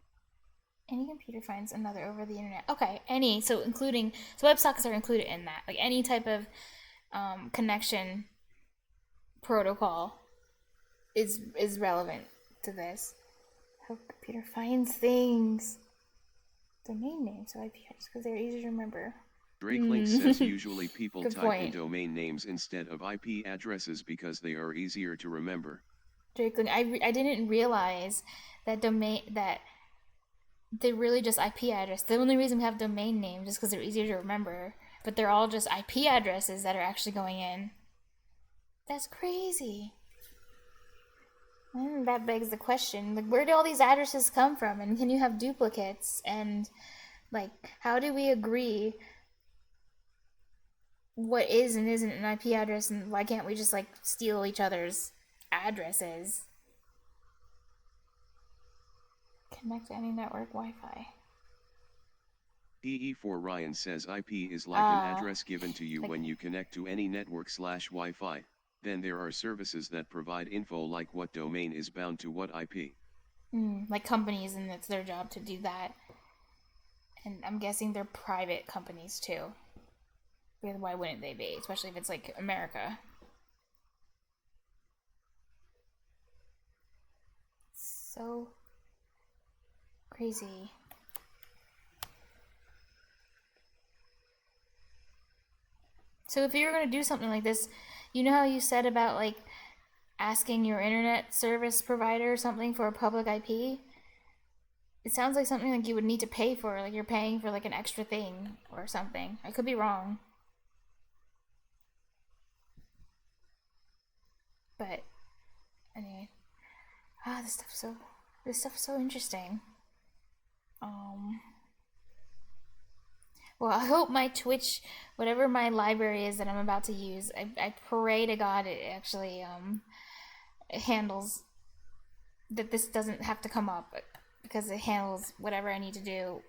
Any computer finds another over the internet. Okay, any. So including, so WebSockets are included in that. Like any type of connection protocol is relevant to this. How computer finds things. Domain names, so IP address, because they're easy to remember. Drakelink says usually people Good type point. in domain names instead of IP addresses because they are easier to remember. Drakeling, I didn't realize that they're really just IP address. The only reason we have domain names is because they're easier to remember, but they're all just IP addresses that are actually going in. That's crazy. And that begs the question, like, where do all these addresses come from? And can you have duplicates? And, like, how do we agree what is and isn't an IP address, and why can't we just, like, steal each other's addresses? Connect to any network Wi-Fi. TE4 Ryan says IP is like an address given to you when you connect to any network/Wi-Fi. Then there are services that provide info like what domain is bound to what IP. Like companies, and it's their job to do that. And I'm guessing they're private companies too. Because why wouldn't they be? Especially if it's like America. So crazy. So if you're going to do something like this, you know how you said about like asking your internet service provider or something for a public IP? It sounds like something like you would need to pay for, like you're paying for like an extra thing or something. I could be wrong. But anyway. This stuff's so interesting. Well, I hope my Twitch, whatever my library is that I'm about to use, I pray to God it actually it handles that this doesn't have to come up, because it handles whatever I need to do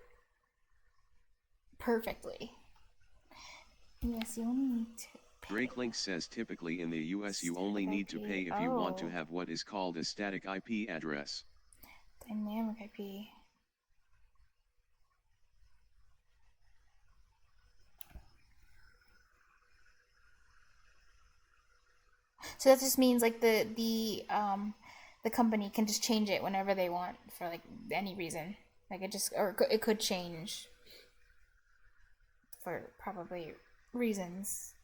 perfectly. Yes, you only need to pay. Drakelink says typically in the US you only need to pay if you want to have what is called a static IP address. Dynamic IP. So that just means like the company can just change it whenever they want for like any reason. Like it could change for probably reasons.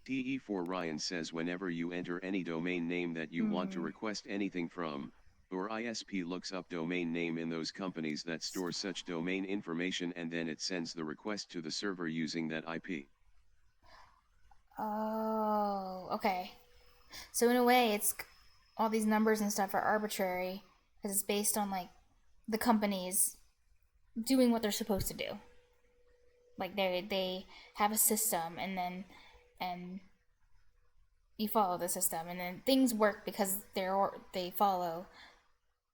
TE4 Ryan says whenever you enter any domain name that you want to request anything from, your ISP looks up domain name in those companies that store such domain information, and then it sends the request to the server using that IP. Oh, okay. So in a way, it's all these numbers and stuff are arbitrary because it's based on like the companies doing what they're supposed to do. Like they have a system, and you follow the system, and then things work because they follow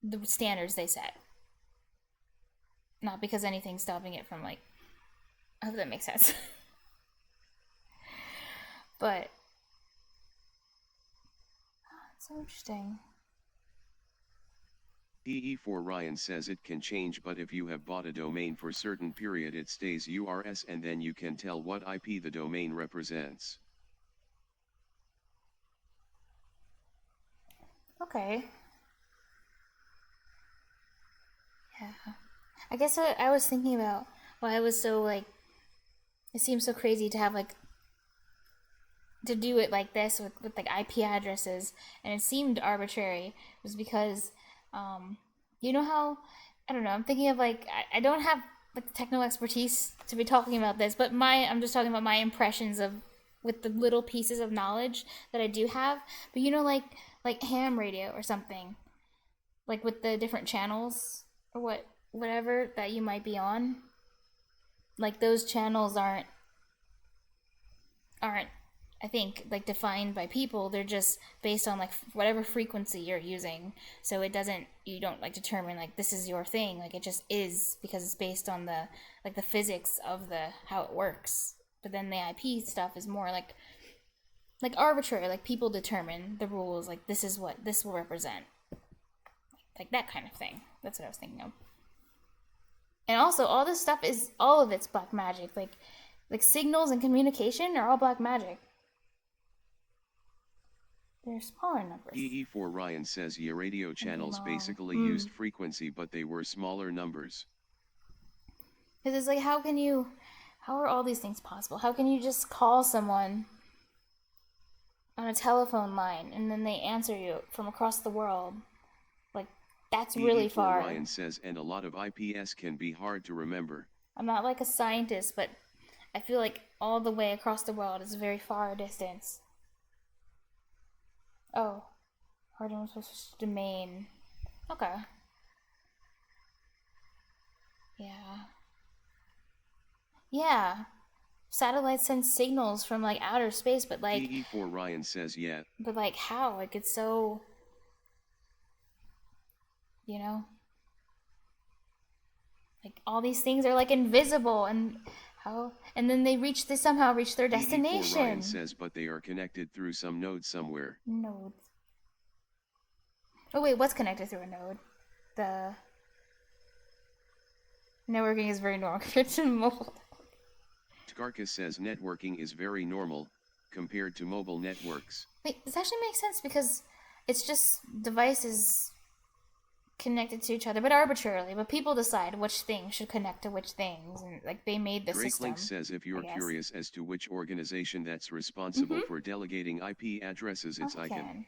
the standards they set, not because anything's stopping it from like. I hope that makes sense. But it's so interesting. DE4 Ryan says it can change, but if you have bought a domain for certain period it stays URS and then you can tell what IP the domain represents. Okay. Yeah. I guess I was thinking about why I was so like, it seems so crazy to have like, to do it like this with like IP addresses, and it seemed arbitrary. It was because, you know how, I don't know, I'm thinking of like, I don't have like the technical expertise to be talking about this, but I'm just talking about my impressions of, with the little pieces of knowledge that I do have. But you know, like ham radio or something, like with the different channels or whatever that you might be on, like those channels aren't I think like defined by people. They're just based on like whatever frequency you're using. So you don't like determine like this is your thing. Like it just is because it's based on the like the physics of the how it works. But then the IP stuff is more like arbitrary. Like people determine the rules. Like this is what this will represent. Like that kind of thing. That's what I was thinking of. And also all this stuff is all of it's black magic. Like signals and communication are all black magic. They're smaller numbers. DE4 Ryan says your radio channels basically used frequency, but they were smaller numbers. Because it's like, how are all these things possible? How can you just call someone on a telephone line and then they answer you from across the world? Like, that's really far. Ryan says, and a lot of IPS can be hard to remember. I'm not like a scientist, but I feel like all the way across the world is a very far distance. Oh, hard domain. Okay. Yeah. Yeah. Satellites send signals from like outer space, but like DE4 Ryan says yeah. But like how? Like it's so, you know? Like all these things are like invisible, and how, and then they somehow reach their destination. DE4 Ryan says, but they are connected through some node somewhere. Nodes. Oh wait, what's connected through a node? The networking is very normal compared to mobile. Tkarka says networking is very normal compared to mobile networks. Wait, this actually makes sense because it's just devices connected to each other, but arbitrarily. But people decide which things should connect to which things, and like they made the system. Link says if you're curious as to which organization that's responsible for delegating IP addresses, it's ICANN.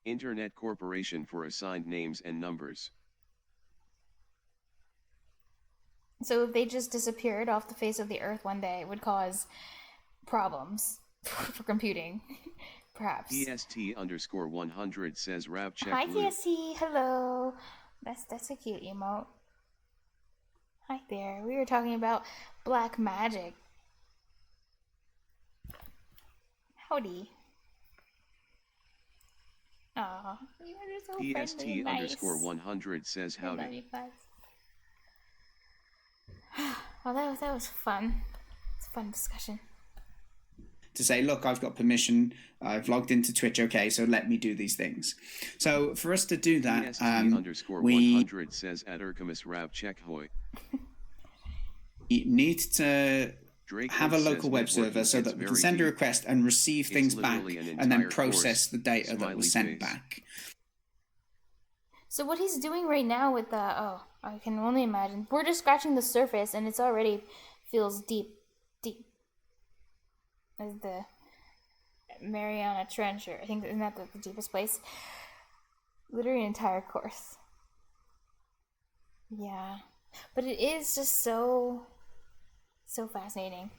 Internet Corporation for Assigned Names and Numbers. So if they just disappeared off the face of the earth one day, it would cause problems for computing, perhaps. TST_100 says Rav check. Hi TST, hello. That's a cute emote. Hi there. We were talking about black magic. Howdy. Aw, you guys are so friendly and nice. TST_100 says howdy. I love you guys. Well, that was fun. It's a fun discussion. To say, look, I've got permission, I've logged into Twitch, okay, so let me do these things. So for us to do that, we says at Rav check hoy. need to have a local web server so that we can send a request and receive things back and then process the data that was sent back. So what he's doing right now with the, I can only imagine. We're just scratching the surface and it's already feels deep. As the Mariana Trench, or I think, isn't that the deepest place? Literally an entire course. Yeah. But it is just so fascinating.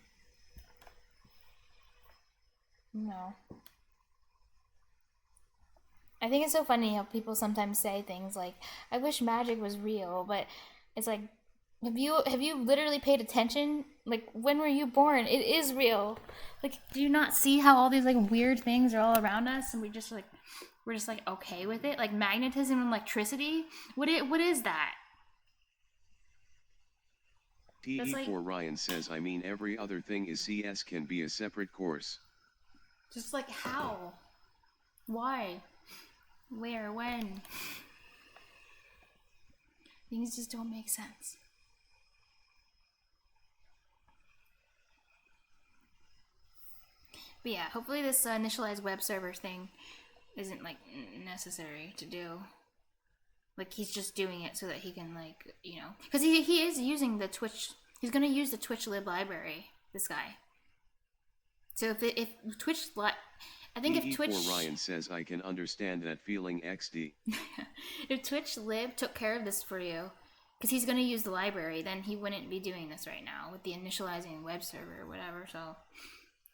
No. I think it's so funny how people sometimes say things like, I wish magic was real, but it's like, have you literally paid attention? Like, when were you born? It is real. Like, do you not see how all these like weird things are all around us, and we're just like okay with it? Like magnetism and electricity. What is that? TE4 Ryan says, I mean every other thing is CS can be a separate course. Just like how? Why? Where? When? Things just don't make sense. But yeah, hopefully this initialized web server thing isn't like necessary to do. Like he's just doing it so that he can like, you know, because he is using the Twitch. He's gonna use the TwitchLib library. This guy. So if Twitch, I think if Twitch. Ryan says I can understand that feeling XD. If TwitchLib took care of this for you, because he's gonna use the library, then he wouldn't be doing this right now with the initializing web server or whatever. So,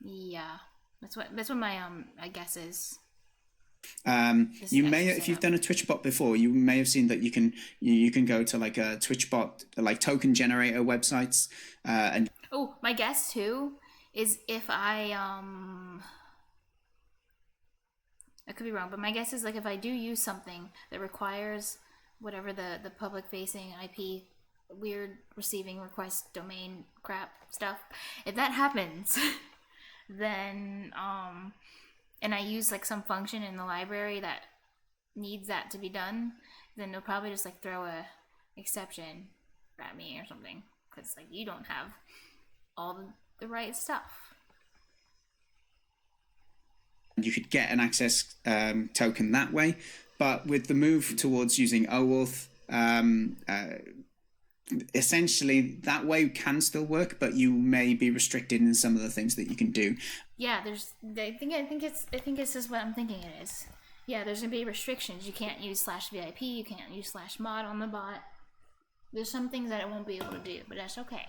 yeah, that's what my I guess is. You may, if you've done a Twitch bot before, you may have seen that you can go to like a Twitch bot, like token generator websites, and oh, my guess too is if I could be wrong, but my guess is like if I do use something that requires whatever the public facing IP weird receiving request domain crap stuff, if that happens, then and I use like some function in the library that needs that to be done, then they'll probably just like throw a exception at me or something, because like you don't have all the right stuff. you could get an access token that way. But with the move towards using OAuth, essentially that way can still work, but you may be restricted in some of the things that you can do. Yeah, I think it's just what I'm thinking it is. Yeah, there's gonna be restrictions. You can't use /VIP. You can't use /mod on the bot. There's some things that it won't be able to do, but that's okay.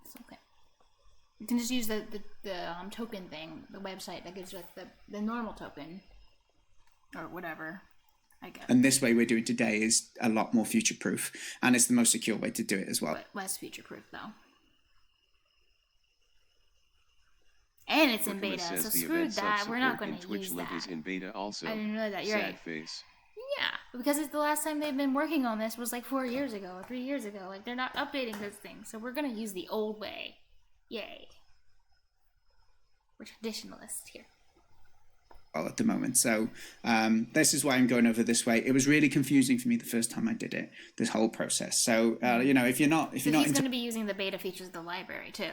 It's okay. You can just use the token thing, the website that gives you like the normal token or whatever, I guess. And this way we're doing today is a lot more future-proof, and it's the most secure way to do it as well. But less future-proof though. And it's in beta, so screw that. We're not going to use that. Is in beta also. I didn't know that. You're Sad right. face. Yeah, because it's the last time they've been working on this was like 4 years ago or 3 years ago. Like they're not updating this thing, so we're gonna use the old way. Yay! We're traditionalists here. At the moment, so this is why I'm going over this way. It was really confusing for me the first time I did it. This whole process. So you know, if you're not he's going to be using the beta features of the library too,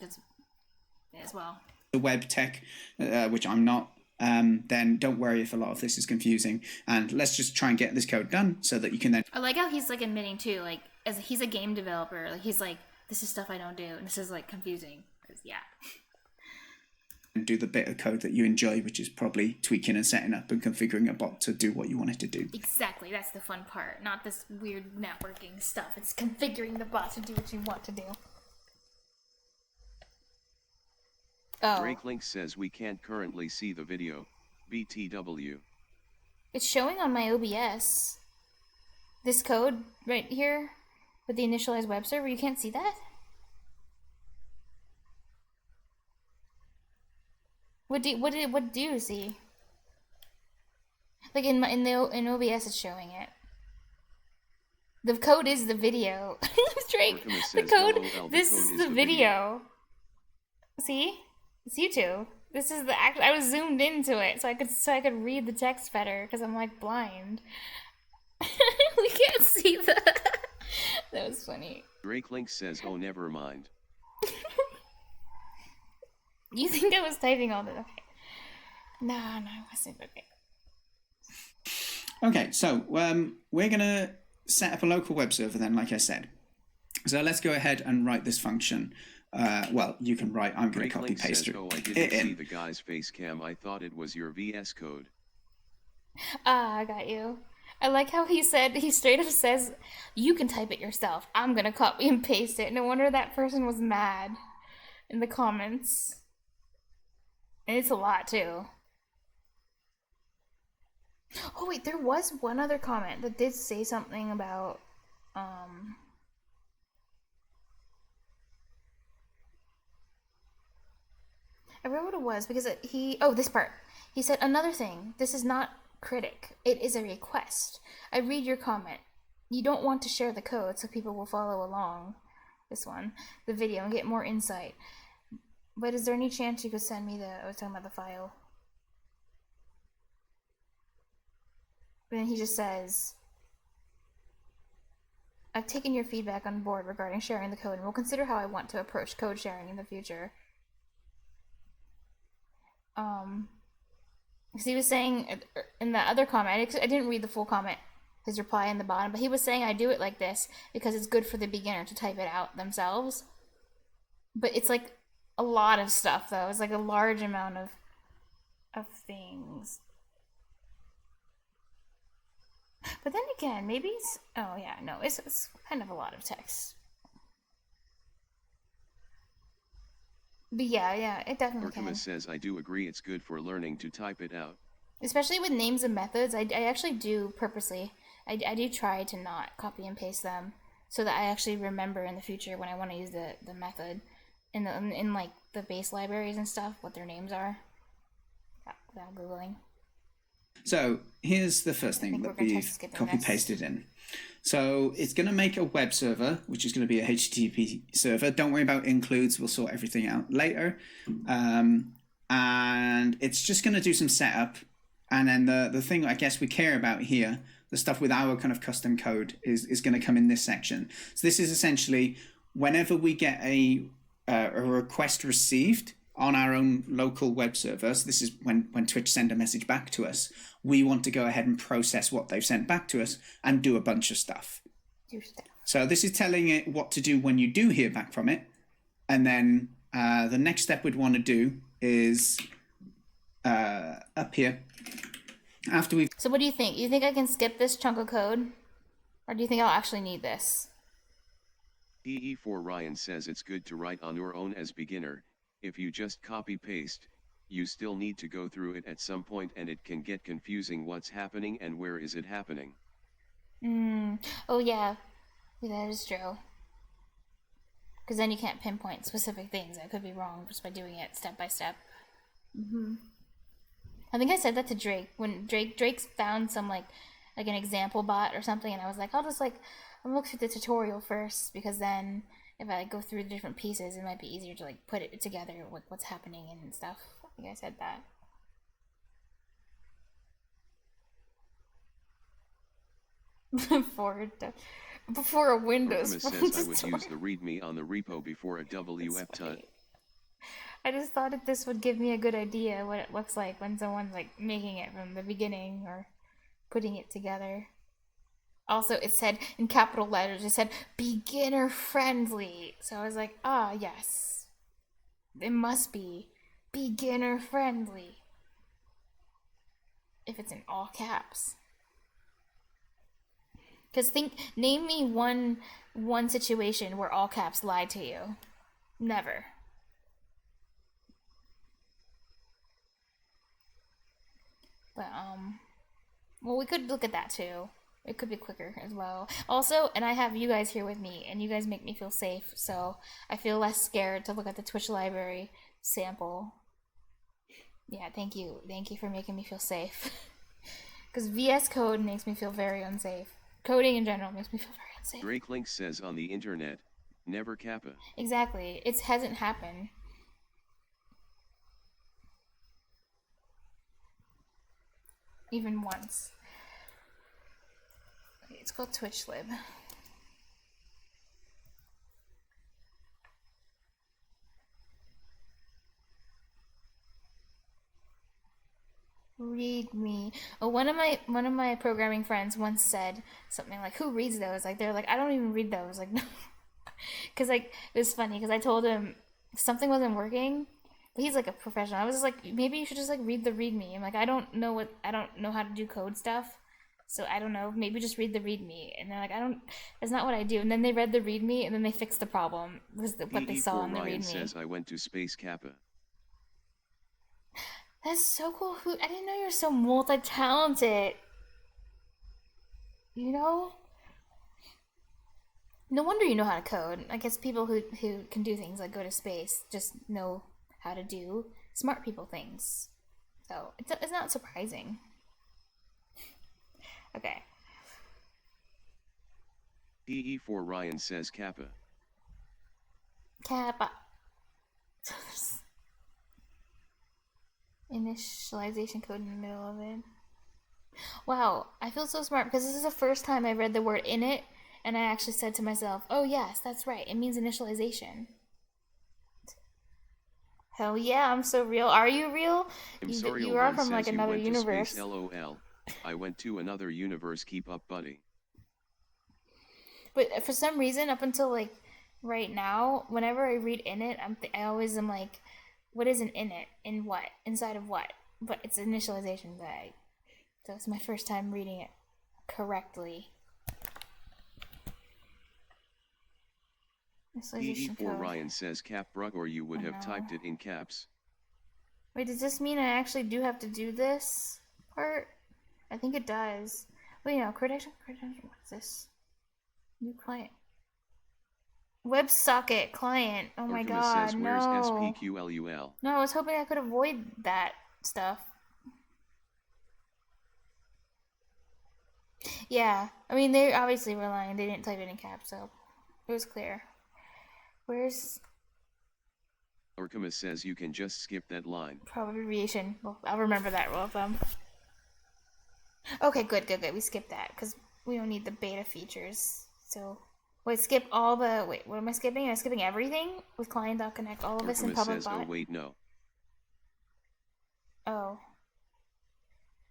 as well. The web tech, which I'm not. Then don't worry if a lot of this is confusing, and let's just try and get this code done so that you can then. I like how he's like admitting too, like as he's a game developer, like he's like, this is stuff I don't do, and this is like confusing. Cause yeah. And do the bit of code that you enjoy, which is probably tweaking and setting up and configuring a bot to do what you want it to do. Exactly, that's the fun part, not this weird networking stuff. It's configuring the bot to do what you want to do. Oh. Drake Link says we can't currently see the video. BTW. It's showing on my OBS. This code right here with the initialized web server, you can't see that? What do you see? Like in OBS it's showing it. The code is the video. Drake, the code, this is the video. See? It's you two. This is the act. I was zoomed into it so I could read the text better because I'm like blind. We can't see that. That was funny. Drake Link says, "Oh, never mind." You think I was typing all that? Okay. No, I wasn't. Okay. Okay, so we're gonna set up a local web server then, like I said. So let's go ahead and write this function. Well, you can write. I'm going to copy paste it. Oh, I didn't see the guy's face cam. I thought it was your VS Code. Ah, I got you. I like how he straight up says, "You can type it yourself. I'm gonna copy and paste it." No wonder that person was mad in the comments. And it's a lot too. Oh wait, there was one other comment that did say something about I forgot what it was because this part. He said another thing. This is not critic. It is a request. I read your comment. You don't want to share the code so people will follow along. The video, and get more insight. But is there any chance you could send me I was talking about the file. But then he just says, I've taken your feedback on board regarding sharing the code, and will consider how I want to approach code sharing in the future. Because he was saying in the other comment, I didn't read the full comment, his reply in the bottom, but he was saying I do it like this because it's good for the beginner to type it out themselves. But it's like a lot of stuff, though. It's like a large amount of things. But then again, maybe it's... Oh, yeah, no, it's kind of a lot of text. But yeah, it definitely can. Says, I do agree it's good for learning to type it out. Especially with names and methods, I actually do purposely. I do try to not copy and paste them so that I actually remember in the future when I want to use the method in like the base libraries and stuff, what their names are. Without Googling. So here's the first thing that we've copy-pasted in. So it's going to make a web server, which is going to be a HTTP server. Don't worry about includes. We'll sort everything out later. And it's just going to do some setup. And then the thing I guess we care about here, the stuff with our kind of custom code, is going to come in this section. So this is essentially whenever we get a request received on our own local web server, so this is when Twitch send a message back to us, we want to go ahead and process what they've sent back to us and do a bunch of stuff. So this is telling it what to do when you do hear back from it. And then the next step we'd want to do is up here. After we've... So what do you think? You think I can skip this chunk of code? Or do you think I'll actually need this? EE4 Ryan says it's good to write on your own as beginner. If you just copy-paste, you still need to go through it at some point and it can get confusing what's happening and where is it happening. Oh yeah, that is true. Because then you can't pinpoint specific things that could be wrong just by doing it step by step. I think I said that to Drake when Drake found some like an example bot or something, and I was like, I'm gonna look through the tutorial first, because then if I go through the different pieces, it might be easier to like put it together with what's happening and stuff. I think I said that. Before a Windows phone says I would use the README on the repo before a WF-tut. I just thought that this would give me a good idea what it looks like when someone's like making it from the beginning or putting it together. Also, it said in capital letters, it said beginner friendly. So I was like, yes. It must be beginner friendly. If it's in all caps. Because name me one situation where all caps lied to you. Never. But, well, we could look at that too. It could be quicker as well. Also, and I have you guys here with me, and you guys make me feel safe, so I feel less scared to look at the Twitch library sample. Yeah, thank you. Thank you for making me feel safe. Because VS Code makes me feel very unsafe. Coding in general makes me feel very unsafe. Drake Link says on the internet, never kappa. Exactly. It hasn't happened. Even once. It's called TwitchLib. Read me. Oh, one of my programming friends once said something like, "Who reads those?" Like they're like, "I don't even read those." Like, no, because like it was funny because I told him something wasn't working, but he's like a professional. I was just like, maybe you should just like read the README. I'm like, I don't know how to do code stuff, so I don't know. Maybe just read the README. And they're like, that's not what I do. And then they read the README and then they fixed the problem was what they saw in the Ryan README. Says I went to Space Kappa. That's so cool. I didn't know you were so multi-talented. You know? No wonder you know how to code. I guess people who can do things like go to space just know how to do smart people things. So it's not surprising. Okay. EE4 Ryan says Kappa. Kappa. Initialization code in the middle of it. Wow, I feel so smart because this is the first time I read the word init And I actually said to myself, oh yes, that's right, it means initialization. Hell yeah, I'm so real. Are you real? I'm You, sorry, you are Oban from like says you another went to universe. space, LOL. I went to another universe, keep up, buddy. But for some reason, up until like right now, whenever I read in it, I always am like, what is an in it? In what? Inside of what? But it's initialization bag. So it's my first time reading it correctly. Initialization DE4 code. Ryan says cap brug, or you would have typed it in caps. Wait, does this mean I actually do have to do this part? I think it does. Wait, no, credential, what is this? New client. WebSocket client. Oh my Orcamus god, says, where's no. SPQLUL? No, I was hoping I could avoid that stuff. Yeah, I mean, they obviously were lying. They didn't type it in caps, so it was clear. Where's Orcamus says you can just skip that line. abbreviation? Well, I'll remember that rule of thumb. Okay, good. We skipped that because we don't need the beta features. So, wait, skip all the. Wait, what am I skipping? Am I skipping everything with client.connect? All of this in Orcamus public says, bot? oh wait, no. Oh.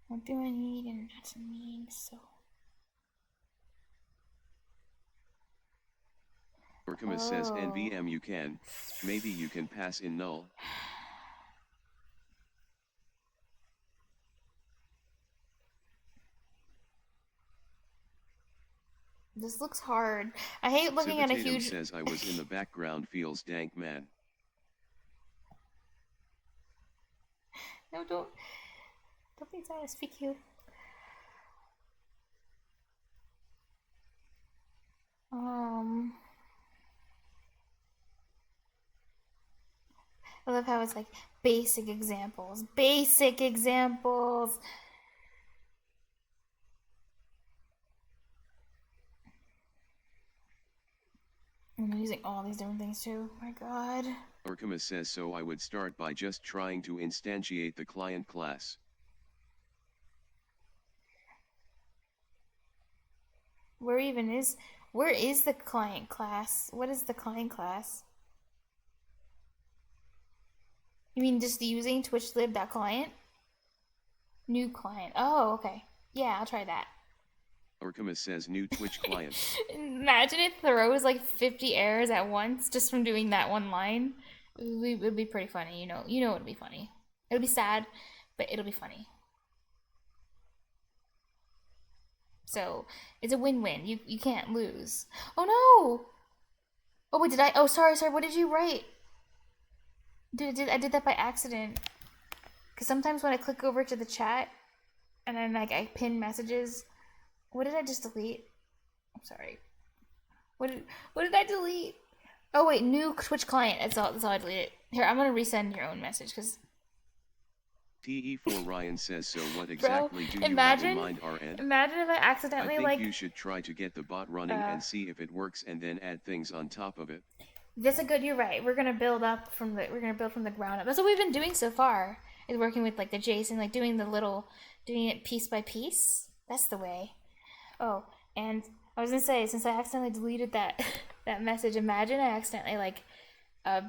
What do I need and not to need? So. Orcamus says NVM you can. Maybe you can pass in null. This looks hard. I hate looking at a Civitatum huge. says I was in the background, feels dank, man. No, don't be sad. I speak you. I love how it's like basic examples. Basic examples. I'm using all these different things too. Oh my god. Orcamus says so I would start by just trying to instantiate the client class. Where is the client class? What is the client class? You mean just using TwitchLib.client? New client. Oh, okay. Yeah, I'll try that. Orcamus says new Twitch client. Imagine it throws like 50 errors at once just from doing that one line. It would be pretty funny, you know it'll be funny. It'll be sad, but it'll be funny. So it's a win-win. You can't lose. Oh no! Oh wait, oh sorry, what did you write? I did that by accident. Cause sometimes when I click over to the chat and then like I pin messages, what did I just delete? I'm sorry. What did I delete? Oh wait, new Twitch client. That's all I deleted. Here, I'm gonna resend your own message because TE4 Ryan says so what exactly do you have imagine in mind, RN? if I I accidentally think like you should try to get the bot running and see if it works and then add things on top of it. you're right. We're gonna build from the ground up. That's what we've been doing so far. Is working with like the JSON, like doing it piece by piece. That's the way. Oh, and I was gonna say, since I accidentally deleted that that message, imagine I accidentally like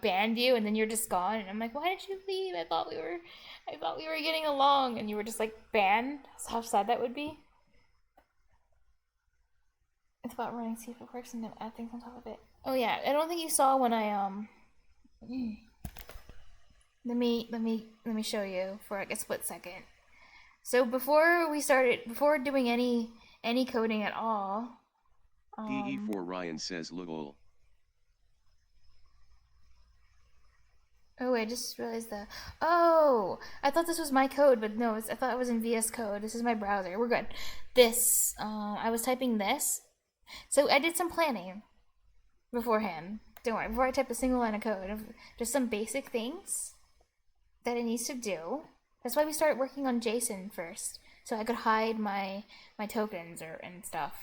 banned you and then you're just gone, and I'm like, why did you leave? I thought we were getting along, and you were just like banned. How sad that would be. It's about running, see if it works, and then add things on top of it. Oh yeah, I don't think you saw when I Let me show you for like a split second. So before doing any coding at all. TE4 Ryan says lol. Oh, I just realized that. Oh, I thought this was my code, but no, I thought it was in VS Code. This is my browser. We're good. This, I was typing this. So I did some planning beforehand. Don't worry, before I type a single line of code, just some basic things that it needs to do. That's why we started working on JSON first, so I could hide my tokens and stuff.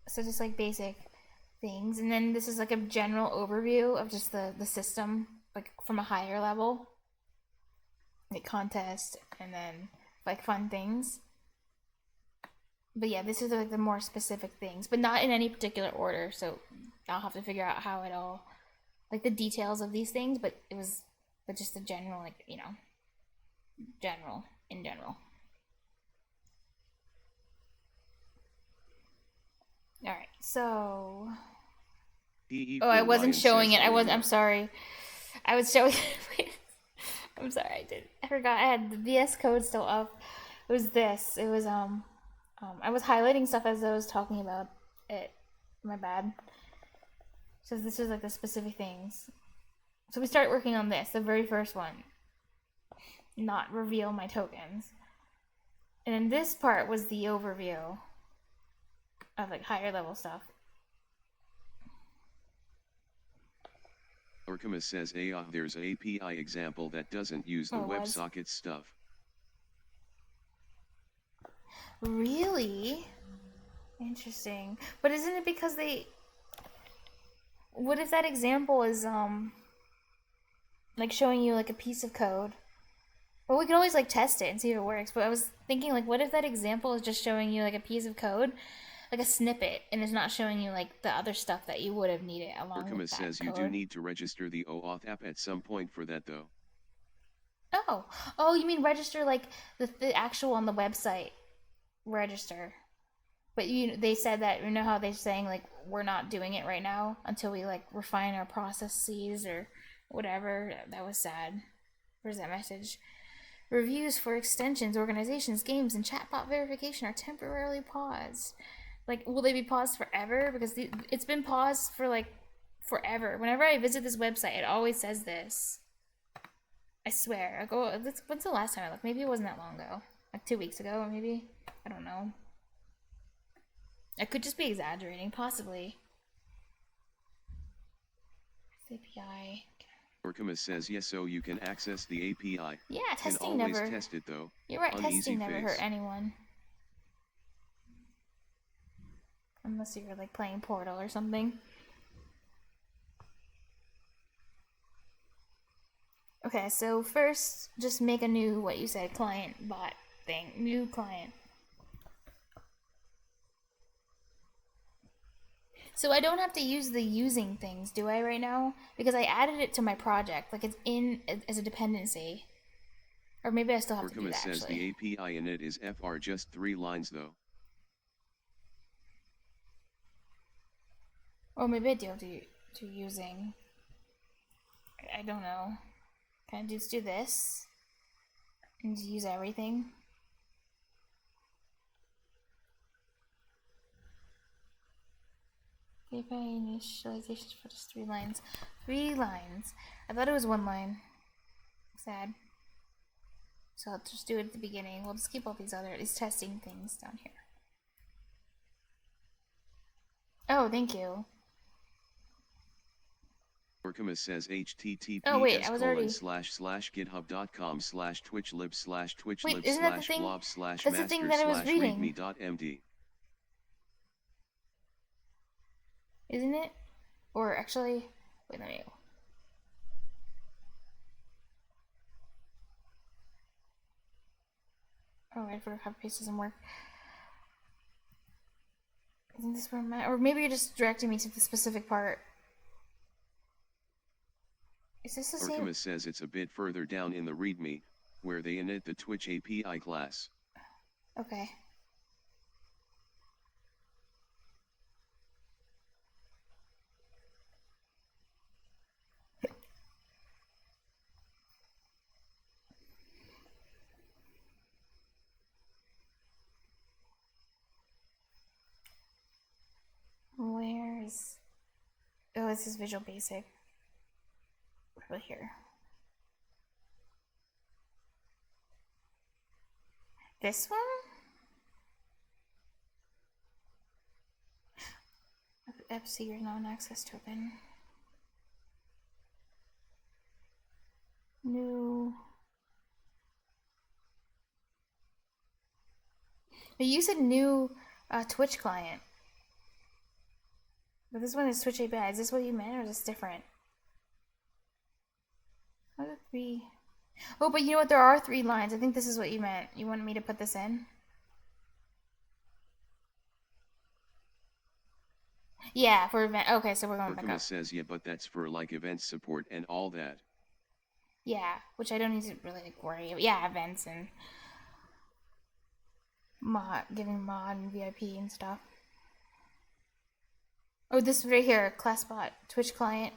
So just like basic things, and then this is like a general overview of just the system, like from a higher level, like contest, and then like fun things. But yeah, this is like the more specific things, but not in any particular order. So I'll have to figure out how it all, like the details of these things. But just the general, like general in general. All right, so. Oh, I wasn't showing it. I'm sorry. I was showing. I'm sorry. I forgot. I had the VS Code still up. It was this. It was I was highlighting stuff as I was talking about it. My bad. So this was like the specific things. So we start working on this, the very first one. Not reveal my tokens. And then this part was the overview of like higher level stuff. Orcamus says, there's an API example that doesn't use the WebSocket stuff. Really? Interesting. But isn't it because they... What if that example is, like showing you like a piece of code? Well, we could always like test it and see if it works, but I was thinking like, what if that example is just showing you like a piece of code, like a snippet, and it's not showing you like the other stuff that you would have needed along with that says code? You do need to register the OAuth app at some point for that though. Oh, you mean register like the actual on the website register? But they said that, you know how they're saying like we're not doing it right now until we like refine our processes or whatever. That was sad. Where's that message? Reviews for extensions, organizations, games, and chatbot verification are temporarily paused. Like, will they be paused forever? Because it's been paused for like forever. Whenever I visit this website, it always says this. I swear. I go. When's the last time I looked? Maybe it wasn't that long ago. Like 2 weeks ago, maybe. I don't know. I could just be exaggerating, possibly. API. Orcamus says yes, so you can access the API. Yeah, testing and always never. Test it though. You're right. Testing never fix. hurt anyone. Unless you're like playing Portal or something. Okay, so first, just make a new, what you said, client bot thing. New client. So I don't have to use the using things, do I, right now? Because I added it to my project. Like, it's in as a dependency. Or maybe I still have to do that, says actually. The API in it is FR just 3 lines, though. Or maybe I do have to using. I don't know. Can I just do this? And use everything? API initializations for just 3 lines. 3 lines. I thought it was 1 line. Sad. So I'll just do it at the beginning. We'll just keep all these testing things down here. Oh, thank you. Orcamus says https://github.com/twitchlib/twitchlib/blob/master/readme.md. Isn't it? Or actually, wait, let me. Oh, I forgot copy paste doesn't work. Isn't this where I'm at? Or maybe you're just directing me to the specific part. Is this the same? Orcamus says it's a bit further down in the README, where they init the Twitch API class. Okay. Where's... Oh, this is Visual Basic. Right here. This one? FC or non-access token. New. You said new Twitch client. But this one is Twitch API. Is this what you meant, or is this different? What are 3? Oh, but you know what? There are 3 lines. I think this is what you meant. You wanted me to put this in? Yeah, for event. Okay, so we're going back Urkema up. says yeah, but that's for like event support and all that. Yeah, which I don't need to really like worry about. Yeah, events and giving mod and VIP and stuff. Oh, this right here, ClassBot, Twitch client.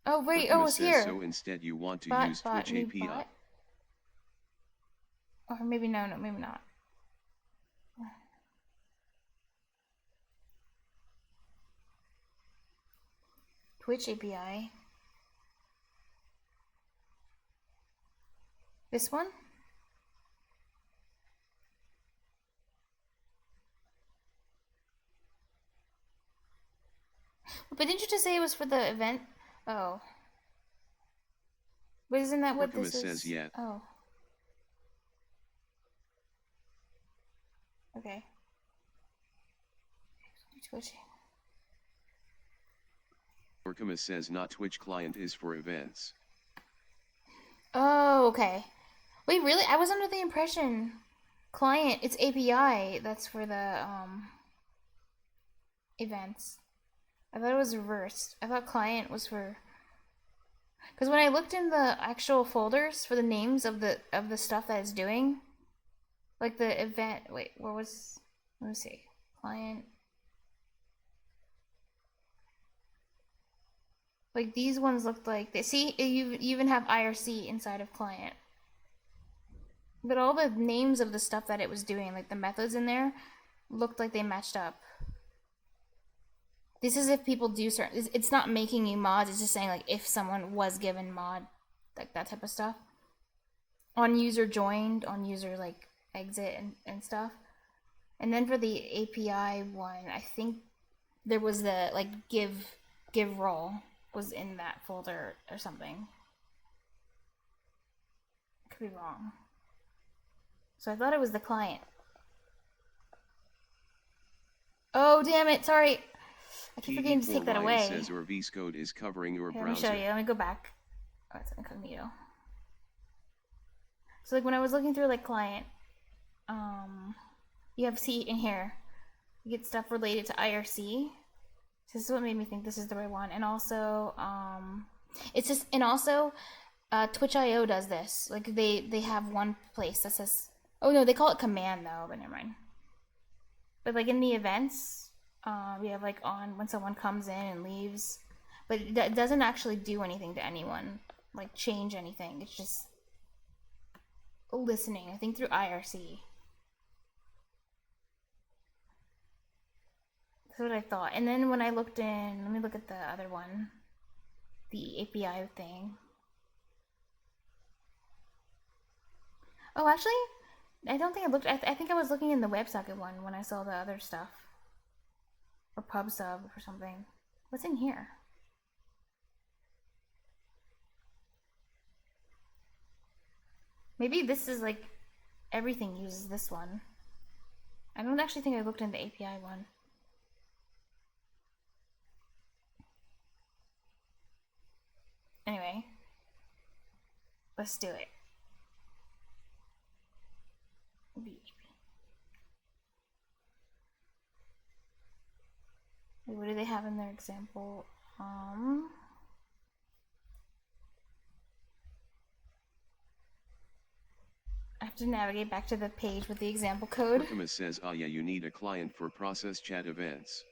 Oh, wait, Urkema it's says here. so instead you want to Bot, use bot, Twitch new API. bot. Or maybe no, maybe not. Twitch API. This one? But didn't you just say it was for the event? Oh. But isn't that what Urkema this is? says yeah. Oh. Okay. Twitch. Urkema says not Twitch client is for events. Oh, okay. Wait, really? I was under the impression client, it's API that's for the events. I thought it was reversed. I thought client was for, because when I looked in the actual folders for the names of the stuff that it's doing, like the event. Wait, what was? Let me see. Client. Like these ones looked like they see you even have IRC inside of client. But all the names of the stuff that it was doing, like the methods in there, looked like they matched up. This is if people do certain. It's not making you mods. It's just saying like if someone was given mod, like that type of stuff. On user joined, on user like exit and stuff. And then for the API one, I think there was the like give role was in that folder or something. Could be wrong. So I thought it was the client. Oh damn it! Sorry. I keep forgetting to take that Ryan away. says or VS Code is covering your Here, browser. let me show you. Let me go back. Oh, it's incognito. So like when I was looking through like client, you have C in here. You get stuff related to IRC. So this is what made me think this is the right one. And also, it's just, and also, Twitch.io does this. Like they have one place that says, oh no, they call it command though, but never mind. But like in the events, we have like on when someone comes in and leaves, but it doesn't actually do anything to anyone, like change anything. It's just listening, I think through IRC. That's what I thought. And then when I looked in, let me look at the other one, the API thing. Oh, actually, I don't think I looked. I think I was looking in the WebSocket one when I saw the other stuff, or PubSub or something. What's in here? Maybe this is like everything uses this one. I don't actually think I looked in the API one. Anyway, let's do it. What do they have in their example? I have to navigate back to the page with the example code. Urkema says, oh yeah, you need a client for process chat events.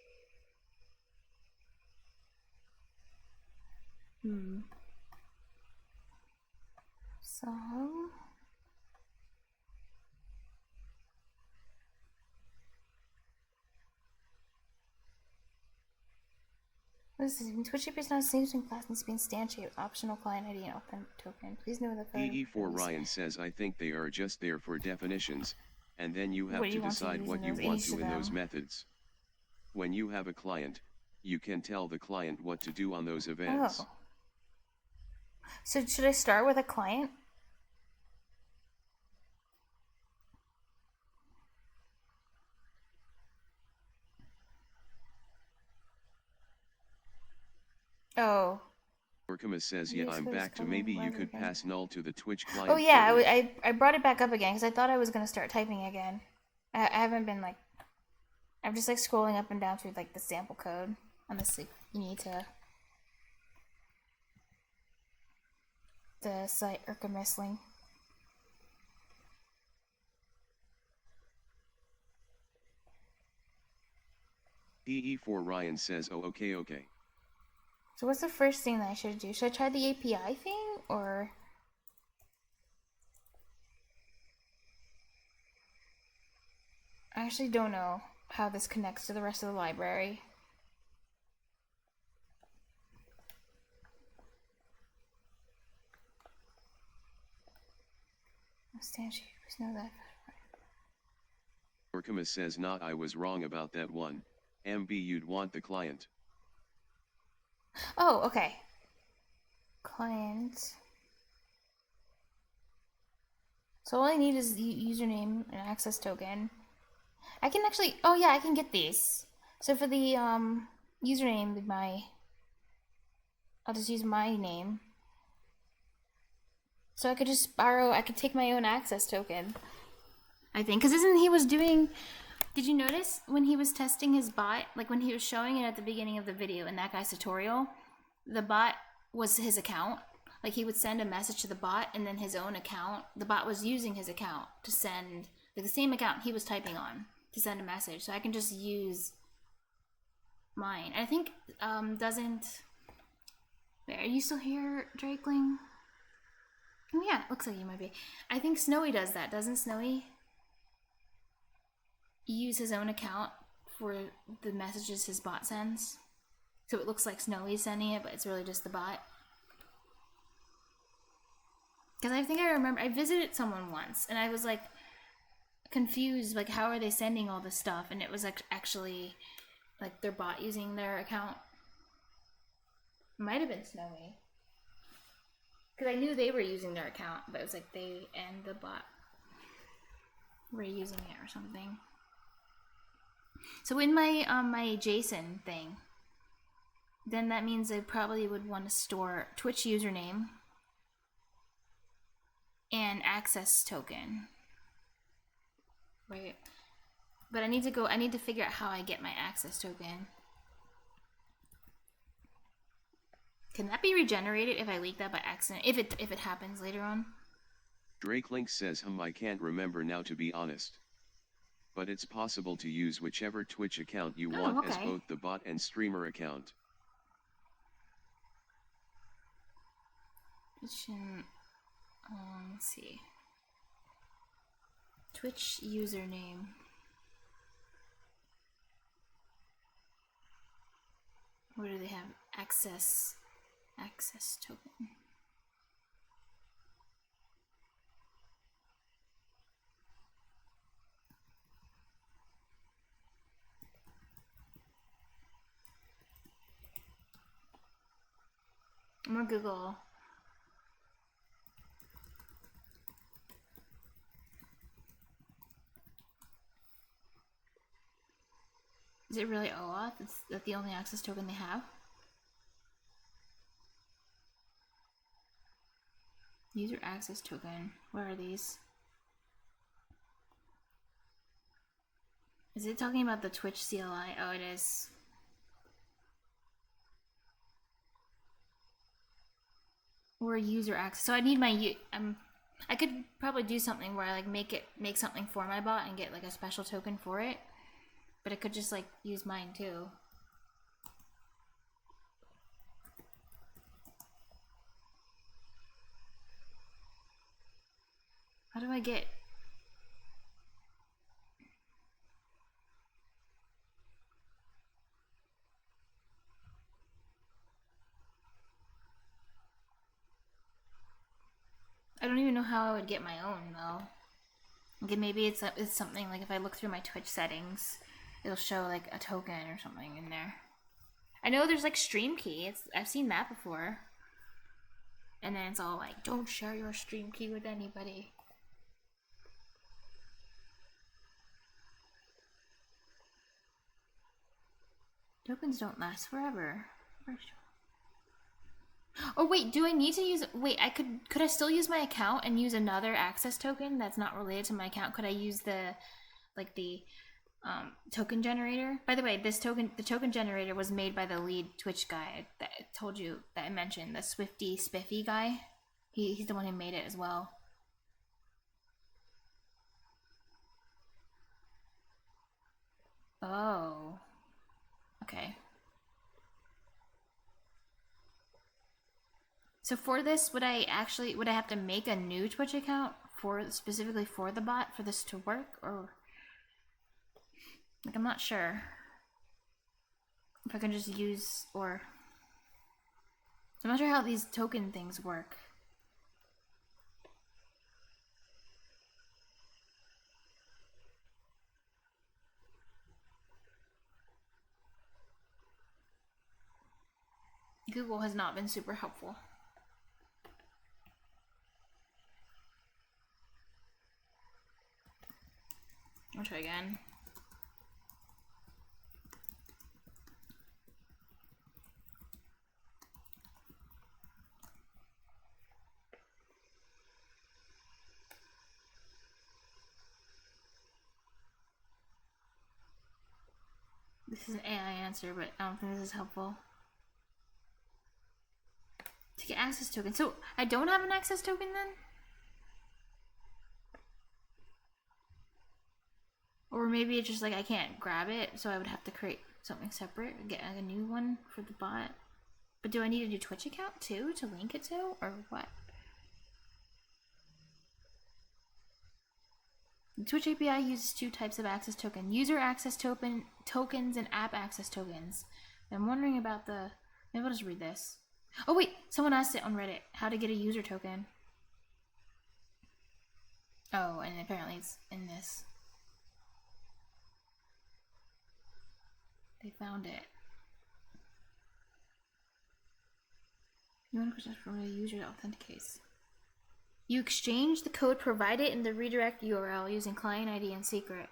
So what is this? Twitch API is not a single class needs to be instantiated with optional client ID and open token. Please know that EE4 Ryan says, I think they are just there for definitions, and then you have to decide what you want to in those methods. When you have a client, you can tell the client what to do on those events. Oh. So should I start with a client? Oh. Urkema says, yeah, I'm back to maybe you could pass null to the Twitch client. Oh yeah, I brought it back up again because I thought I was going to start typing again. I haven't been like I'm just like scrolling up and down through like the sample code. Honestly, you need to. The site Wrestling. EE4 Ryan says, oh, okay. So what's the first thing that I should do? Should I try the API thing, or? I actually don't know how this connects to the rest of the library. Know that. Orkama says, not, I was wrong about that one. MB, you'd want the client. Oh, okay. Client. So all I need is the username and access token. I can actually, oh yeah, I can get these. So for the username with I'll just use my name. So I could just I could take my own access token. I think, because isn't he was doing, did you notice when he was testing his bot, like when he was showing it at the beginning of the video in that guy's tutorial, the bot was his account. Like he would send a message to the bot and then his own account, the bot was using his account to send, like the same account he was typing on to send a message. So I can just use mine. I think, wait, are you still here, Drakeling? Oh yeah, looks like you might be. I think Snowy does that, doesn't Snowy? Use his own account for the messages his bot sends. So it looks like Snowy's sending it, but it's really just the bot. Because I think I remember, I visited someone once, and I was like confused, like how are they sending all this stuff? And it was like actually like their bot using their account. Might have been Snowy. Because I knew they were using their account, but it was like they and the bot were using it or something. So in my my JSON thing, then that means I probably would want to store Twitch username and access token. Right. But I need to figure out how I get my access token. Can that be regenerated if I leak that by accident? If it happens later on? Drake Link says, I can't remember now, to be honest. But it's possible to use whichever Twitch account you want as both the bot and streamer account. Let's see. Twitch username. What do they have? Access token. I'm gonna Google. Is it really OAuth? Is that the only access token they have? User access token. Where are these? Is it talking about the Twitch CLI? Oh, it is. Or user access. So I need my I could probably do something where I like make something for my bot and get like a special token for it. But I could just like use mine too. How do I get? I don't even know how I would get my own though. Okay, maybe it's something like if I look through my Twitch settings, it'll show like a token or something in there. I know there's like stream key. I've seen that before. And then it's all like, don't share your stream key with anybody. Tokens don't last forever. Oh wait, do I need to use? Wait, could I still use my account and use another access token that's not related to my account? Could I use the token generator. By the way, the token generator was made by the lead Twitch guy that I told you, that I mentioned, the Swifty Spiffy guy. He's the one who made it as well. Oh. Okay. So for this, would I have to make a new Twitch account specifically for the bot for this to work, or like I'm not sure if I can just use, or I'm not sure how these token things work. Google has not been super helpful. I'll try again. This is an AI answer, but I don't think this is helpful. To get access token. So I don't have an access token then? Or maybe it's just like I can't grab it, so I would have to create something separate and get a new one for the bot. But do I need a new Twitch account too to link it to, or what? The Twitch API uses two types of access token: user access tokens and app access tokens. I'm wondering about the. Maybe I'll just read this. Oh wait, someone asked it on Reddit how to get a user token. Oh, and apparently it's in this. They found it. You want to process from a user that authenticates. You exchange the code provided in the redirect URL using client ID and secret.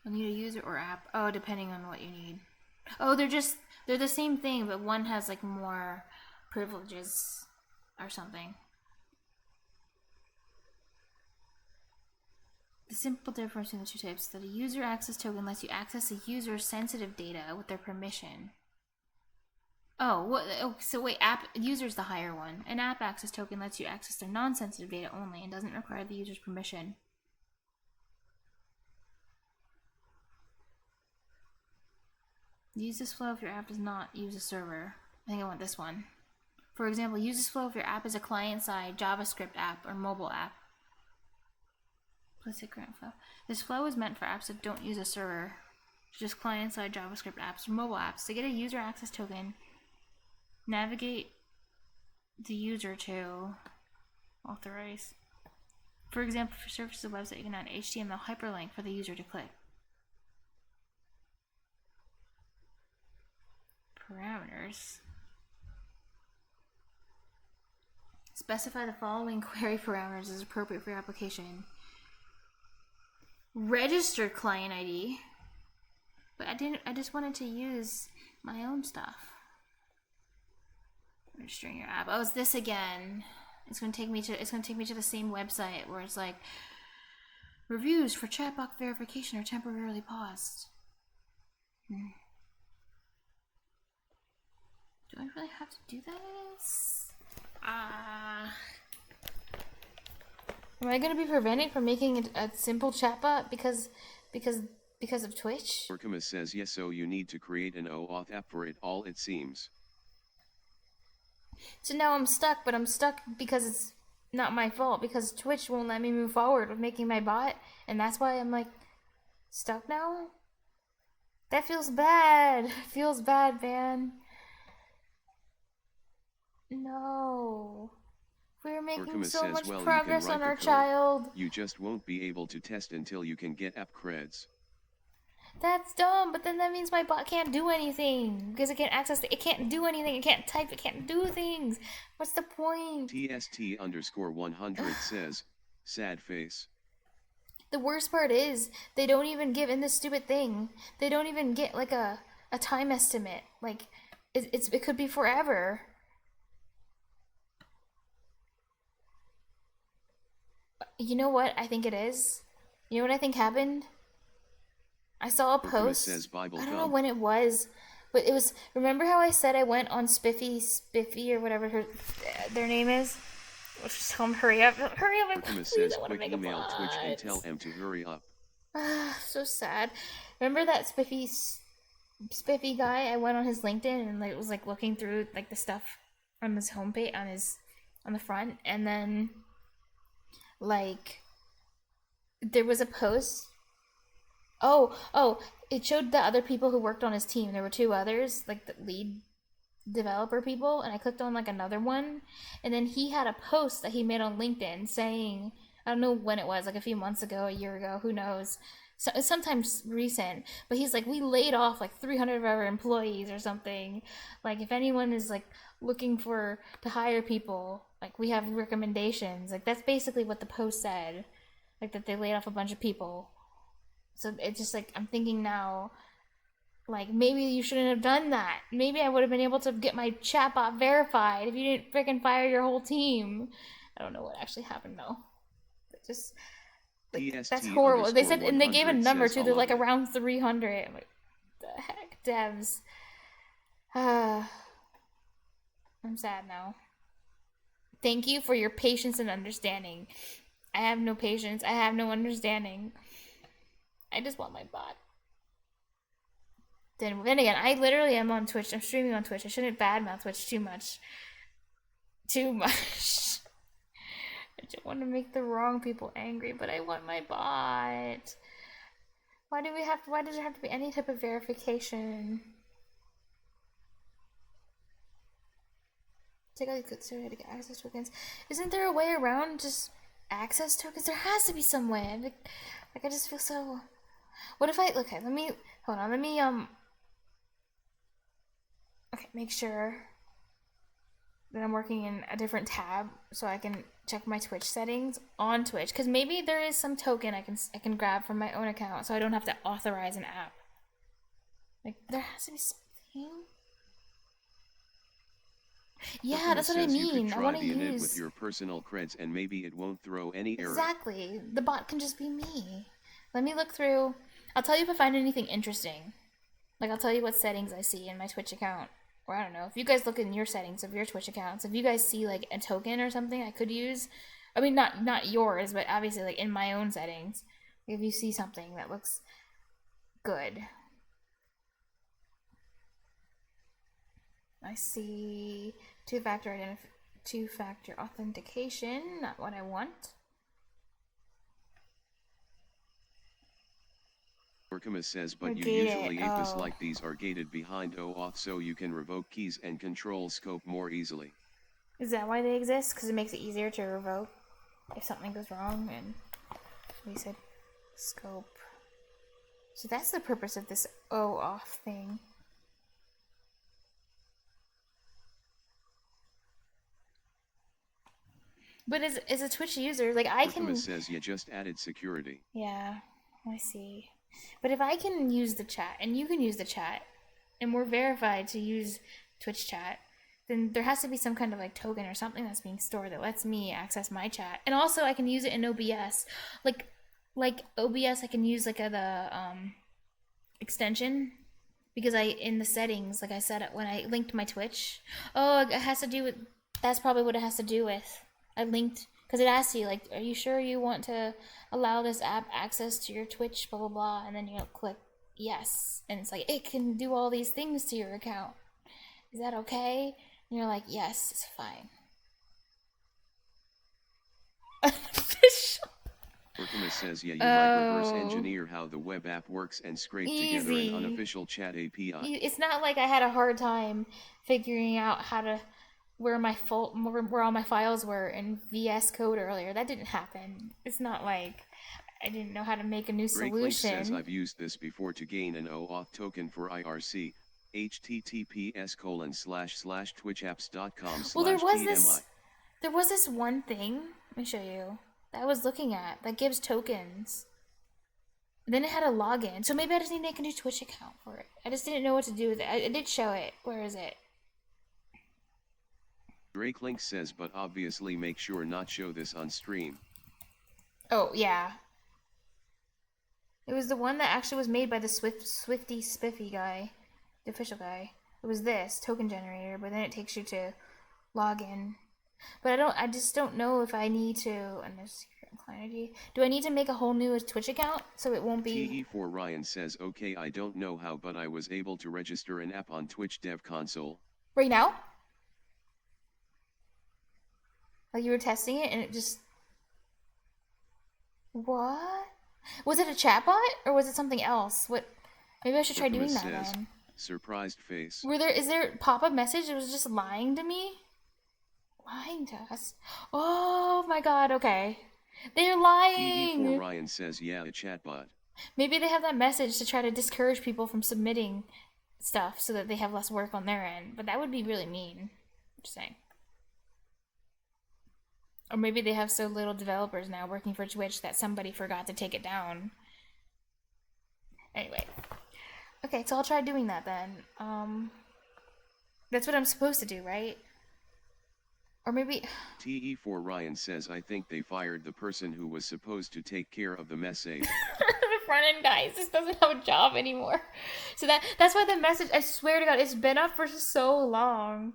I need a user or app. Oh, depending on what you need. Oh, they're the same thing, but one has like more privileges or something. The simple difference between the two types is that a user access token lets you access a user's sensitive data with their permission. Oh, what? Oh, so wait, user's the higher one. An app access token lets you access their non-sensitive data only and doesn't require the user's permission. Use this flow if your app does not use a server. I think I want this one. For example, use this flow if your app is a client-side JavaScript app or mobile app. Implicit grant flow. This flow is meant for apps that don't use a server, just client-side JavaScript apps or mobile apps. To get a user access token, navigate the user to authorize. For example, for services of website, you can add an HTML hyperlink for the user to click. Parameters. Specify the following query parameters as appropriate for your application. Register client ID. But I just wanted to use my own stuff. Registering your app. Oh, it's this again. It's gonna take me to the same website where it's like reviews for chatbot verification are temporarily paused. Do I really have to do this? Am I gonna be prevented from making a simple chatbot because of Twitch? Orkamus says yes, so you need to create an OAuth app for it all, it seems. So now I'm stuck, but I'm stuck because it's not my fault, because Twitch won't let me move forward with making my bot, and that's why I'm like stuck now? That feels bad. It feels bad, man. No. We're making Orkamus so says, much well, progress you can on write our the code. child. You just won't be able to test until you can get app creds. That's dumb, but then that means my bot can't do anything because it can't access it can't do anything. It can't type. It can't do things. What's the point? TST_100 says, sad face. The worst part is they don't even give in this stupid thing. They don't even get like a time estimate. Like it could be forever. You know what I think it is? You know what I think happened? I saw a post. Says Bible I don't Gum. know when it was, but it was. Remember how I said I went on Spiffy or whatever their name is? Let's just tell them hurry up, hurry up! Artemis Please, says I want to quick make a email Twitch and bot. tell M to hurry up. So sad. Remember that Spiffy guy? I went on his LinkedIn and like was like looking through like the stuff on his homepage on the front, and then like there was a post. Oh, it showed the other people who worked on his team. There were two others, like the lead developer people, and I clicked on like another one, and then he had a post that he made on LinkedIn saying, I don't know when it was, like a few months ago, a year ago, who knows, so sometimes recent, but he's like, we laid off like 300 of our employees or something, like if anyone is like looking to hire people, like we have recommendations. Like that's basically what the post said, like that they laid off a bunch of people. So it's just like, I'm thinking now, like, maybe you shouldn't have done that. Maybe I would have been able to get my chatbot verified if you didn't freaking fire your whole team. I don't know what actually happened, though. It just, like, that's horrible. They said, and they gave a number, too. They're, like, around 300. I'm like, the heck, devs. I'm sad now. Thank you for your patience and understanding. I have no patience. I have no understanding. I just want my bot. Then again, I literally am on Twitch. I'm streaming on Twitch. I shouldn't badmouth Twitch too much. I don't want to make the wrong people angry, but I want my bot. Why does there have to be any type of verification? Take out the survey to get access tokens. Isn't there a way around just access tokens? There has to be some way. Like I just feel so. What if okay, hold on, okay, make sure that I'm working in a different tab so I can check my Twitch settings on Twitch, because maybe there is some token I can grab from my own account so I don't have to authorize an app. Like, there has to be something. Yeah, that's what I mean. I want to use with your personal creds and maybe it won't throw any error. Exactly. The bot can just be me. Let me look through. I'll tell you if I find anything interesting. Like, I'll tell you what settings I see in my Twitch account. Or I don't know, if you guys look in your settings of your Twitch accounts, if you guys see like a token or something I could use, I mean not yours, but obviously like in my own settings, if you see something that looks good. I see two-factor authentication, not what I want. Orkamus says, but you usually apis like these are gated behind OAuth so you can revoke keys and control scope more easily. Is that why they exist? Because it makes it easier to revoke if something goes wrong, and we said scope. So that's the purpose of this OAuth thing. But as a Twitch user, like I can. Orkamus says you just added security. Yeah, I see. But if I can use the chat, and you can use the chat, and we're verified to use Twitch chat, then there has to be some kind of like token or something that's being stored that lets me access my chat. And also I can use it in OBS. Like OBS I can use like the extension, because in the settings, like I said when I linked my Twitch. Oh, it has to do with, that's probably what it has to do with. I linked, because it asks you, like, are you sure you want to allow this app access to your Twitch, blah, blah, blah, and then you click yes. And it's like, it can do all these things to your account. Is that okay? And you're like, yes, it's fine. Orkamus says, yeah, you might reverse engineer how the web app works and scrape together an unofficial chat API. It's not like I had a hard time figuring out how to where all my files were in VS Code earlier. That didn't happen. It's not like I didn't know how to make a new solution. Says I've used this before to gain an OAuth token for IRC. https://twitchapps.com/PMI. Well, there was this one thing, let me show you, that I was looking at that gives tokens. Then it had a login. So maybe I just need to make a new Twitch account for it. I just didn't know what to do with it. I did show it. Where is it? Drake Link says, but obviously make sure not show this on stream. Oh, yeah. It was the one that actually was made by the Swifty Spiffy guy. The official guy. It was this, token generator, but then it takes you to login. But I just don't know if I need to, and there's secret client ID. Do I need to make a whole new Twitch account so it won't be... TE4 Ryan says, okay, I don't know how, but I was able to register an app on Twitch Dev Console. Right now? Like you were testing it and it just... What? Was it a chatbot or was it something else? What? Maybe I should try doing that then. Surprised face. Is there a pop-up message? It was just lying to me? Lying to us? Oh my god, okay. They're lying! TE4 Ryan says, yeah, a chatbot. Maybe they have that message to try to discourage people from submitting stuff so that they have less work on their end. But that would be really mean. Just saying. Or maybe they have so little developers now working for Twitch that somebody forgot to take it down. Anyway. Okay, so I'll try doing that then. That's what I'm supposed to do, right? Or maybe... TE4 Ryan says, I think they fired the person who was supposed to take care of the message. The front end guy just doesn't have a job anymore. So that's why the message, I swear to God, it's been up for so long.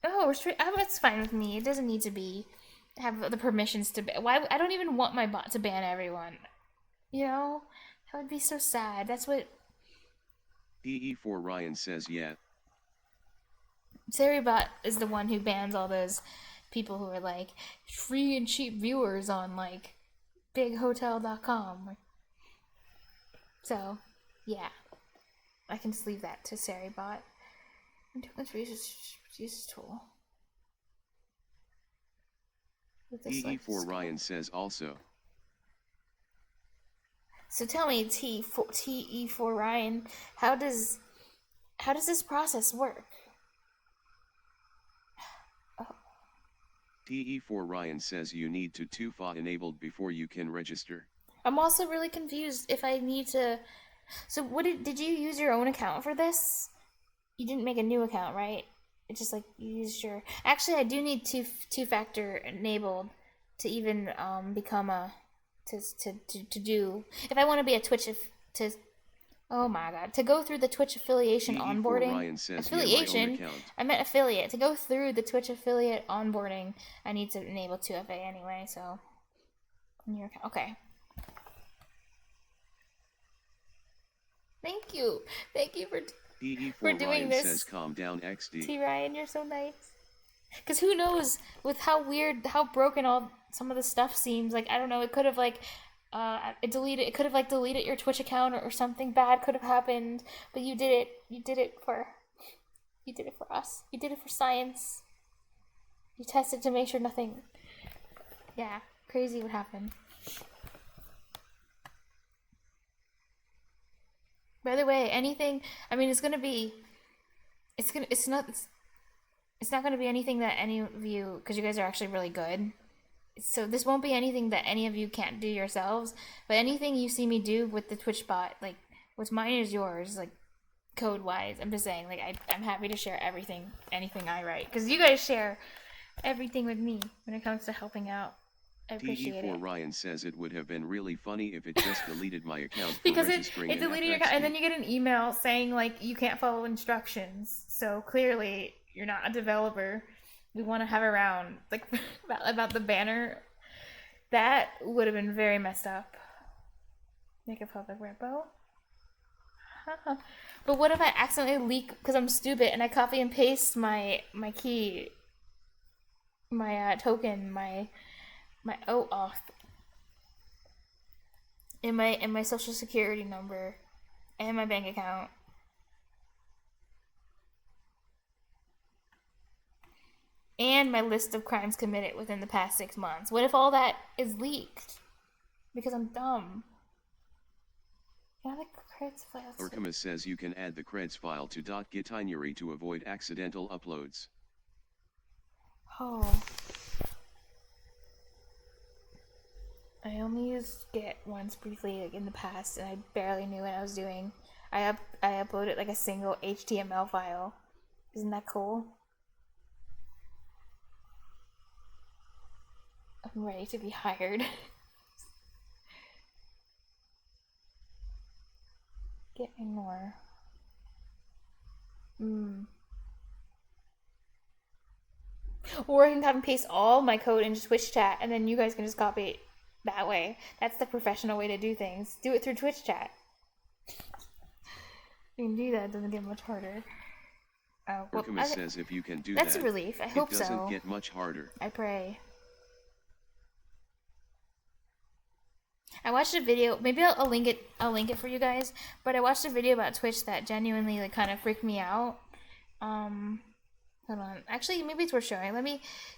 Oh, that's fine with me. It doesn't need to have the permissions to ban. Why? I don't even want my bot to ban everyone. You know? That would be so sad. That's what... TE4 Ryan says, yeah. Saribot is the one who bans all those people who are like free and cheap viewers on like bighotel.com. So, yeah. I can just leave that to Saribot. And tokens for use tool. TE4 Ryan says also. So tell me, TE4 Ryan, how does this process work? TE4 Ryan says you need to 2FA enabled before you can register. I'm also really confused if I need to... So what did you use your own account for this? You didn't make a new account, right? It's just like you used your... Actually, I do need two-factor enabled to even become a... To do... If I want to be a Twitch... Oh my god. To go through the Twitch affiliation onboarding... Ryan says, affiliation? Yeah, I meant affiliate. To go through the Twitch affiliate onboarding, I need to enable 2FA anyway, so... In your account. Okay. Thank you. Thank you for doing Ryan this. Says, calm down, XD. T. Ryan, you're so nice. Because who knows, with how weird, how broken some of the stuff seems. Like, I don't know, it could have, like, it could have, like, deleted your Twitch account or something bad could have happened. But you did it. You did it for us. You did it for science. You tested to make sure nothing... Yeah, crazy what happened. By the way, anything, I mean, it's not going to be anything that any of you, because you guys are actually really good. So this won't be anything that any of you can't do yourselves, but anything you see me do with the Twitch bot, like, what's mine is yours, like, code-wise. I'm just saying, like, I'm happy to share anything I write, because you guys share everything with me when it comes to helping out. I appreciate TE4 it. Ryan says it would have been really funny if it just deleted my account for Because registering it deleted your account, and then you get an email saying, like, you can't follow instructions. So clearly, you're not a developer. We want to have around, like, about the banner. That would have been very messed up. Make a public repo. But what if I accidentally leak, because I'm stupid, and I copy and paste my key, my token, my OAuth in my social security number and my bank account. And my list of crimes committed within the past 6 months. What if all that is leaked? Because I'm dumb. Yeah, the creds files. Orkama says you can add the creds file to .gitinery to avoid accidental uploads. Oh. I only used Git once briefly, like in the past, and I barely knew what I was doing. I uploaded like a single HTML file. Isn't that cool? I'm ready to be hired. Get more. Or I can copy and paste all my code into Twitch chat, and then you guys can just copy it that way. That's the professional way to do things. Do it through Twitch chat. You can do that. It doesn't get much harder. Oh, well, says if you can do that's that, a relief. I hope so. It doesn't get much harder. I pray. I watched a video. Maybe I'll link it. I'll link it for you guys. But I watched a video about Twitch that genuinely like kind of freaked me out. Hold on. Actually, maybe it's worth showing.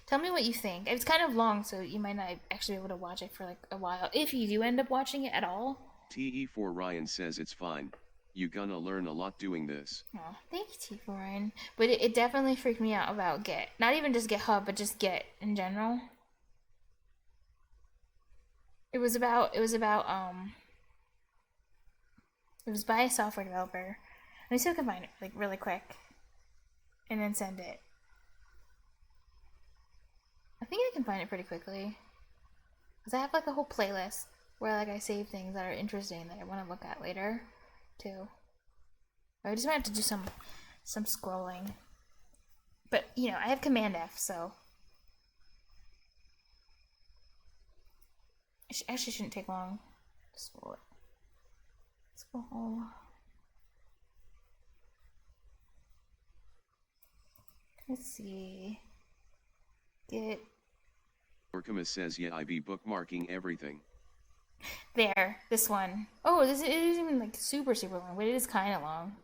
Tell me what you think. It's kind of long, so you might not actually be able to watch it for like a while if you do end up watching it at all. TE4 Ryan says it's fine. You gonna learn a lot doing this. Oh, thank you, T4 Ryan. But it definitely freaked me out about Git. Not even just GitHub, but just Git in general. It was by a software developer. Let me see if I can find it like really quick. And then send it. I think I can find it pretty quickly. Because I have like a whole playlist where like I save things that are interesting that I want to look at later too. I just might have to do some scrolling. But you know, I have Command F, so it actually shouldn't take long to scroll it. Scroll. Let's see. Git. Orkama says yeah, I be bookmarking everything. There, this one. Oh, this it isn't even like super long, but it is kind of long.